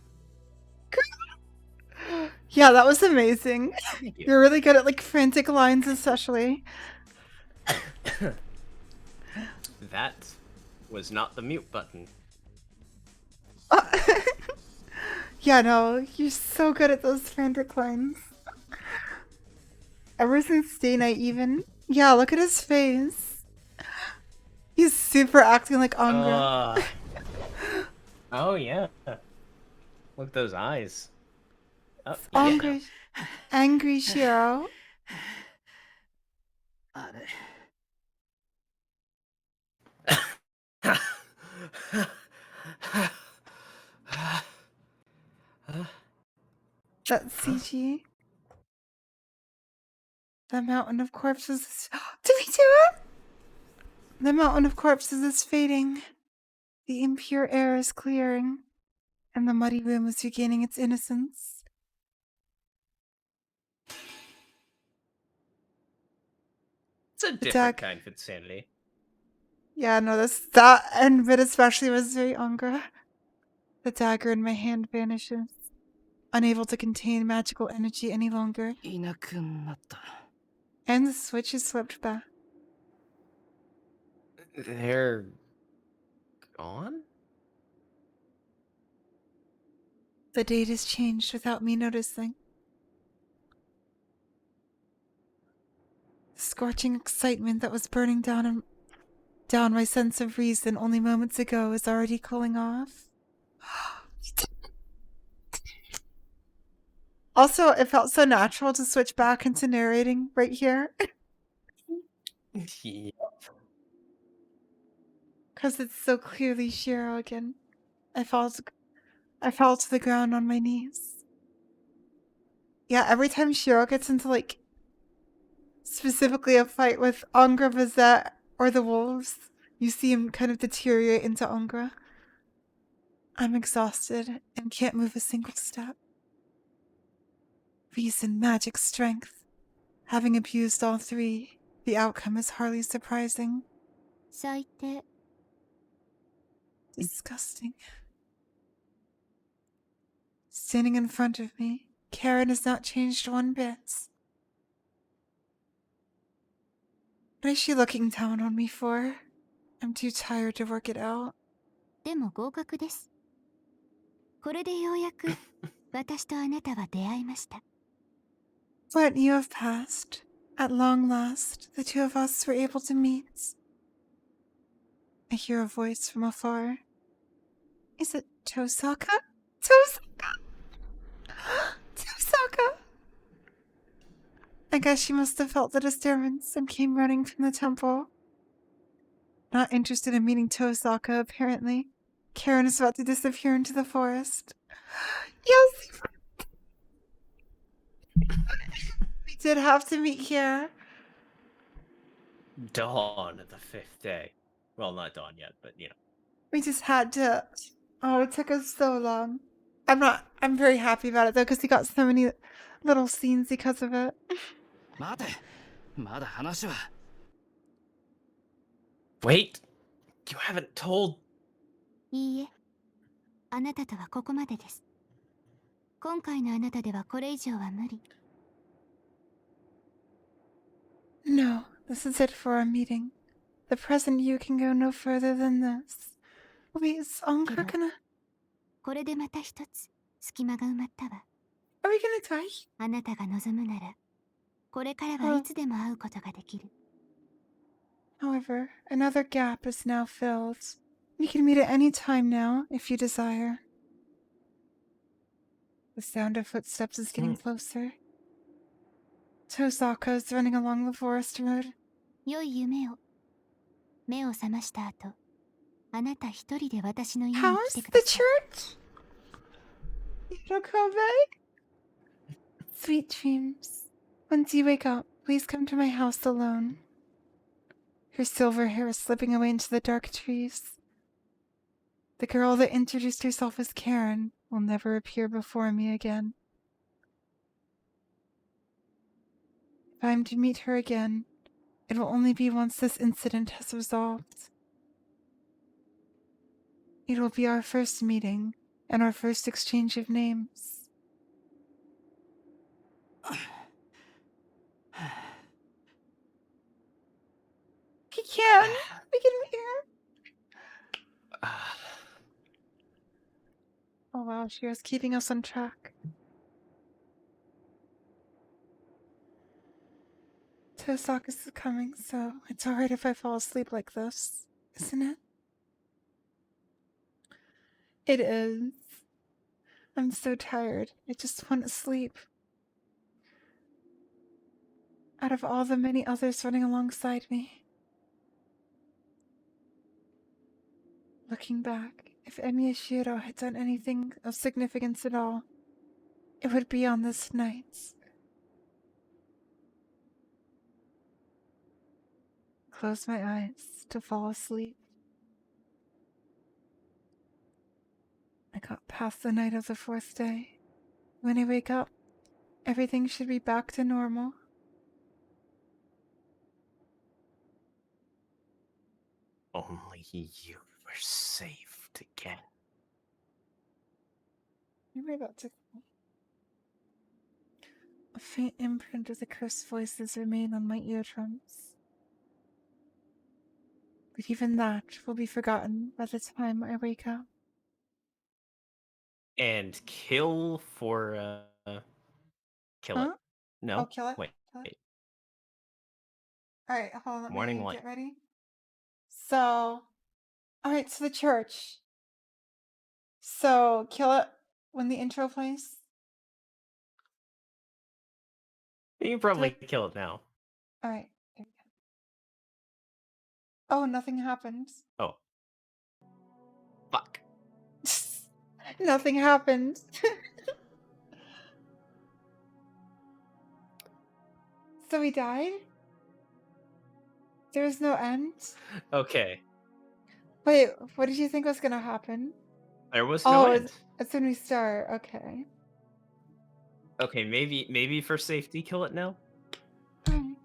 Yeah, that was amazing. Thank you. You're really good at like frantic lines, especially. That was not the mute button. Yeah, no, you're so good at those frantic lines. Ever since day night, even. Yeah, look at his face. He's super acting like Angra. Oh yeah. Look at those eyes. Oh, Angra, angry Shiro. あれ That's CG. The mountain of corpses is... Did we do it? The mountain of corpses is fading. The impure air is clearing. And the muddy room is regaining its innocence. It's a The different deck. kind of insanity. Yeah, no, that end bit especially was very Angra. The dagger in my hand vanishes, unable to contain magical energy any longer. いなくなった And the switch is flipped back. They're gone? The date has changed without me noticing. The scorching excitement that was burning down my sense of reason only moments ago is already cooling off. Also, it felt so natural to switch back into narrating right here. Yeah. Because it's so clearly Shiro again. I fall to the ground on my knees. Yeah, every time Shiro gets into, like, specifically a fight with Angra Vizette or the wolves, you see him kind of deteriorate into Angra. I'm exhausted and can't move a single step. Reason, magic, strength. Having abused all three, the outcome is hardly surprising. 最低 Disgusting. Standing in front of me, Karen has not changed one bit. What is she looking down on me for? I'm too tired to work it out. でも合格です。これでようやく私とあなたは出会いました。 But you have passed. At long last, the two of us were able to meet. I hear a voice from afar. Is it Tosaka? Tosaka! Tosaka! I guess she must have felt the disturbance and came running from the temple. Not interested in meeting Tosaka, apparently. Karen is about to disappear into the forest. Yes! We did have to meet here. Dawn of the 5th day. Well, not dawn yet, but you know. We just had to. Oh, it took us so long. I'm very happy about it though, because we got so many little scenes because of it. 待てまだ話は Wait! You haven't told... いいえ、あなたとはここまでです。今回のあなたではこれ以上は無理。 No, this is it for our meeting. The present you can go no further than this. Wait, is Angra gonna... これでまた一つ隙間が埋まったわ。 Are we gonna die? あなたが望むなら、これからはいつでも会うことができる。 However, another gap is now filled. We can meet at any time now, if you desire. The sound of footsteps is getting closer. Tosaka is running along the forest road. 良い夢を。目を覚ました後、あなた一人で私の家に How's 来てくだ the さい。 church? Hirokobe? Sweet dreams. Once you wake up, please come to my house alone. Her silver hair is slipping away into the dark trees. The girl that introduced herself as Karen will never appear before me again. If I am to meet her again, it will only be once this incident has resolved. It will be our first meeting and our first exchange of names. can. We can hear. Oh wow, she was keeping us on track. Tosaka is coming, so it's alright if I fall asleep like this, isn't it? It is. I'm so tired. I just want to sleep. Out of all the many others running alongside me. Looking back, if Emiyashiro had done anything of significance at all, it would be on this night. Close my eyes to fall asleep. I got past the night of the 4th day. When I wake up, everything should be back to normal. Only you were saved again. You were about to. A faint imprint of the cursed voices remain on my eardrums. But even that will be forgotten by the time I wake up. And kill for kill it. Huh? No? Oh, kill it? Wait. Kill it? Alright, hold on, let Morning me light. get ready. So, alright, so the church. So, kill it when the intro plays? You can probably kill it now. Alright. Oh, nothing happened. Oh. Fuck. Nothing happened. So he died? There was no end? Okay. Wait, what did you think was gonna happen? There was no end. It's when we start. Okay. Okay, maybe for safety, kill it now. Alright.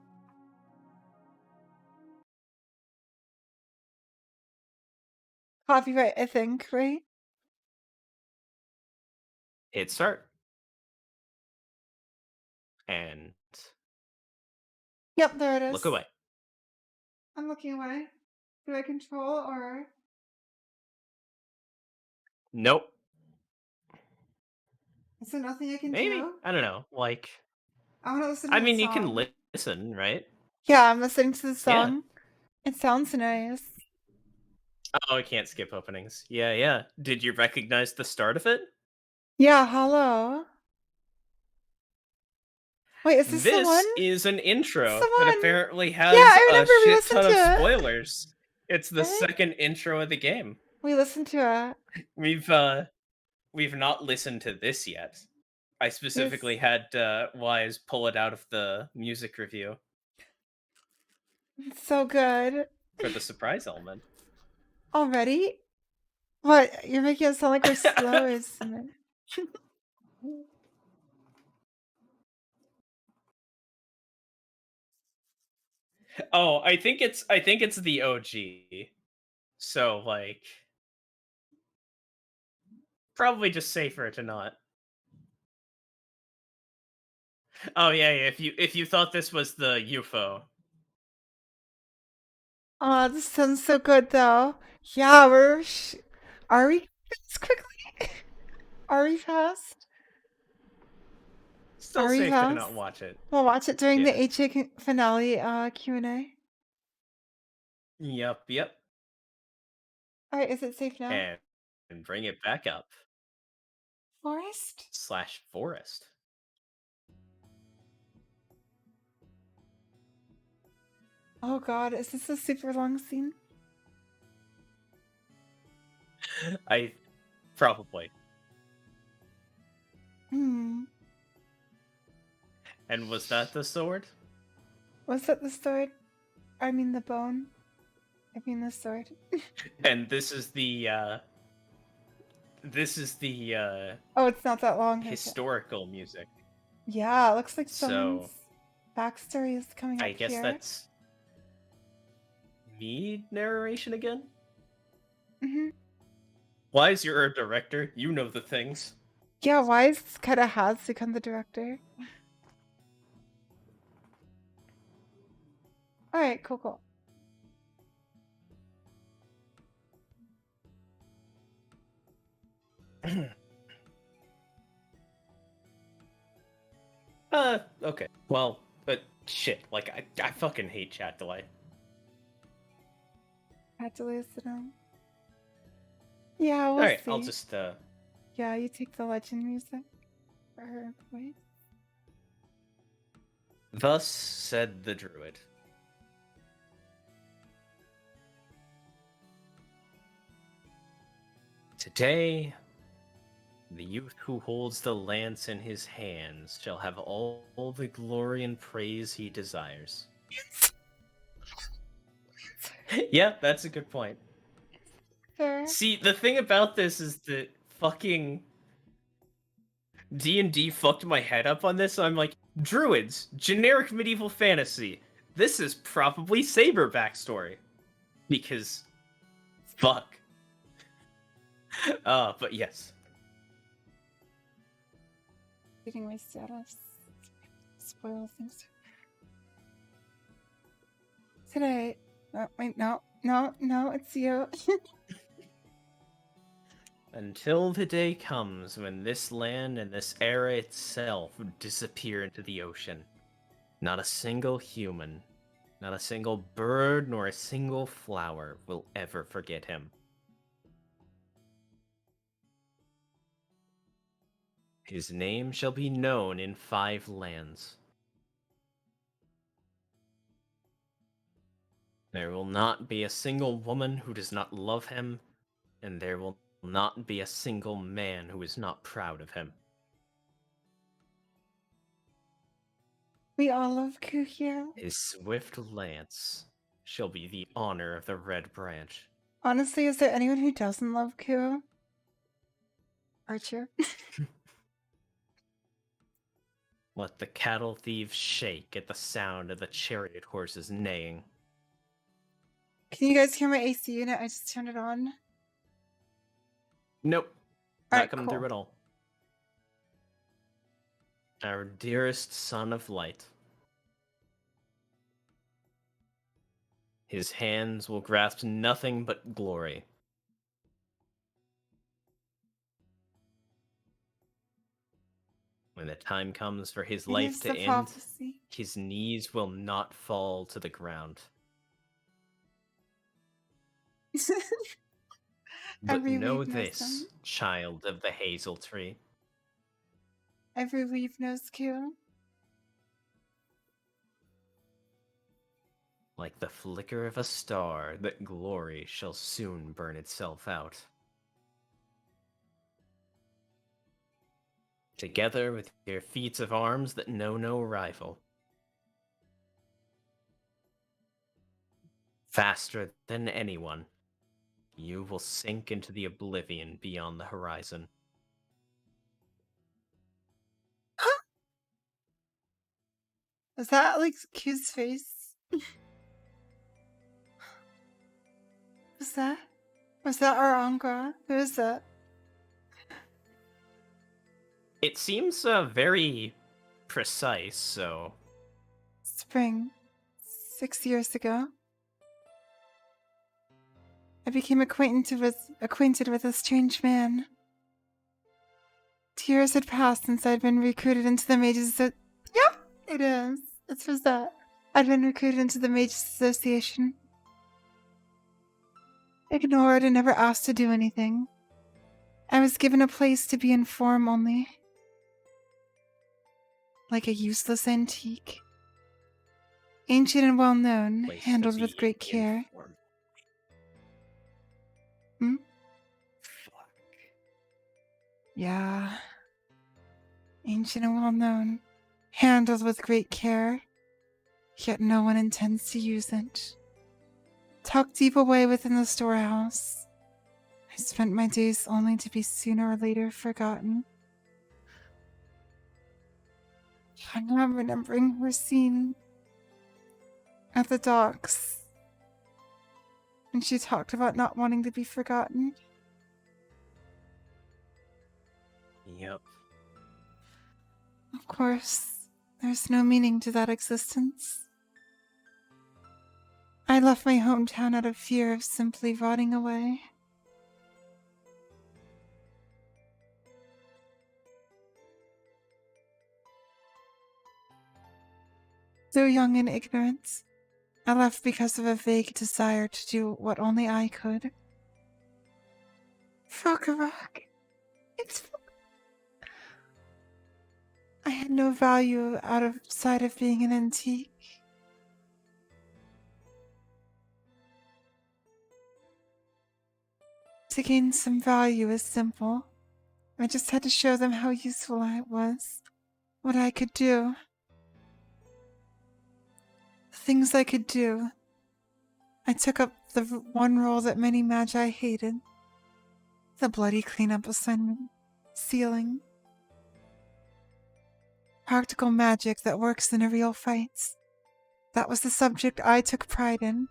Copyright, I think, right? Hit start. And Yep, there it is. look away. I'm looking away. Do I control or? Nope. Is there nothing I can Maybe. do? I don't know. Like, I want to listen to I the mean, song. you can listen, right? Yeah, I'm listening to the song. It sounds nice. Oh, I can't skip openings. Yeah. Did you recognize the start of it? Yeah, hello. Wait, is this the This one? is an intro the that one. apparently has Yeah, I a remember we shit listened ton of to it. spoilers. It's the Right? second intro of the game. We listened to it. We've not listened to this yet. I specifically had Wise pull it out of the music review It's so good. for the surprise element. Already? What? You're making it sound like we're slow, isn't it? Oh, I think it's the OG. So like probably just safer to not. Oh yeah, if you thought this was the UFO. Oh, this sounds so good, though. Yeah, are we this quickly? Are we fast? Still Are we safe to fast? not watch it. We'll watch it during Yeah. the HA finale Q&A. Yep. Alright, is it safe now? And bring it back up. Forest? /forest. Oh god, is this a super long scene? I probably. Hmm. And was that the sword? Was that the sword? I mean the bone. I mean the sword. And this is the Oh, it's not that long. historical music. Yeah, it looks like So, someone's backstory is coming up I guess here. that's me narration again? Mhm. Why is you're a director? You know the things. Yeah, Wise kind of has become the director. Alright, cool. Okay. Well, but shit, like I fucking hate chat delay. Had to listen on. Yeah, we'll Alright, see. I'll just Yeah, you take the legend music for her voice. Thus said the druid. Today, the youth who holds the lance in his hands shall have all the glory and praise he desires. Yeah, that's a good point. Fair. See, the thing about this is that fucking D&D fucked my head up on this, so I'm like, druids, generic medieval fantasy. This is probably Saber backstory. Because, fuck. But yes. Reading my status. Spoil things. Today. Oh, wait, no, it's you. Until the day comes when this land and this era itself disappear into the ocean. Not a single human, not a single bird, nor a single flower will ever forget him. His name shall be known in 5 lands. There will not be a single woman who does not love him, and there will not be a single man who is not proud of him. We all love Ku here. His swift lance shall be the honor of the Red Branch. Honestly, is there anyone who doesn't love Ku? Archer? Let the cattle thieves shake at the sound of the chariot horses neighing. Can you guys hear my AC unit? I just turned it on. Nope. All Not right, coming cool. through at all. Our dearest son of light. His hands will grasp nothing but glory. When the time comes for his It life is to the end, prophecy. his knees will not fall to the ground. But Every know weave knows this, them. child of the hazel tree. Every weave knows Ku. Like the flicker of a star, that glory shall soon burn itself out. Together with your feats of arms that know no rival. Faster than anyone, you will sink into the oblivion beyond the horizon. Is that like Q's face? Was that? Was that our Angra? Who is that? It seems very precise, so... Spring. 6 years ago. I became acquainted with a strange man. 2 years had passed since I'd been recruited into the Mages. Yep, it is. It's for that. I'd been recruited into the Mages Association. Ignored and never asked to do anything. I was given a place to be in form only. Like a useless antique. Ancient and well known, place handled to with be great care. informed. Hmm? Fuck. Yeah. Ancient and well known, handled with great care, yet no one intends to use it. Tucked deep away within the storehouse, I spent my days only to be sooner or later forgotten. I'm not remembering her scene at the docks when she talked about not wanting to be forgotten. Yep. Of course, there's no meaning to that existence. I left my hometown out of fear of simply rotting away. so young and ignorant. I left because of a vague desire to do what only I could. Froggerock. It's... I had no value outside of being an antique. To gain some value is simple. I just had to show them how useful I was, what I could do. The things I could do. I took up the one role that many magi hated. The bloody cleanup assignment. Sealing. Practical magic that works in a real fight. That was the subject I took pride in.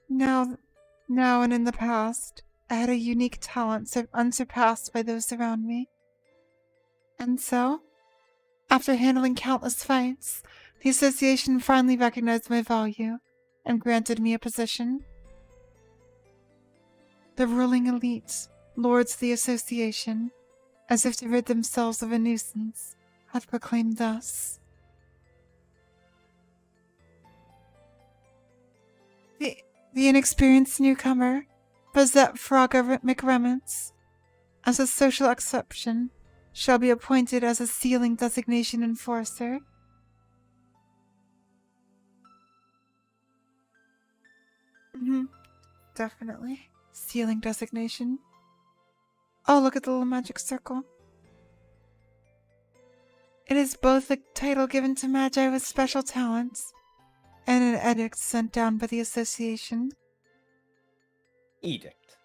Now and in the past, I had a unique talent unsurpassed by those around me. And so, after handling countless fights, the association finally recognized my value and granted me a position. The ruling elite, lords of the association, as if to rid themselves of a nuisance, had proclaimed thus. The inexperienced newcomer, Bazette Frogger McRemets, as a social exception, shall be appointed as a sealing designation enforcer. Definitely. Sealing designation. Oh, look at the little magic circle. It is both a title given to magi with special talents and an edict sent down by the association. Edict.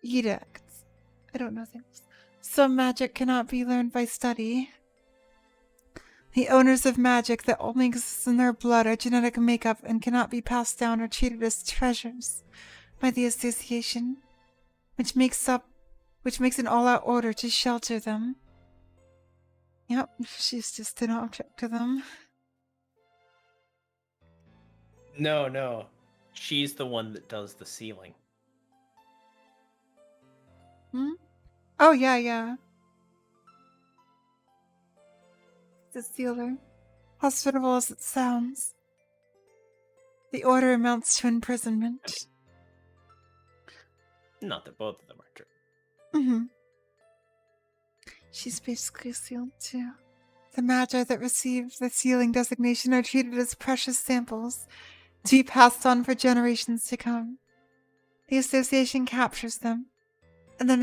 I don't know things. Some magic cannot be learned by study. The owners of magic that only exists in their blood are genetic makeup and cannot be passed down or treated as treasures by the association, which makes an all-out order to shelter them. Yep, she's just an object to them. No. She's the one that does the sealing. Oh, yeah. The sealer. Hospitable as it sounds. The order amounts to imprisonment. Not that both of them are true. She's basically sealed too. The magi that receive the sealing designation are treated as precious samples to be passed on for generations to come. The association captures them and then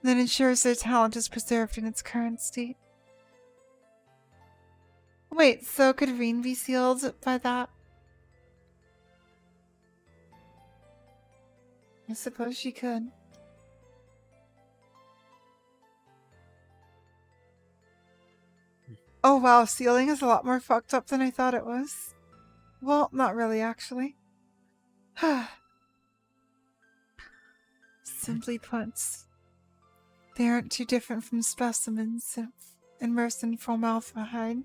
ensures their talent is preserved in its current state. Wait, so could Reen be sealed by that? I suppose she could. Oh wow, sealing is a lot more fucked up than I thought it was. Well, not really, actually. Simply put, they aren't too different from specimens immersed in formaldehyde.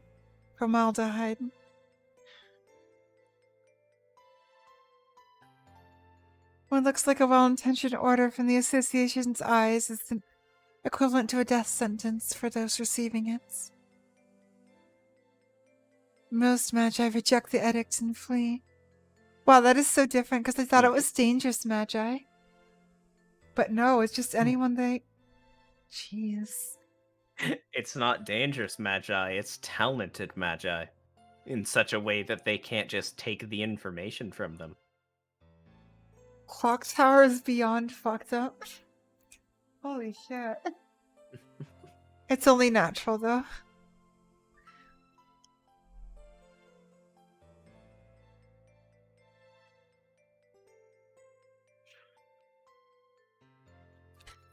What looks like a well-intentioned order from the association's eyes is equivalent to a death sentence for those receiving it. Most magi reject the edict and flee. Wow, that is so different because I thought it was dangerous magi. But no, it's just anyone they... Jeez. It's not dangerous magi, it's talented magi. In such a way that they can't just take the information from them. Clock Tower is beyond fucked up. Holy shit. It's only natural though.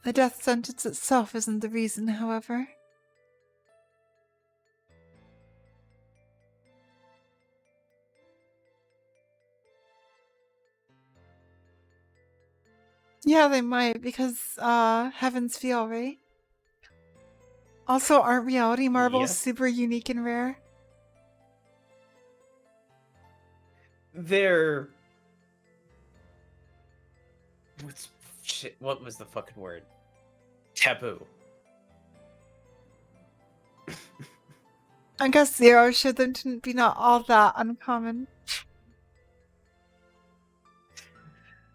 The death sentence itself isn't the reason, however. Yeah, they might, because, Heaven's Feel, right? Also, aren't reality marbles super unique and rare? They're... What was the fucking word? Taboo. I guess 0 should then be not all that uncommon.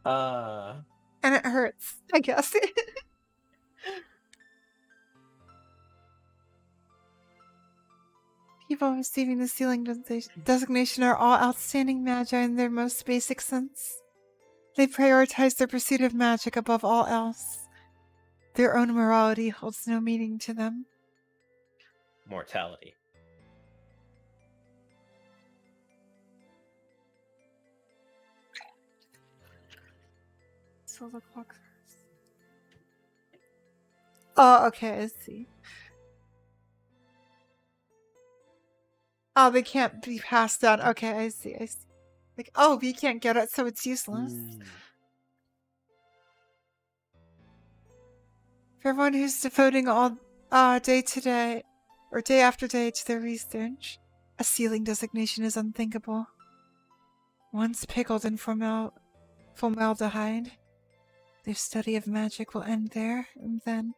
And it hurts, I guess. People receiving the sealing designation are all outstanding magi in their most basic sense. They prioritize their pursuit of magic above all else. Their own morality holds no meaning to them. Mortality. So the clock. Oh, okay, I see. Oh, they can't be passed down. Okay, I see. Like, oh, we can't get it, so it's useless. For everyone who's devoting all day today, or day after day to their research, a sealing designation is unthinkable. Once pickled in formaldehyde, their study of magic will end there, and then...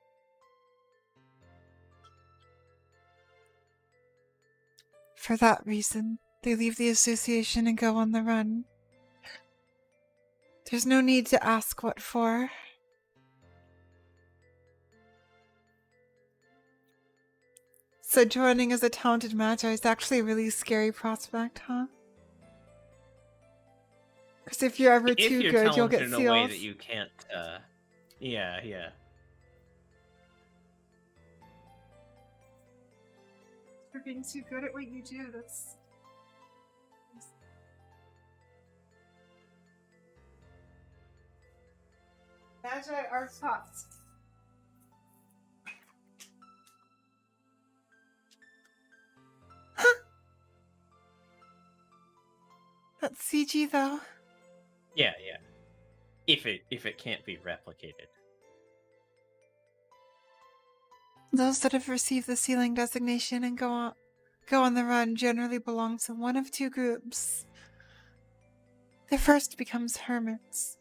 For that reason, they leave the association and go on the run. There's no need to ask what for. So joining as a talented magi is actually a really scary prospect, huh? Because if you're ever too good, you'll get in sealed. a way that you can't, yeah. For being too good at what you do, that's... Magi are taught. That's CG though. Yeah. If it can't be replicated. Those that have received the sealing designation and go on the run generally belong to one of two groups. The first become hermits,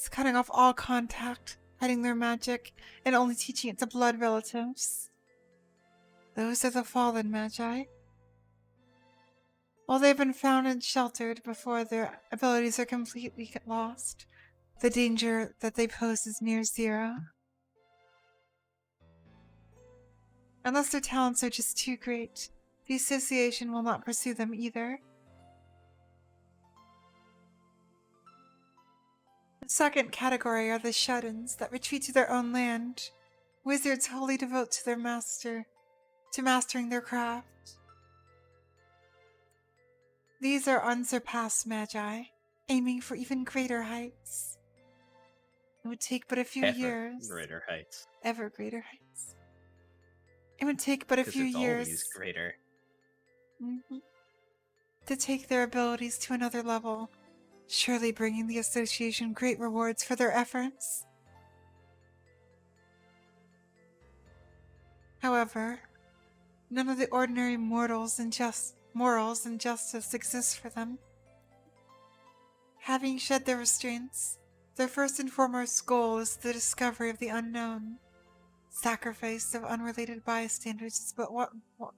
cutting off all contact, hiding their magic, and only teaching it to blood relatives. Those are the fallen magi. While they've been found and sheltered before their abilities are completely lost, the danger that they pose is near 0. Unless their talents are just too great, the association will not pursue them either. The second category are the shut-ins that retreat to their own land. Wizards wholly devote to mastering their craft. These are unsurpassed magi, aiming for even greater heights. It would take but a few years. Greater heights. Ever greater heights. It would take but a few years. Always greater. To take their abilities to another level, surely bringing the association great rewards for their efforts. However, none of the ordinary morals and justice exist for them. Having shed their restraints, their first and foremost goal is the discovery of the unknown. Sacrifice of unrelated bystanders is but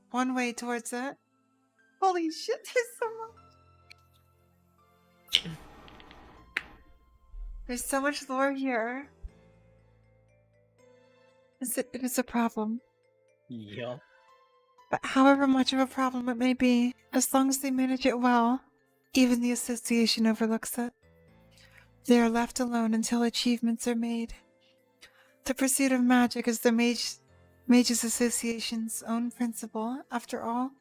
one way towards it. Holy shit, there's so much. There's so much lore here. It is a problem. Yup. But however much of a problem it may be, as long as they manage it well, even the association overlooks it. They are left alone until achievements are made. The pursuit of magic is the Mages Association's own principle, after all.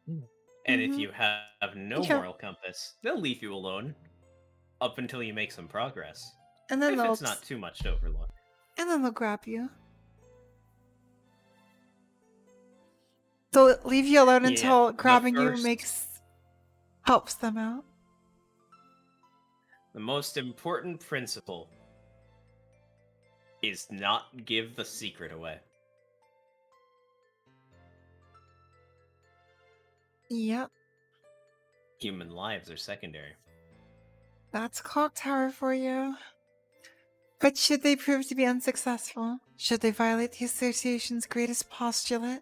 And if you have no moral compass, they'll leave you alone up until you make some progress. And then if it's not too much to overlook. And then they'll grab you. They'll leave you alone until grabbing you helps them out. The most important principle is not give the secret away. Yep. Human lives are secondary. That's Clock Tower for you. But should they prove to be unsuccessful, should they violate the association's greatest postulate,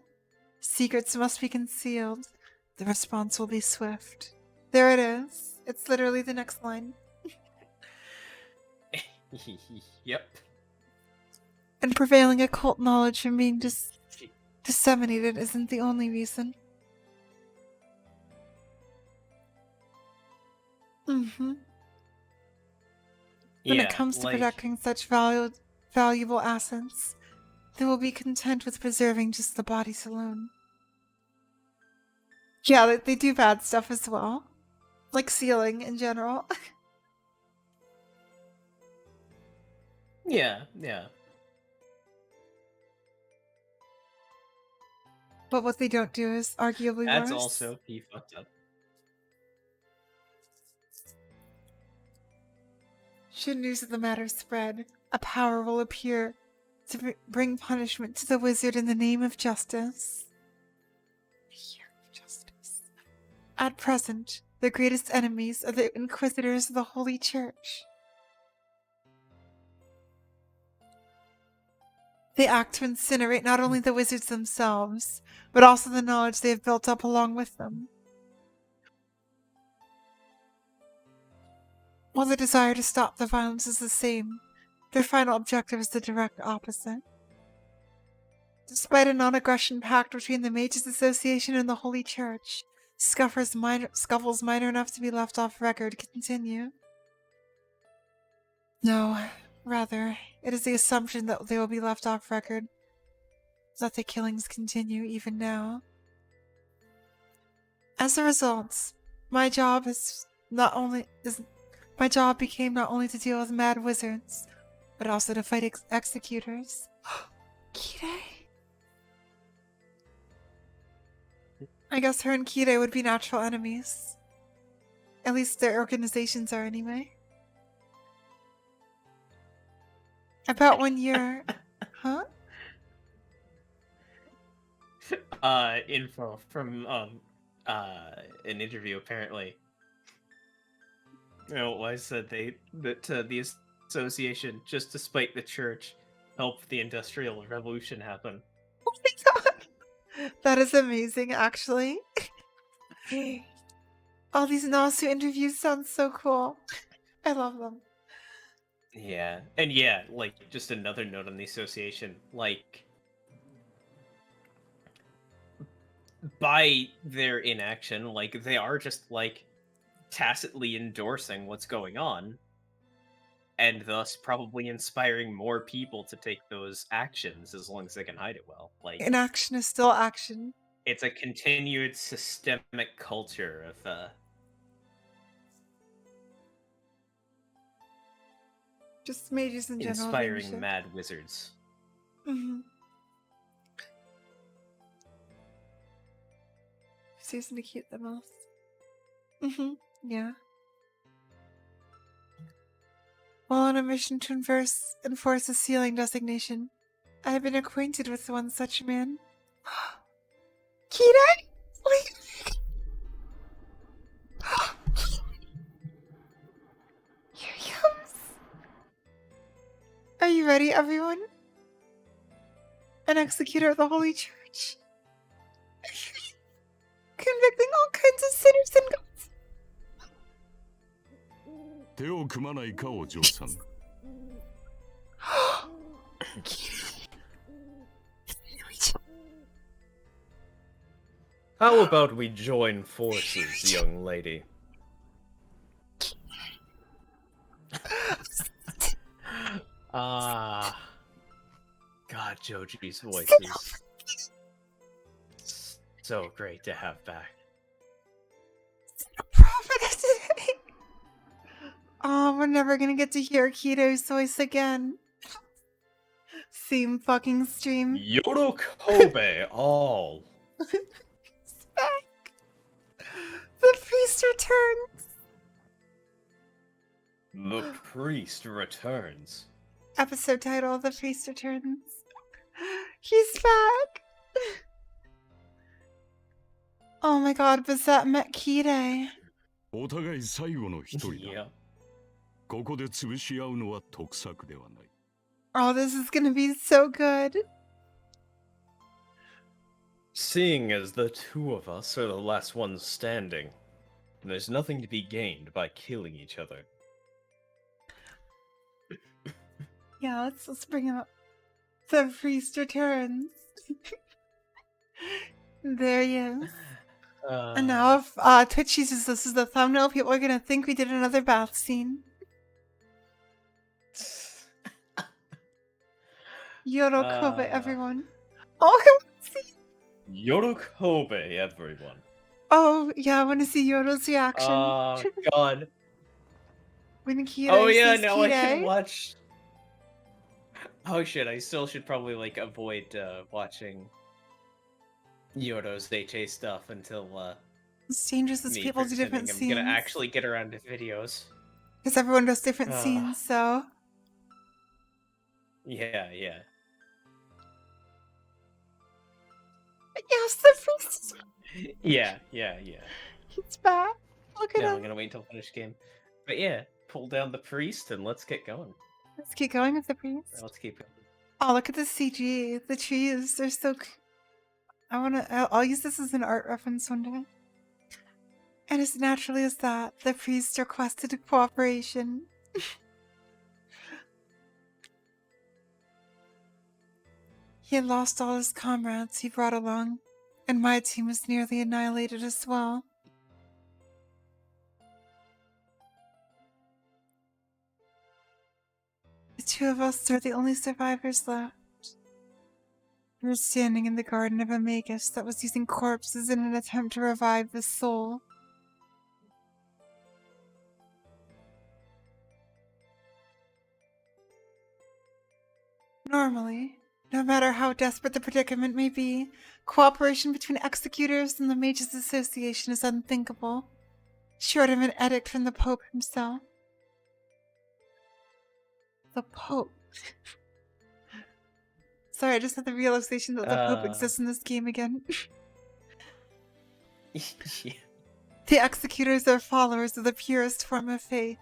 secrets must be concealed, the response will be swift. There it is. It's literally the next line. Yep. And prevailing occult knowledge from being disseminated isn't the only reason. When it comes to protecting such valuable assets, they will be content with preserving just the bodies alone. Yeah, they do bad stuff as well. Like sealing in general. Yeah. But what they don't do is arguably That's worse. also he fucked up. Should news of the matter spread, a power will appear to bring punishment to the wizard in the name of justice. At present, the greatest enemies are the inquisitors of the Holy Church. They act to incinerate not only the wizards themselves, but also the knowledge they have built up along with them. While the desire to stop the violence is the same, their final objective is the direct opposite. Despite a non-aggression pact between the Mages Association and the Holy Church, scuffles minor enough to be left off record continue. No, rather, it is the assumption that they will be left off record, that the killings continue even now. As a result, my job became not only to deal with mad wizards, but also to fight executors. Kire? I guess her and Kire would be natural enemies. At least their organizations are anyway. About 1 year... Huh? Info from an interview apparently. I said that the association, just to spite the church, helped the Industrial Revolution happen. Oh my god! That is amazing, actually. All these Nasu interviews sound so cool. I love them. Yeah, and yeah, like, just another note on the association, like, by their inaction, like, they are just, like, tacitly endorsing what's going on, and thus probably inspiring more people to take those actions as long as they can hide it well. Like, Inaction is still action. It's a continued systemic culture of, just mages in general. Inspiring mad wizards. Seems to keep the most. Yeah. While on a mission to enforce a sealing designation, I have been acquainted with one such man. Kira? Wait. Here he comes. Are you ready, everyone? An executor of the Holy Church. Convicting all kinds of sinners and gods. 手を組まないかお嬢さん。 How about we join forces, young lady? God, Joji's voice is so great to have back. Oh, we're never gonna get to hear Kito's voice again. Same fucking stream. Yorokobe all. It's back. The priest returns. The priest returns. Episode title, The Priest Returns. He's back. Oh my god, Bazette met Kite. お互い最後の一人だ。Yeah. ここで潰し合うのは得策ではない。 Oh, this is gonna be so good. Seeing as the two of us are the last ones standing, there's nothing to be gained by killing each other. Yeah, let's bring up the priest returns. There he is. And now if Twitch uses this as the thumbnail, people are gonna think we did another bath scene. Yorokobe, everyone. Oh, I want to see. Yorokobe, everyone. Oh, yeah, I want to see Yoro's reaction. Oh, God. When Kira Oh, yeah, sees now I can Kira. watch... Oh, shit, I still should probably, like, avoid watching Yoro's HA stuff until, It's dangerous as me people do different pretending I'm scenes. gonna actually get around to videos. Because everyone does different scenes, so... Yeah. Yes, the priest is Yeah. He's back. Look at Now him. I'm gonna wait until finish game. But yeah, pull down the priest and let's get going. Let's keep going with the priest. Let's keep going. Oh, look at the CG. The trees, they're so... I'll use this as an art reference one day. And as naturally as that, the priest requested cooperation. He had lost all his comrades he brought along, and my team was nearly annihilated as well. The two of us are the only survivors left. We were standing in the garden of a magus that was using corpses in an attempt to revive the soul. Normally, no matter how desperate the predicament may be, cooperation between executors and the Mages Association is unthinkable, short of an edict from the Pope himself. The Pope. Sorry, I just had the realization that the Pope exists in this game again. Yeah. The executors are followers of the purest form of faith.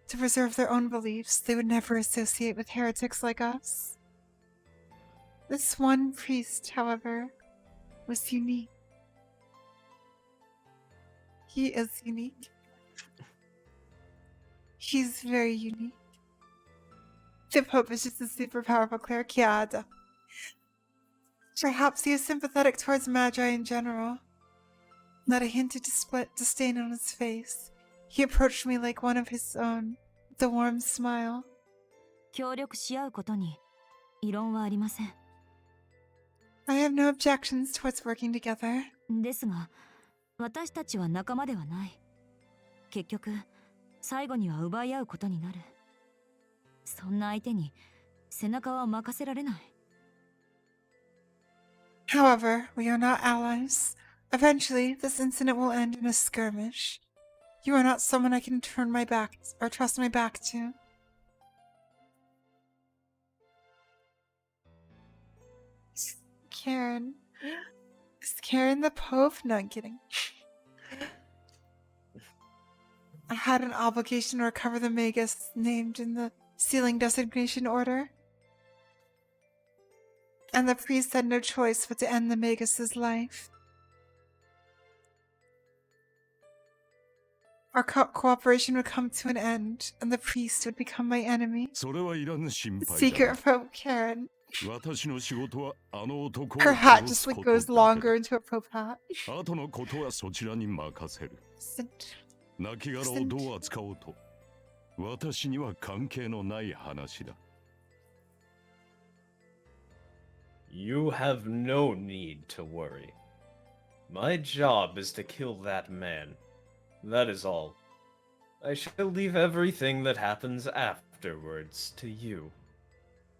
To preserve their own beliefs, they would never associate with heretics like us. This one priest, however, was unique. He is unique. He's very unique. The Pope is just a super powerful cleric. Perhaps he is sympathetic towards Magi in general. Not a hint of disdain on his face. He approached me like one of his own, with a warm smile. 協力し合うことに異論はありません。 I have no objections towards working together. ですが、私たちは仲間ではない。結局、最後には奪い合うことになる。そんな相手に背中は任せられない。 However, we are not allies. Eventually, this incident will end in a skirmish. You are not someone I can turn my back or trust my back to. Karen. Is Karen the Pope? No, I'm kidding. I had an obligation to recover the Magus named in the sealing designation order. And the priest had no choice but to end the Magus's life. Our cooperation would come to an end, and the priest would become my enemy. それはいらぬ心 The 配 secret だ of Pope Karen. 私の仕事はあの男を Her hat 殺 just す like こと goes だ longer け into a Pope hat. だ後のことはそちらに任せる Listen, 亡きをどう扱おうと私には関係のない話だ You have no need to worry. My job is to kill that man. That is all. I shall leave everything that happens afterwards to you.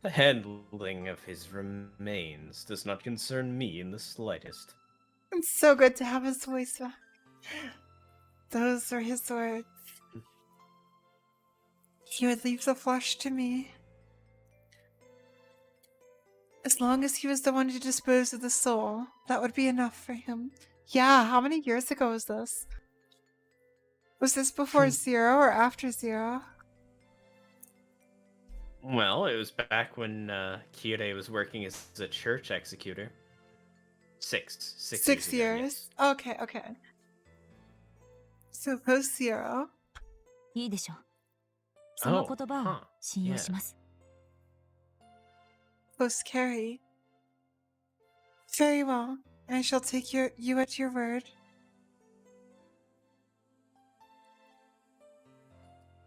The handling of his remains does not concern me in the slightest. it's so good to have his voice back. Those were his words. He would leave the flesh to me. As long as he was the one to dispose of the soul, that would be enough for him. Yeah, how many years ago was this? Was this before 0 or after 0? Well, it was back when Kirei was working as a church executor. Six 6 years ago, years? yes. Okay, okay. So post zero. いいでしょう。その Oh, 言葉を huh. 信用 Yeah. します。 Post Carrie. Very well. I shall take you at your word.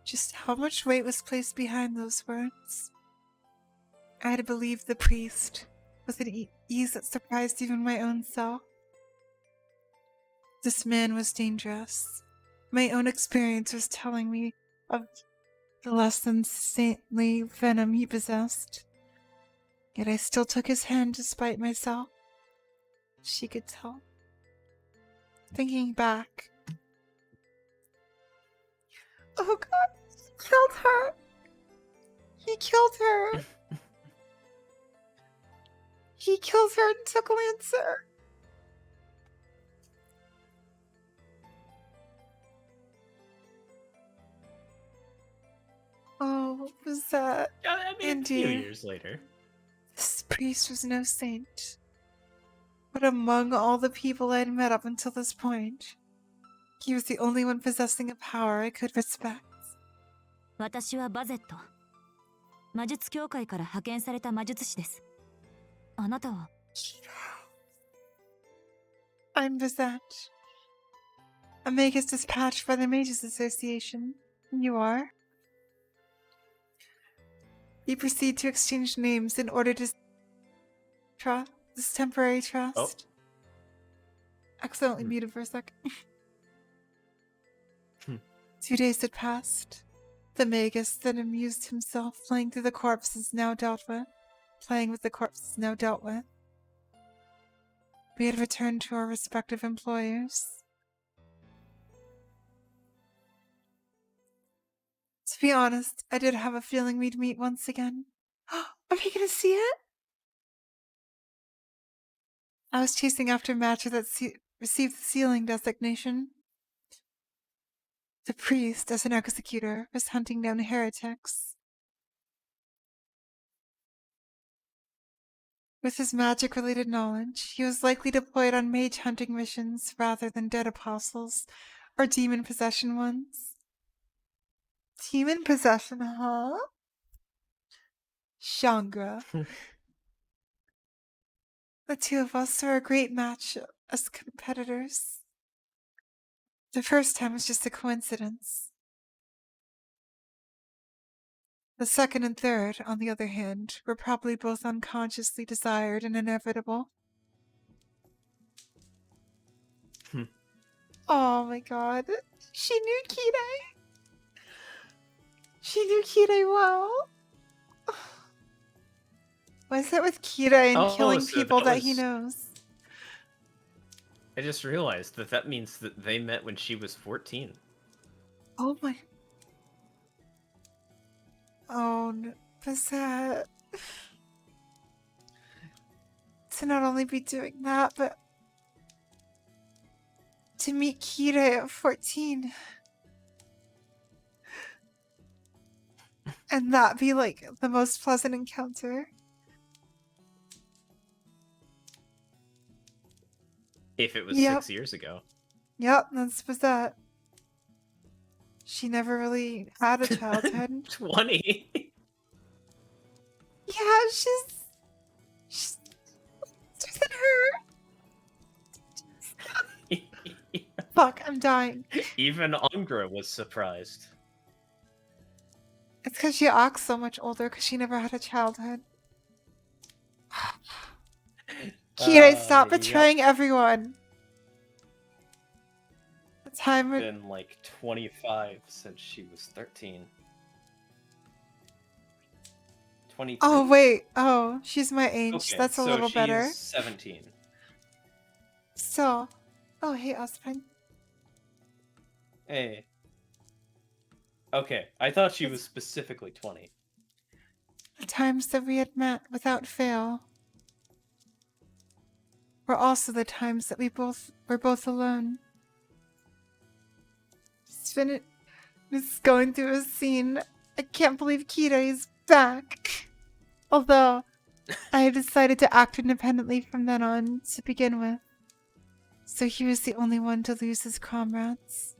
Just how much weight was placed behind those words? I had believed the priest with an ease that surprised even my own self. This man was dangerous. My own experience was telling me of the less than saintly venom he possessed. Yet I still took his hand despite myself. She could tell. Thinking back. Oh god, he killed her! He killed her! He killed her and took Lancer! Oh, what was that? Yeah, I mean, a few Indeed. years later. This priest was no saint. But among all the people I'd met up until this point, he was the only one possessing a power I could respect. 私はバゼット。魔術協会から派遣された魔術師です。あなたは I'm Bizette. A magus dispatched by the Mages Association. You are? We proceed to exchange names in order to trust this temporary trust. Oh. Accidentally muted for a second. 2 days had passed. The magus then amused himself playing with the corpses now dealt with. We had returned to our respective employers. To be honest, I did have a feeling we'd meet once again. Are we gonna see it? I was chasing after matter that received the sealing designation. The priest, as an executor, was hunting down heretics. With his magic-related knowledge, he was likely deployed on mage hunting missions rather than dead apostles or demon possession ones. Demon possession, huh? Shangra. The two of us were a great match as competitors. The first time was just a coincidence. The second and third, on the other hand, were probably both unconsciously desired and inevitable. Oh my god. She knew Kirei. She knew Kirei well. What is it with Kirei and killing so people that he was- knows? I just realized that means that they met when she was 14. Oh my. Oh, no. Bizette. To not only be doing that, but to meet Kirei at 14. And that be like the most pleasant encounter. If it was Yep. 6 years ago. Yep, that's Bizette. She never really had a childhood. 20. Yeah, she's older than her. Fuck, I'm dying. Even Angra was surprised. It's because she acts so much older because she never had a childhood. Kirei, stop Yep. betraying everyone. The time Been like 25 since she was 13. 23. Oh wait, oh, she's my age. Okay, That's a so little she's better. 17. So, oh hey, Osprey. Hey. Okay, I thought she was specifically 20. The times that we had met without fail were also the times that we were both alone. Just going through a scene. I can't believe Kirei is back. Although, I had decided to act independently from then on to begin with. So he was the only one to lose his comrades.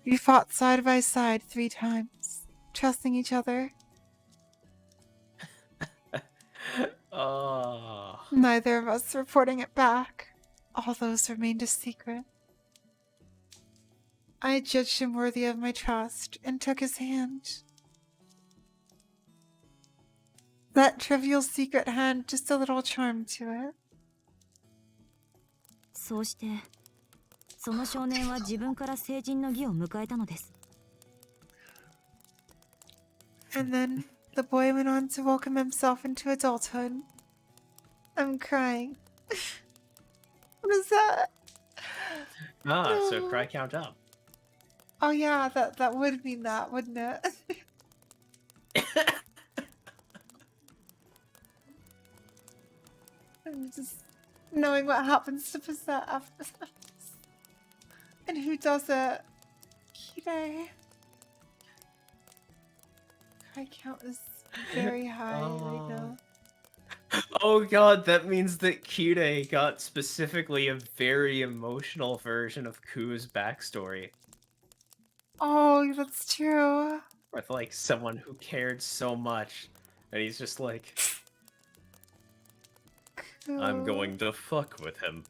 We fought side by side 3 times, trusting each other. Oh. Neither of us reporting it back. All those remained a secret. I judged him worthy of my trust and took his hand. That trivial secret had just a little charm to it. そうして、その少年は自分から成人の儀を迎えたのです。And then the boy went on to welcome himself into adulthood. I'm crying. What is that? Ah, so cry count up. Oh yeah, that would mean that, wouldn't it? I'm just knowing what happens to Passat after that. And who does it? Kide. Cry count is very high right now. Oh god, that means that Kide got specifically a very emotional version of Ku's backstory. Oh, that's true. With like someone who cared so much. And he's just like, I'm going to fuck with him.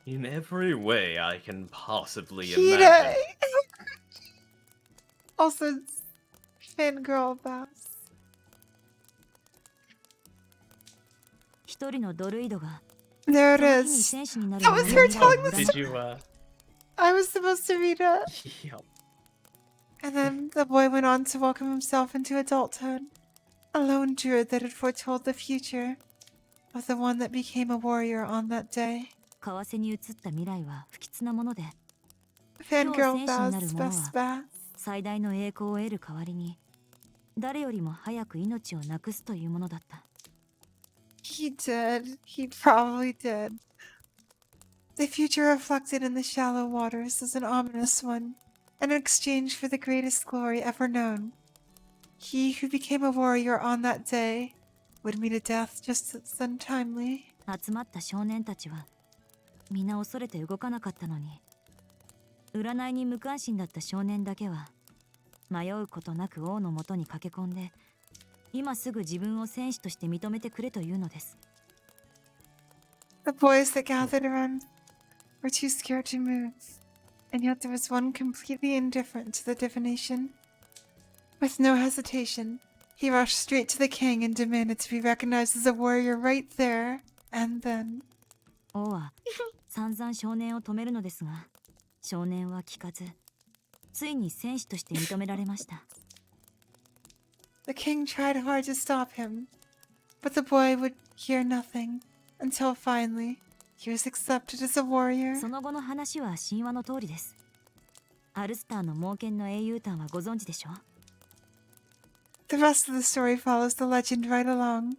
In every way I can possibly Kide! imagine. Also, it's fangirl bass. 一人のドルイドが There it その日に is. 戦士になる That was her telling the Did story. you, I was supposed to read it. yeah. And then the boy went on to welcome himself into adulthood. A lone druid that had foretold the future of the one that became a warrior on that day. 為替に移った未来は不吉なもので、 Fangirl 今日 bass, 戦士になる者 bass, は bass. 最大の栄光を得る代わりに、誰よりも早く命をなくすというものだった。He did. He probably did. The future reflected in the shallow waters is an ominous one, an exchange for the greatest glory ever known. He who became a warrior on that day would meet a death just as untimely. 集まった少年たちは皆恐れて動かなかったのに、占いに無関心だった少年だけは迷うことなく王のもとに駆け込んで、今すぐ自分を戦士として認めてくれというのです。The boys that gathered around were too scared to move, and yet there was one completely indifferent to the divination. With no hesitation, he rushed straight to the king and demanded to be recognized as a warrior right there and then. 王は散々少年を止めるのですが、少年は聞かず、ついに戦士として認められました。The king tried hard to stop him, but the boy would hear nothing until finally he was accepted as a warrior. その後の話は神話の通りです。アルスターの猛犬の英雄譚はご存知でしょう？ The rest of the story follows the legend right along.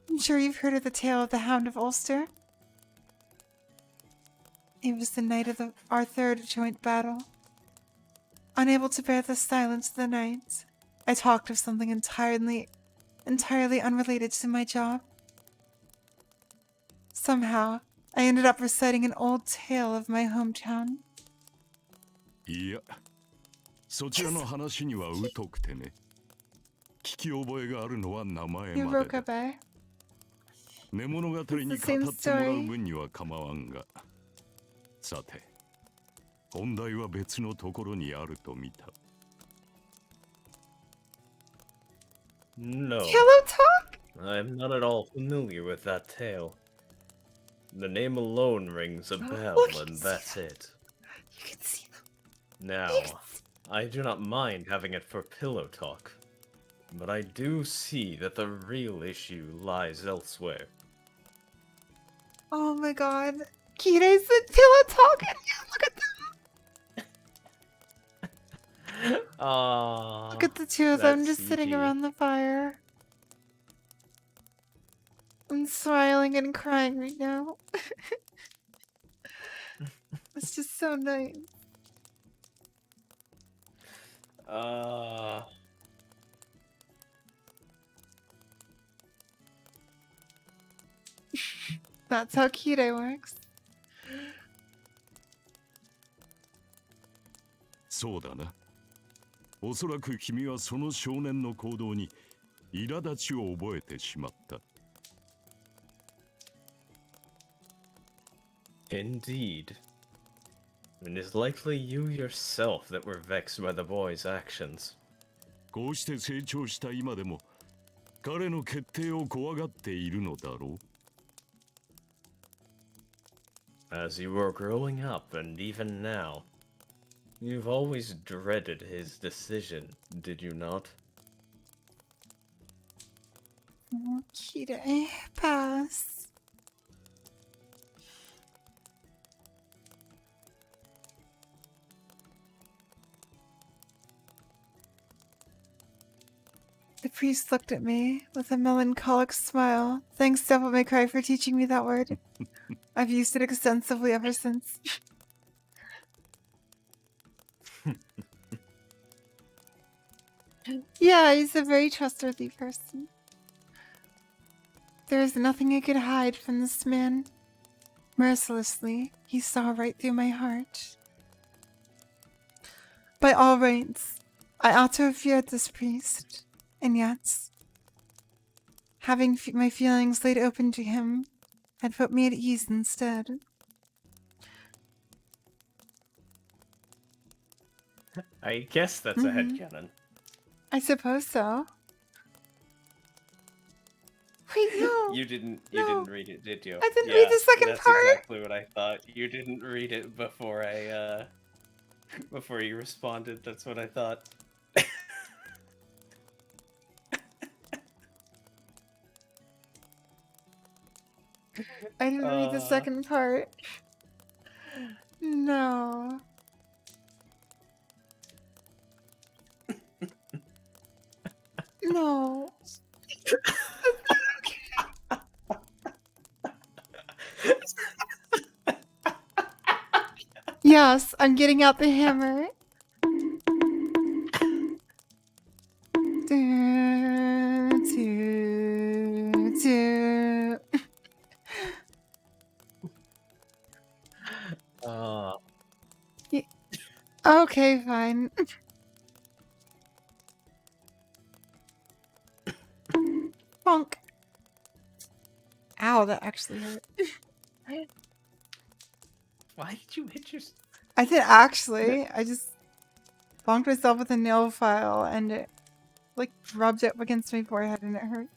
I'm sure you've heard of the tale of the Hound of Ulster. It was the night of our third joint battle. Unable to bear the silence of the night, I talked of something entirely unrelated to my job. Somehow, I ended up reciting an old tale of my hometown. いや、そちらの話には疎くてね。聞き覚えがあるのは名前までだ。Yurokabe. 寝物語に語ってもらう分には構わんが。さて、本題は別のところにあると見た。No. Pillow talk? I'm not at all familiar with that tale. The name alone rings a bell, Oh, and that's it. You can see them. Now, I do not mind having it for pillow talk, but I do see that the real issue lies elsewhere. Oh my god. Kire said pillow talk and yeah, look at them. Ah. Look at the two of them that's just sitting CG. around the fire. I'm smiling and crying right now. It's just so nice. That's how Kirei works. そうだな。おそらく君はその少年の行動に苛立ちを覚えてしまった。Indeed. And it's likely you yourself that were vexed by the boy's actions. こうして成長した今でも彼の決定を怖がっているのだろう。 As you were growing up, and even now, you've always dreaded his decision, did you not? Oh, Kirei, pass. The priest looked at me with a melancholic smile. Thanks, Devil May Cry, for teaching me that word. I've used it extensively ever since. Yeah, he's a very trustworthy person. There is nothing I could hide from this man. Mercilessly, he saw right through my heart. By all rights, I ought to have feared this priest, and yet, having my feelings laid open to him had put me at ease instead. I guess that's a headcanon. I suppose so. Wait, no. You didn't read it, did you? I didn't read the second that's part. That's exactly what I thought. You didn't read it before I before you responded. That's what I thought. I didn't read the second part. No. No. Yes, I'm getting out the hammer. Okay, fine. Bonk. Ow, that actually hurt. Why did you hit your... I didn't actually. I just bonked myself with a nail file and it like rubbed it against my forehead and it hurt.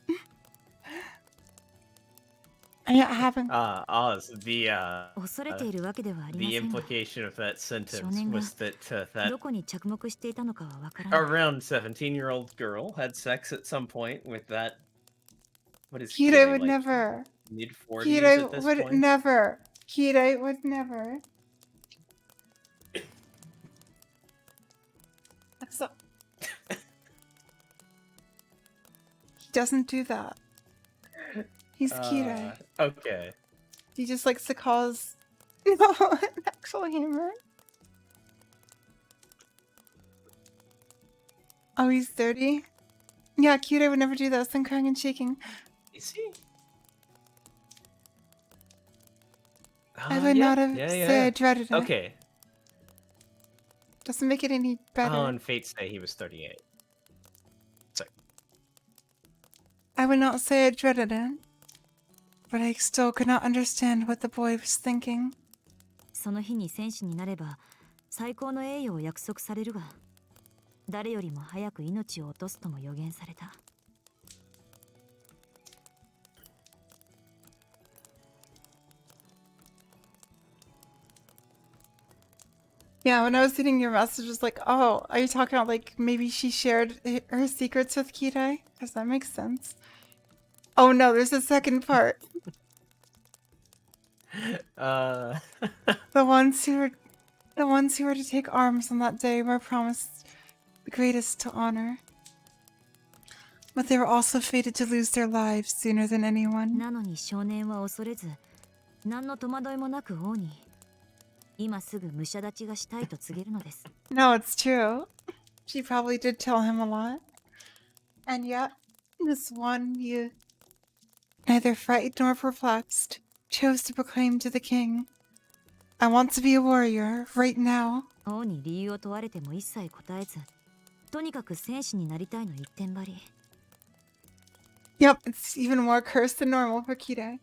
And it happened. Oz, the 恐れているわけではありま the せんが、 implication of that sentence 少年が was that that どこに着目していたのかはわからない。 around 17-year-old girl had sex at some point with that. What is Kirei Kirei, would like, never. mid-40s Kirei at this would point? never. Kirei would never. That's a... He doesn't do that. He's Kirei. Okay. He just likes to cause an actual hammer. Oh, he's 30? Yeah, Kirei would never do that. I'm crying and shaking. Is he? I would not have said I dreaded it. Okay. Doesn't make it any better. Oh, and Fate say he was 38. Sorry. I would not say I dreaded it. But I still could not understand what the boy was thinking. その日に戦士になれば最高の栄誉を約束されるが、誰よりも早く命を落とすとも予言された。 Yeah, when I was reading your message, I was like, oh, are you talking about like maybe she shared her secrets with Kirei? Because that makes sense. Oh no, there's a second part. The ones who were to take arms on that day were promised the greatest to honor. But they were also fated to lose their lives sooner than anyone. なのに少年は恐れず、何の戸惑いもなく王に、今すぐ武者立ちがしたいと告げるのです。 No, it's true. She probably did tell him a lot. And yet, this one, you, neither frightened nor perplexed, chose to proclaim to the king, I want to be a warrior, right now. 王に理由を問われても一切答えず、とにかく戦士になりたいの一点張り。Yep, it's even more cursed than normal for Kide.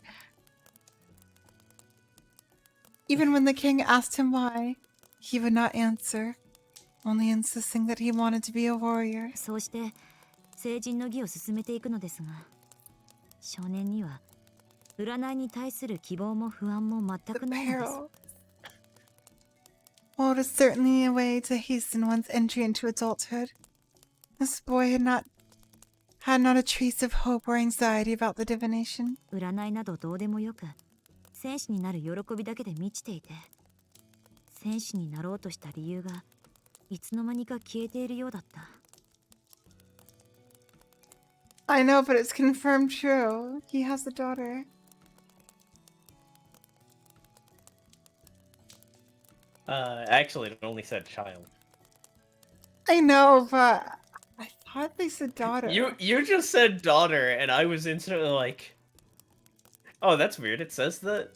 Even when the king asked him why, he would not answer, only insisting that he wanted to be a warrior. そうして成人の儀を進めていくのですが、少年には占いに対する希望も不安も全くないのです。Well, it is certainly a way to hasten one's entry into adulthood. This boy had not a trace of hope or anxiety about the divination. 占いなどどうでもよく、戦士になる喜びだけで満ちていて、戦士になろうとした理由がいつの間にか消えているようだった。I know, but it's confirmed true. He has a daughter. Actually, it only said child. I know, but I thought they said daughter. You just said daughter, and I was instantly like, oh, that's weird. It says that.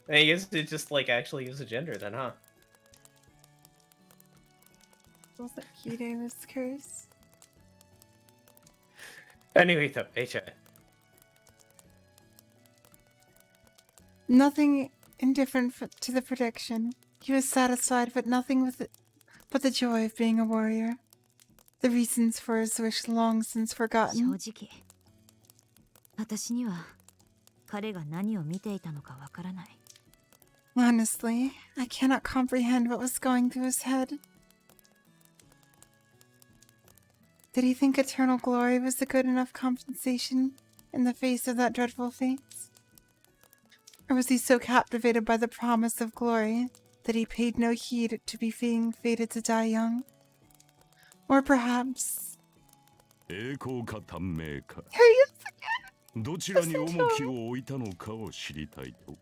I guess it just like actually is a gender then, huh? Was that Kide was cursed? Anyway, though, HI. Nothing indifferent to the prediction. He was satisfied, but nothing with it, but the joy of being a warrior. The reasons for his wish long since 正 forgotten. 直、私には彼が何を見ていたのかわからない。Honestly, I cannot comprehend what was going through his head. Did he think eternal glory was a good enough compensation in the face of that dreadful fate? Or was he so captivated by the promise of glory that he paid no heed to being fated to die young? Or perhaps... 栄光か短命か Here he is again! どちらに重きを置いたのかを知りたいと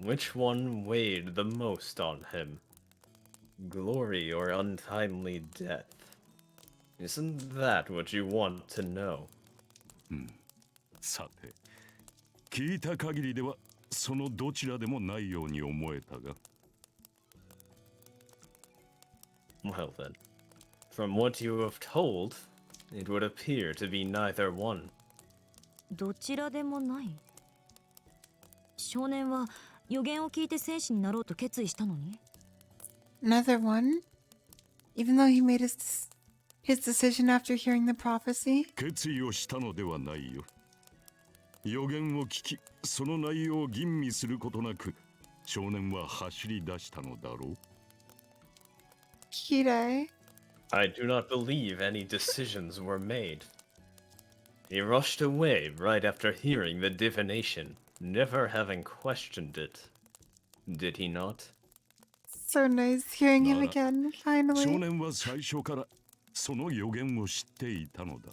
Which one weighed the most on him? Glory or untimely death? Isn't that what you want to know? さて聞いた限りではそのどちらでもないように思えたが Well then, from what you have told, it would appear to be neither one. どちらでもない。少年は予言を聞いて戦士になろうと決意したのに。Another one? Even though he made his decision after hearing the prophecy? 決意をしたのではないよ予言を聞きその内容を吟味することなく少年は走り出したのだろう Kide. I do not believe any decisions were made. He rushed away right after hearing the divination, never having questioned it. Did he not? So nice hearing him Nara. again, 少 finally. 年は最初からその予言を知っていたのだ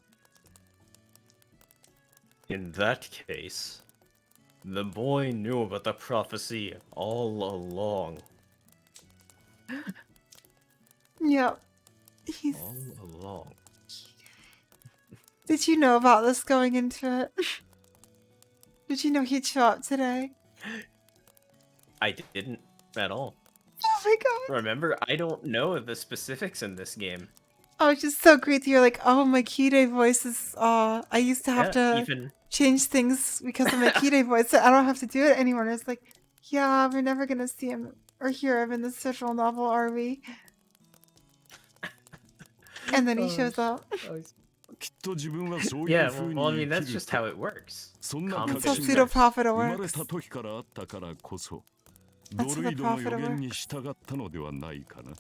In that case, the boy knew about the prophecy all along. Yep. He's... All along. Did you know about this going into it? Did you know he'd show up today? I didn't at all. Oh my god. Remember, I don't know the specifics in this game. Oh, it's just so great that you're like, oh, my Kide voice is, I used to have to Even change things because of my Kide voice. So I don't have to do it anymore. And it's like, yeah, we're never gonna see him or hear him in this visual novel, are we? And then he shows up. きっと自分はそうい Yeah, う風 well, I に mean, 生 that's きる just how it works. そんな That's 確 That's how 信 how が pseudo prophet 生まれ works. た時からあったからこそ That's ド how ル the イドの prophet 予言に works. 従ったのではないかな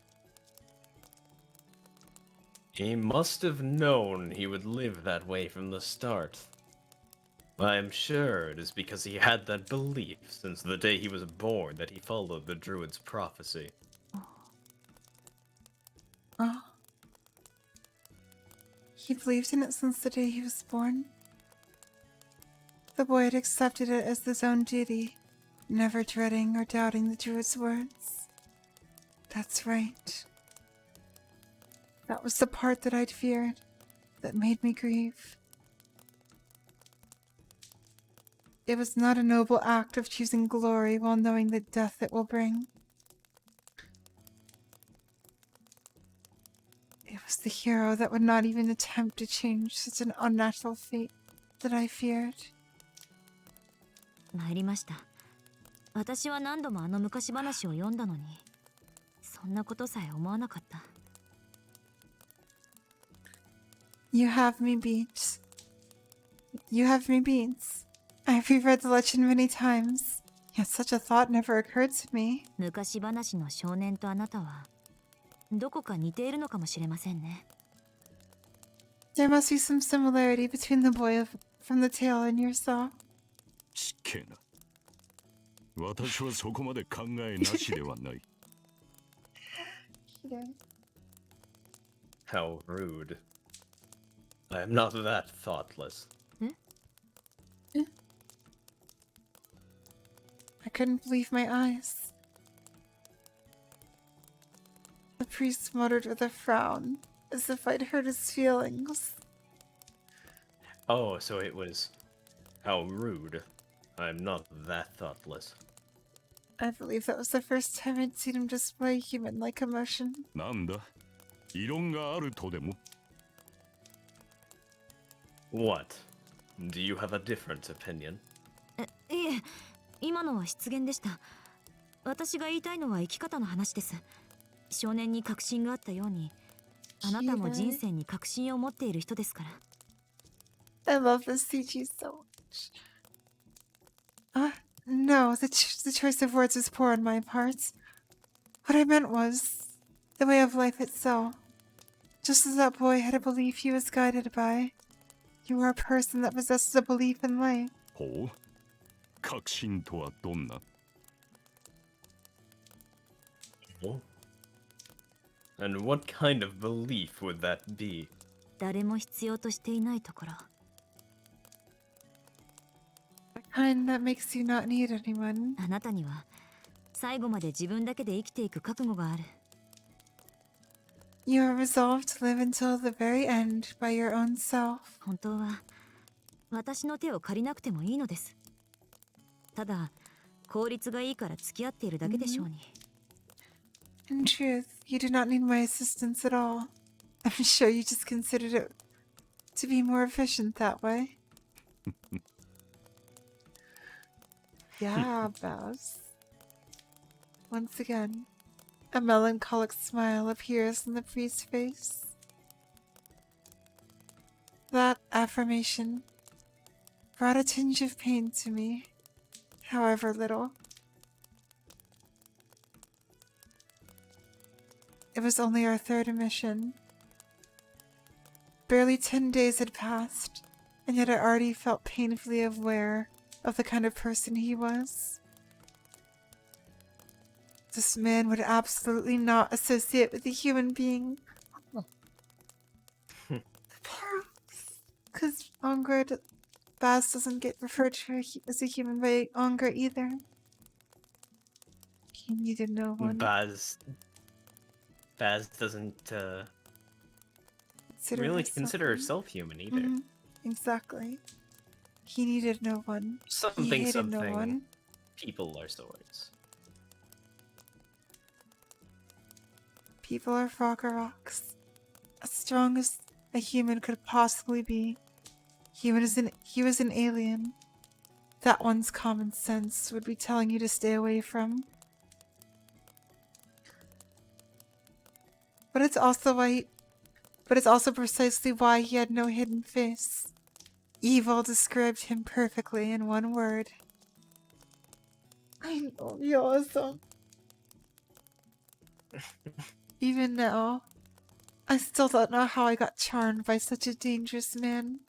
He must have known he would live that way from the start. I am sure it is because he had that belief since the day he was born that he followed the druid's prophecy. Oh. He believed in it since the day he was born. The boy had accepted it as his own duty, never dreading or doubting the druid's words. That's right. That was the part that I'd feared, that made me grieve. It was not a noble act of choosing glory while knowing the death it will bring. It was the hero that would not even attempt to change such an unnatural fate that I feared. 参りました。私は何度もあの昔話を読んだのに、そんなことさえ思わなかった。You have me beat. You have me beat. I've reread the legend many times, yet such a thought never occurred to me. 昔話の少年とあなたは、どこか似ているのかもしれませんね。There must be some similarity between the boy from the tale and yourself. ちっけえな。私はそこまで考えなしではない。How rude. I am not that thoughtless. I couldn't believe my eyes. The priest muttered with a frown, as if I'd hurt his feelings. Oh, so it was... How rude. I am not that thoughtless. I believe that was the first time I'd seen him display human-like emotion. なんだ異論があるとでも What? Do you have a different opinion? いえ、今のは失言でした。私が言いたいのは生き方の話です。少年に確信があったように、あなたも人生に確信を持っている人ですから。I love this CG so much. No, the choice of words was poor on my part. What I meant was the way of life itself. Just as that boy had a belief he was guided by, you are a person that possesses a belief in life. ほう確信とはどんな Oh. And what kind of belief would that be? 誰も必要としていないところ。The kind that makes you not need anyone. あなたには最後まで自分だけで生きていく覚悟がある。You are resolved to live until the very end by your own self. 本当は私の手を借りなくてもいいのです。ただ効率がいいから付き合っているだけでしょうに。In truth, you do not need my assistance at all. I'm sure you just considered it to be more efficient that way. Yeah, Baz. Once again, a melancholic smile appears on the priest's face. That affirmation brought a tinge of pain to me, however little. It was only our third emission. Barely 10 days had passed, and yet I already felt painfully aware of the kind of person he was. This man would absolutely not associate with a human being. Because Baz doesn't get referred to as a human by Unger either. He needed no one. Baz doesn't really consider herself human either. Mm-hmm. Exactly. He needed no one. He hated no one. People are swords. People are frogger rocks. As strong as a human could possibly be. He was an alien. That one's common sense would be telling you to stay away from. But it's also precisely why he had no hidden face. Evil described him perfectly in one word. I know, you're awesome. Even now, I still don't know how I got charmed by such a dangerous man.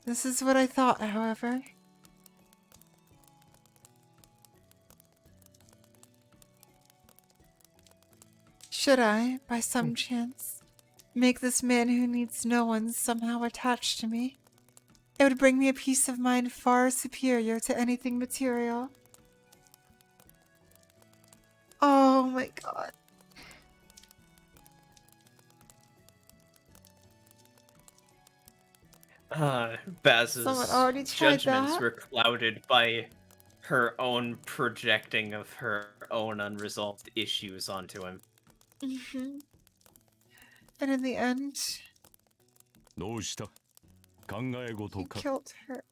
This is what I thought, however. Should I, by some chance, make this man who needs no one somehow attached to me, it would bring me a peace of mind far superior to anything material. Oh my god. Someone Baz's already tried judgments that. were clouded by her own projecting of her own unresolved issues onto him. And in the end, どうした考え事 he か killed her.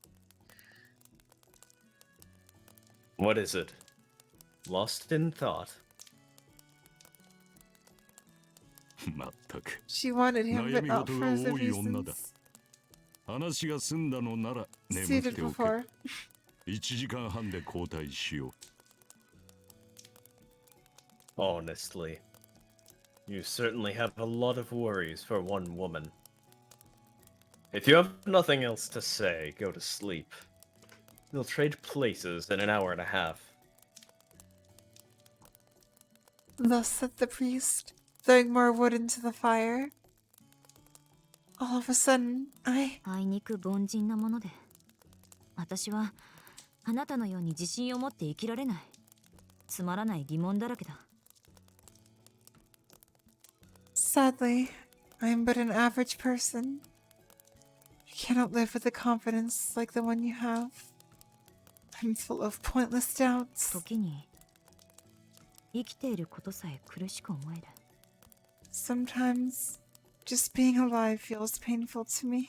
What is it? Lost in thought. まったく She wanted him, but 悩み not 事 for が the 多い女だ reasons 話が済んだのなら眠っ stated ておけ before. 1時間半で交代しよ Honestly, you certainly have a lot of worries for one woman. If you have nothing else to say, go to sleep. We'll trade places in an hour and a half. Thus said the priest, throwing more wood into the fire. All of a sudden, あいにく凡人なもので、私はあなたのように自信を持って生きられない。つまらない疑問だらけだ。Sadly, I am but an average person. I cannot live with a confidence like the one you have. I'm full of pointless doubts. 時に生きていることさえ苦しく思える。Sometimes, just being alive feels painful to me.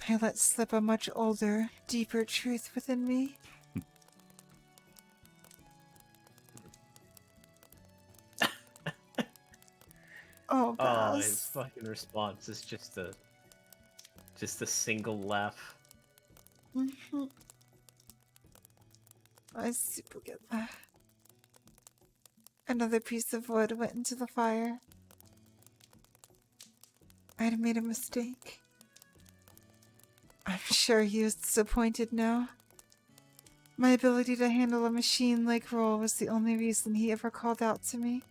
I let slip a much older, deeper truth within me. Oh, Oh, his Baz. fucking response is just a single laugh. I super get that. Another piece of wood went into the fire. I had made a mistake. I'm sure he was disappointed now. My ability to handle a machine-like role was the only reason he ever called out to me.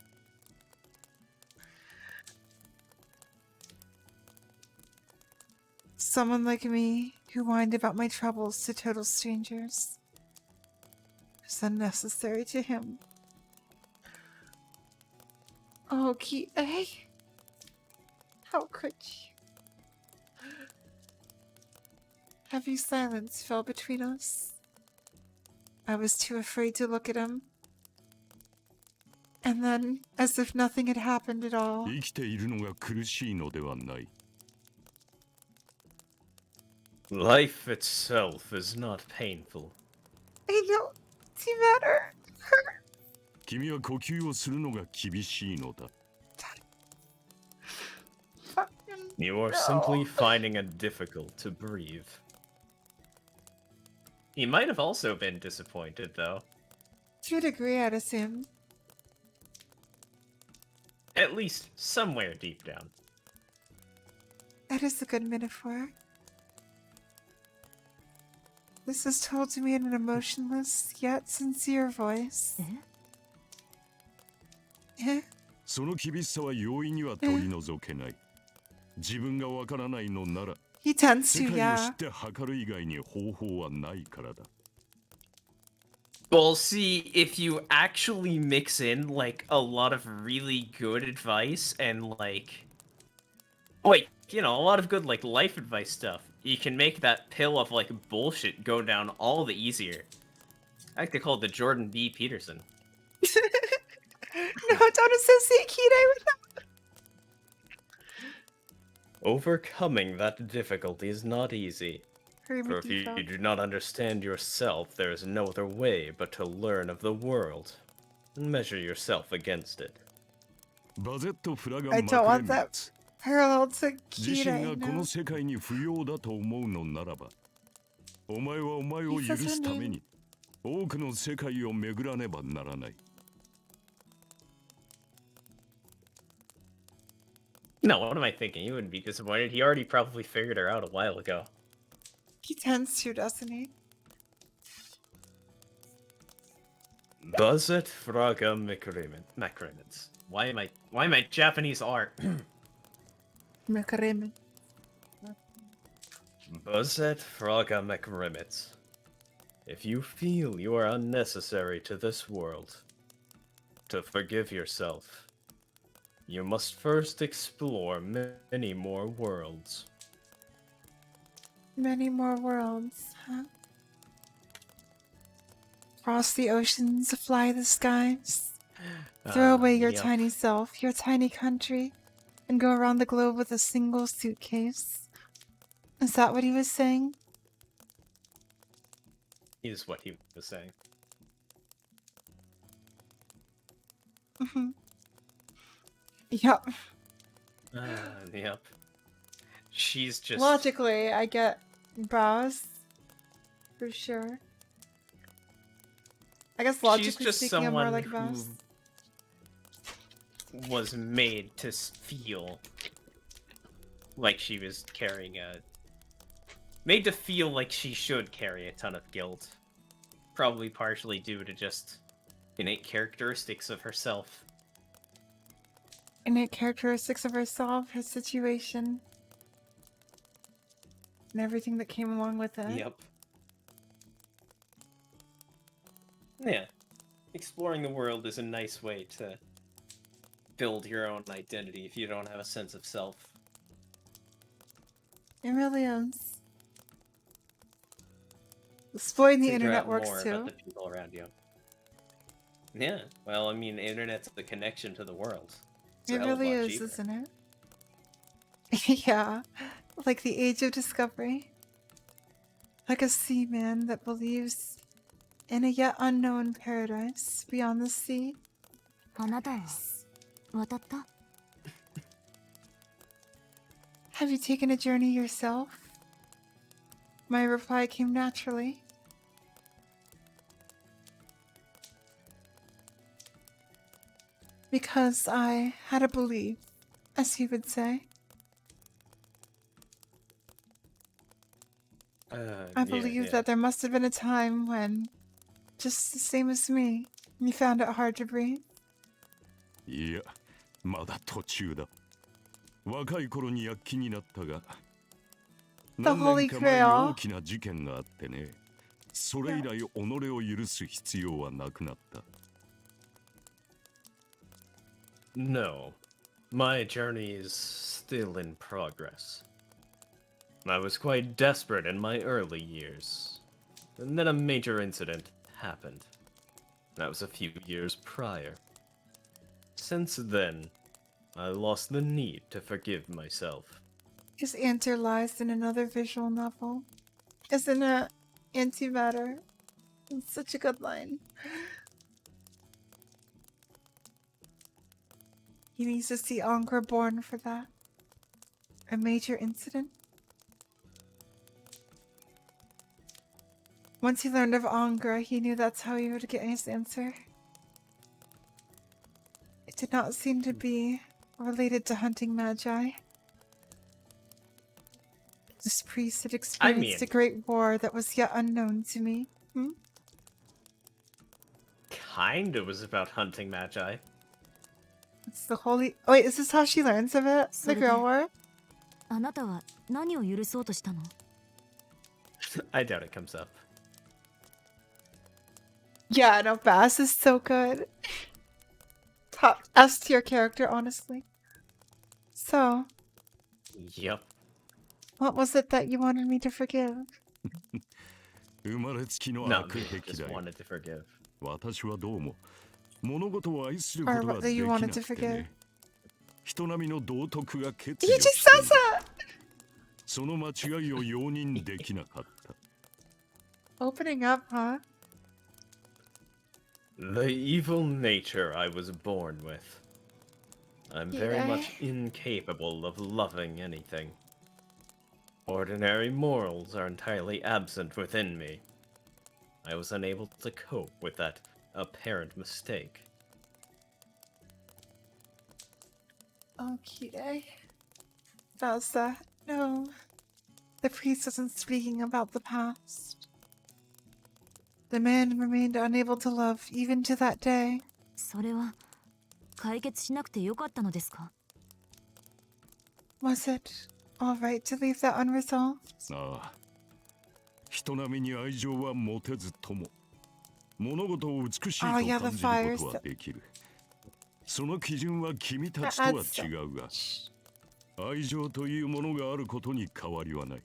Someone like me, who whined about my troubles to total strangers, was unnecessary to him. Oh, Ki-A. How could you? Heavy silence fell between us. I was too afraid to look at him. And then, as if nothing had happened at all, 生きているのが苦しいのではない Life itself is not painful. I don't see matter. 君は呼吸をするのが厳しいのだ You are simply finding it difficult to breathe. He might have also been disappointed, though. To a degree, I'd assume. At least somewhere deep down. That is a good metaphor. This was told to me in an emotionless yet sincere voice. Eh? その厳しさは容易には取り除けない自分がわからないのなら He tends 世 to, 界を知 yeah. って測る以外に方法はないからだ Well, see, if you actually mix in, like, a lot of really good advice and, like, you know, a lot of good, like, life advice stuff, you can make that pill of, like, bullshit go down all the easier. I like to call it the Jordan B. Peterson. No, don't associate Kine with him. Overcoming that difficulty is not easy. Hurry, For if Mickey you fell. do not understand yourself, there is no other way but to learn of the world and measure yourself against it. バゼット・フラガン・ I マ don't クレ want ミ that ッツ parallel to 自身が Kine こ now. の世界に不要だと思うのならばお前はお前を He 許 says her すため name. に多くの世界を巡らねばならない No, what am I thinking? You wouldn't be disappointed. He already probably figured her out a while ago. He tends to, doesn't he? Buzzet Fraga Macremens. Why am I Japanese art? Makaremen. Buzzet Fraga Macremens. If you feel you are unnecessary to this world, to forgive yourself, you must first explore many more worlds. Many more worlds, huh? Cross the oceans, fly the skies. Throw away your Yep. tiny self, your tiny country, and go around the globe with a single suitcase. Is that what he was saying? Is what he was saying. Mm-hmm. Yep. Yep. She's just... Logically, I get brows. For sure. I guess logically she's just speaking, I'm more someone like who brows. was made to feel like she was carrying a... Made to feel like she should carry a ton of guilt. Probably partially due to just innate characteristics of herself. Innate characteristics of herself, her situation, and everything that came along with it. Yep. Yeah. Exploring the world is a nice way to build your own identity if you don't have a sense of self. It really is. Exploring the Figure internet out works more too. about the people around you. Yeah, well, I mean, the internet's the connection to the world. It's a It hell of a really lot is, cheaper. isn't it? Yeah, like the age of discovery. Like a seaman that believes in a yet unknown paradise beyond the sea. あなたは渡った Have you taken a journey yourself? My reply came naturally. Because I had a belief, as you would say. I believe that there must have been a time when, just the same as me, you found it hard to breathe. いや、まだ途中だ。若い頃に躍起になったが、 The 何 Holy 年か前に Grail. 大きな事件があってね。それ以来己を許す必要はなくなった。 No. My journey is still in progress. I was quite desperate in my early years. And then a major incident happened. That was a few years prior. Since then, I lost the need to forgive myself. His answer lies in another visual novel. Isn't it? Antimatter. It's such a good line. He needs to see Angra born for that. A major incident? Once he learned of Angra, he knew that's how he would get his answer. It did not seem to be related to hunting magi. This priest had experienced a great war that was yet unknown to me. Kinda was about hunting magi. It's the holy... Wait, is this how she learns of it? The それで girl war? あなたは何を許そうとしたの I doubt it comes up. Yeah, no, Bass is so good. Top S tier character, honestly. So, Yep. what was it that you wanted me to forgive? 生まれつきの No, 悪 I 癖 just だよ。 wanted to forgive. 私はどうも物事を愛するこ Or とが what で that き you な wanted く to て forgive? ね。人並みの道徳が欠 He 如 just して says いる that! その間違いを容認できなかった。 Opening up, huh? The evil nature I was born with. I'm very Yeah. much incapable of loving anything. Ordinary morals are entirely absent within me. I was unable to cope with that apparent mistake. Okay. That's that. No. The priest wasn't speaking about the past. The man remained unable to love even to that day. それは解決しなくてよかったのですか Was it alright to leave that unresolved? ああ。人並みに愛情は持てずとも、物事を美しいと Oh 感じ yeah, る the こと fires. はできる。その基準は君たちとは違うが、愛情というものがあることに変わりはない。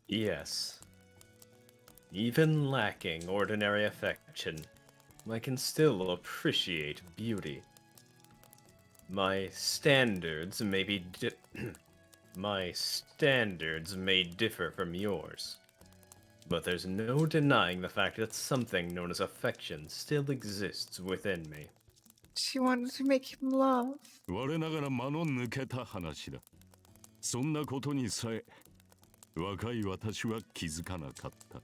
Yes. Even lacking ordinary affection, I can still appreciate beauty. My standards may be my standards may differ from yours, but there's no denying the fact that something known as affection still exists within me. She wanted to make him love. 我ながら間の抜けた話だ。そんなことにさえ若い私は気づかなかった。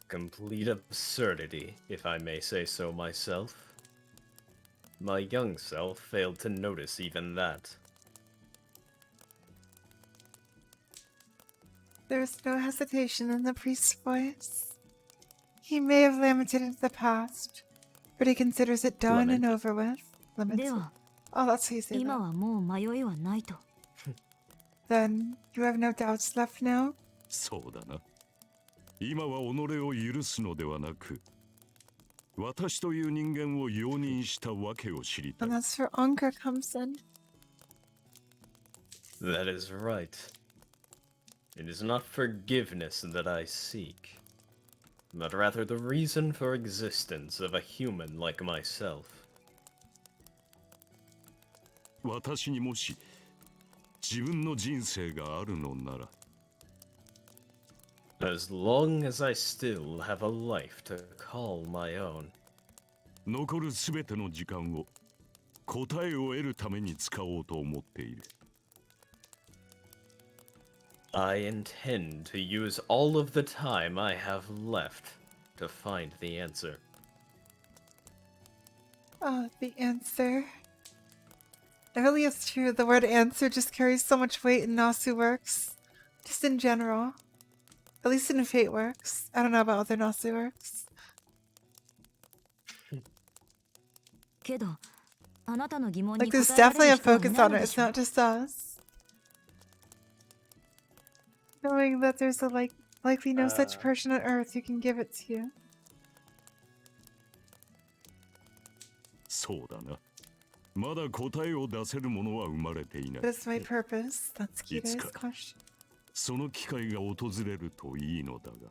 Complete absurdity, if I may say so myself. My young self failed to notice even that. There's no hesitation in the priest's voice. He may have lamented the past, but he considers it done and over with. Lamented. では Oh, that's how you say 今 that. はもう迷いはないと。 Then, you have no doubts left now? そうだな。今は己を許すのではなく、私という人間を容認したわけを知りたい。 And that's where Angra comes in. That is right. It is not forgiveness that I seek, but rather the reason for existence of a human like myself. 私にもし自分の人生があるのなら、 As long as I still have a life to call my own. 残るすべての時間を答えを得るために使おうと思っている。 I intend to use all of the time I have left to find the answer. Oh, the answer. It really is true. The word answer just carries so much weight in Nasu works. Just in general. At least in Fate works. I don't know about other Nasu works. けど、あなたの疑問 Like に there's 答えら definitely れ a る人は focus 皆 on の it. で It's しょう。 not just us. Knowing that there's likely no such person on earth who can give it to you. そうだな。まだ答えを出せるものは生まれていない。 That's my purpose. That's Kita's It's question. その機会が訪れるといいのだが。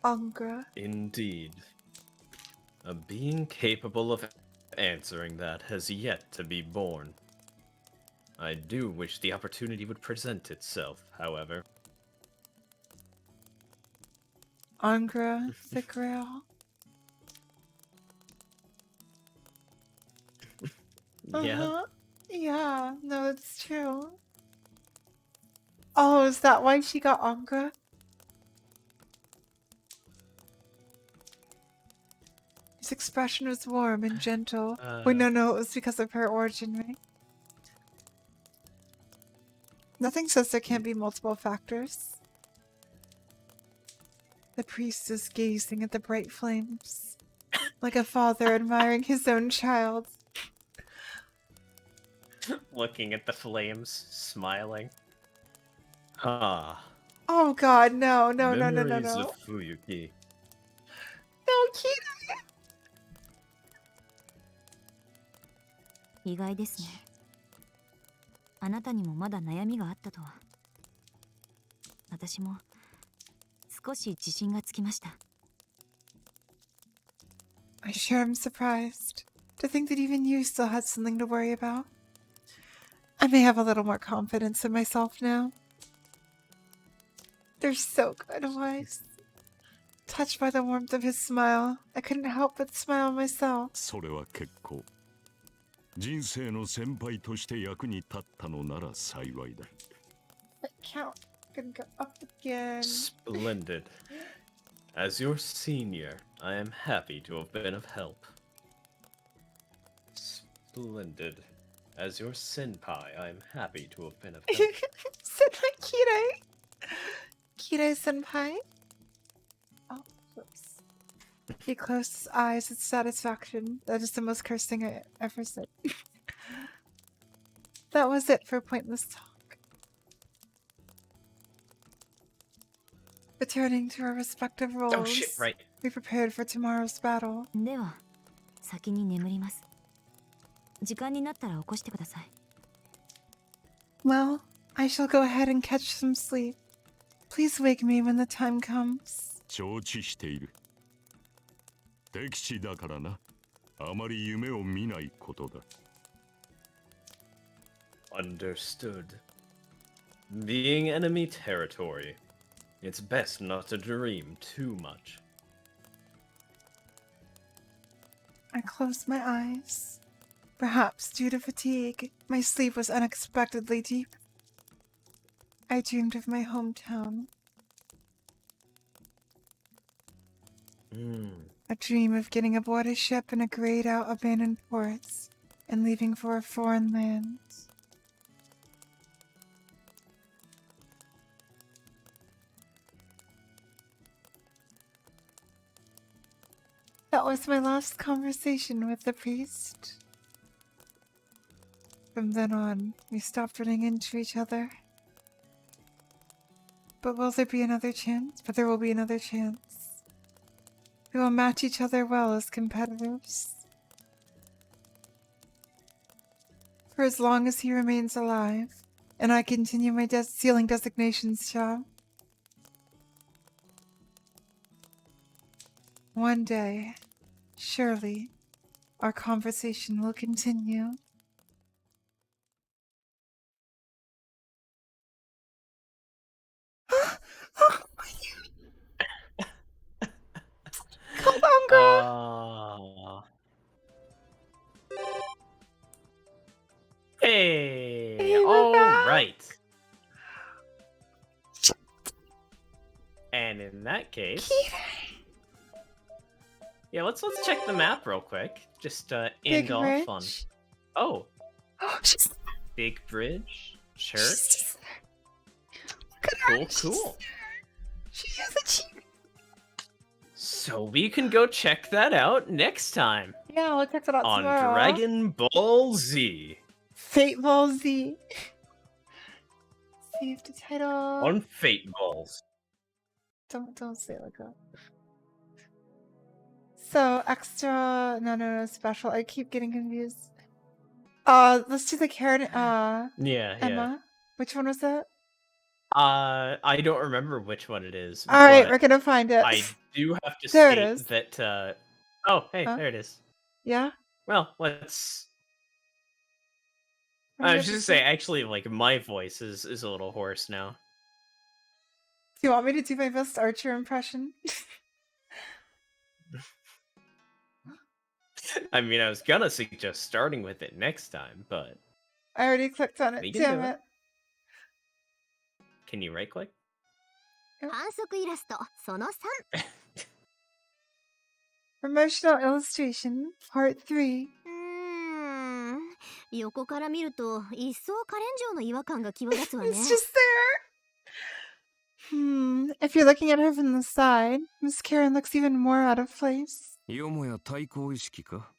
Angra. Indeed. A being capable of answering that has yet to be born. I do wish the opportunity would present itself, however. Angra, the Grail. Yeah. Yeah, no, it's true. Oh, is that why she got Angra? His expression was warm and gentle. Wait, no, it was because of her origin, right? Nothing says there can't be multiple factors. The priest is gazing at the bright flames, like a father admiring his own child. Looking at the flames, smiling. Ah. Oh god, no. Memories of Fuyuki. No, Kita! 意外ですね。あなたにもまだ悩みがあったとは。私も少し自信がつきました。I sure am surprised to think that even you still had something to worry about. I may have a little more confidence in myself now. They're so good, Wise. Touched by the warmth of his smile, I couldn't help but smile myself. それは結構。人生の先輩として役に立ったのなら幸いだ。That count can go up again. Splendid. As your senior, I am happy to have been of help. Splendid. As your senpai, I am happy to have been of help. Senpai Kirei. Kirei senpai. Oh, whoops. He closed his eyes with satisfaction. That is the most cursed thing I ever said. that was it for pointless talk. Returning to our respective roles, Oh shit, right. we prepared for tomorrow's battle. では先に眠ります。時間になったら起こしてください。Well, I shall go ahead and catch some sleep. Please wake me when the time comes. 承知している。敵地だからな。あまり夢を見ないことだ。Understood. Being enemy territory, it's best not to dream too much. I closed my eyes. Perhaps due to fatigue, my sleep was unexpectedly deep. I dreamed of my hometown. A dream of getting aboard a ship in a grayed out abandoned port and leaving for a foreign land. That was my last conversation with the priest. From then on, we stopped running into each other. But will there be another chance? But there will be another chance. We will match each other well as competitors. For as long as he remains alive, and I continue my sealing designations job. One day, surely, our conversation will continue. Hold on, girl. Hey, we're all back. right. And in that case, yeah, let's check the map real quick. Just Big end off on. Rich. Oh, She's big bridge, church. Look at Cool, her. cool. She has a cheek. So we can go check that out next time Yeah, we'll check that out on tomorrow. Dragon Ball Z. Fate Ball Z. Save the title. On Fate Balls. Don't say it like that. So extra no special. I keep getting confused. Let's do the Karen Yeah. Emma. Which one was that? I don't remember which one it is. Alright, but we're gonna find it. I do have to There it state is. that oh, hey, Huh? there it is. Yeah? Well, let's What I do was you just have say to say? actually like my voice is a little hoarse now. Do you want me to do my best Archer impression? I mean, I was gonna suggest starting with it next time, but I already clicked on we it. can Damn do it. it. Can you right click? 反則イラストその3 Promotional illustration, part 3. 横から見ると一層カレン城の違和感が際立つわね It's just there. If you're looking at her from the side, Miss Karen looks even more out of place. よもや対抗意識か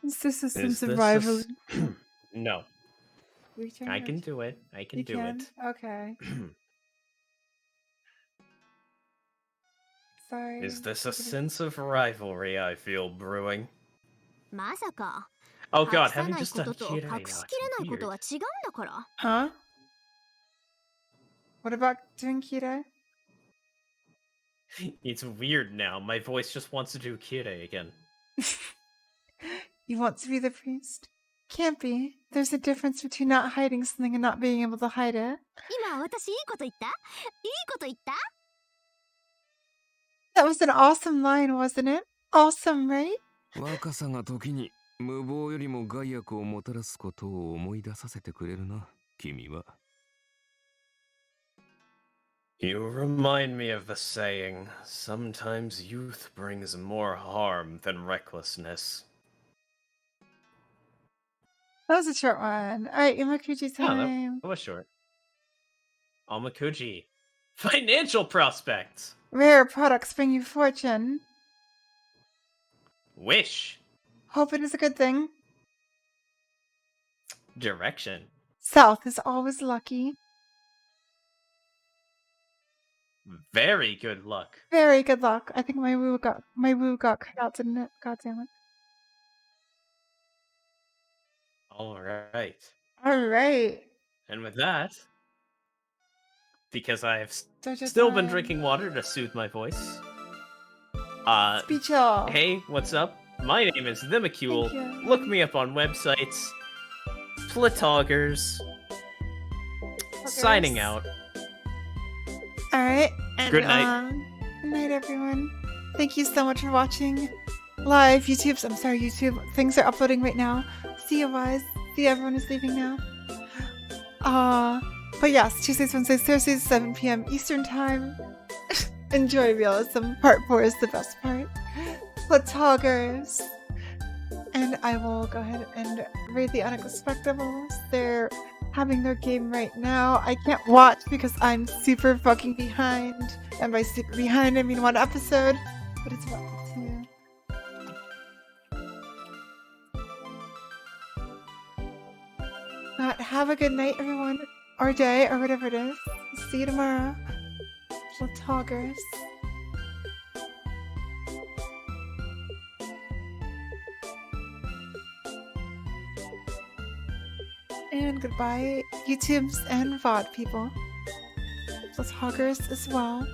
Is this a Is sense of this rivalry? No, Return I her- can do it. I can You do can? it. Okay. Sorry. Is this a sense of rivalry I feel brewing? まさか Oh 隠 god, さ having ない just こ done とと Kirei 隠 now, し it's きれないこと weird. は違うんだから Huh? What about doing Kira? It's weird now. My voice just wants to do Kirei again. You want to be the priest? Can't be. There's a difference between not hiding something and not being able to hide it. 今私いいこと言ったいいこと言った That was an awesome line, wasn't it? Awesome, right? 若さが時に無謀よりも害悪をもたらすことを思い出させてくれるな君は You remind me of the saying, sometimes youth brings more harm than recklessness. That was a short one. Alright, Imakuji Oh, time. that was short. Omakuji. Financial prospects! Rare products bring you fortune. Wish! Hoping is a good thing. Direction. South is always lucky. Very good luck. Very good luck. I think my woo got cut out, didn't it? God damn it. All right. All right. And with that, because I have Dojo still been time. drinking water to soothe my voice. Speech all. Hey, what's up? My name is The McCule. Thank you. Look me up on websites. Platoggers. Signing out. All right. And, Good night. Good night, everyone. Thank you so much for watching live YouTube's. I'm sorry, YouTube. Things are uploading right now. See you guys. See everyone is leaving now. But yes, Tuesdays, Wednesdays, Thursdays, 7 p.m. Eastern Time. Enjoy realism. Part 4 is the best part. Platoggers. And I will go ahead and read the Unexpectables. They're having their game right now. I can't watch because I'm super fucking behind. And by super behind, I mean 1 episode. But it's about to. Have a good night, everyone. Or day, or whatever it is. See you tomorrow. Platoggers. And goodbye, YouTubes and VOD people. Platoggers as well.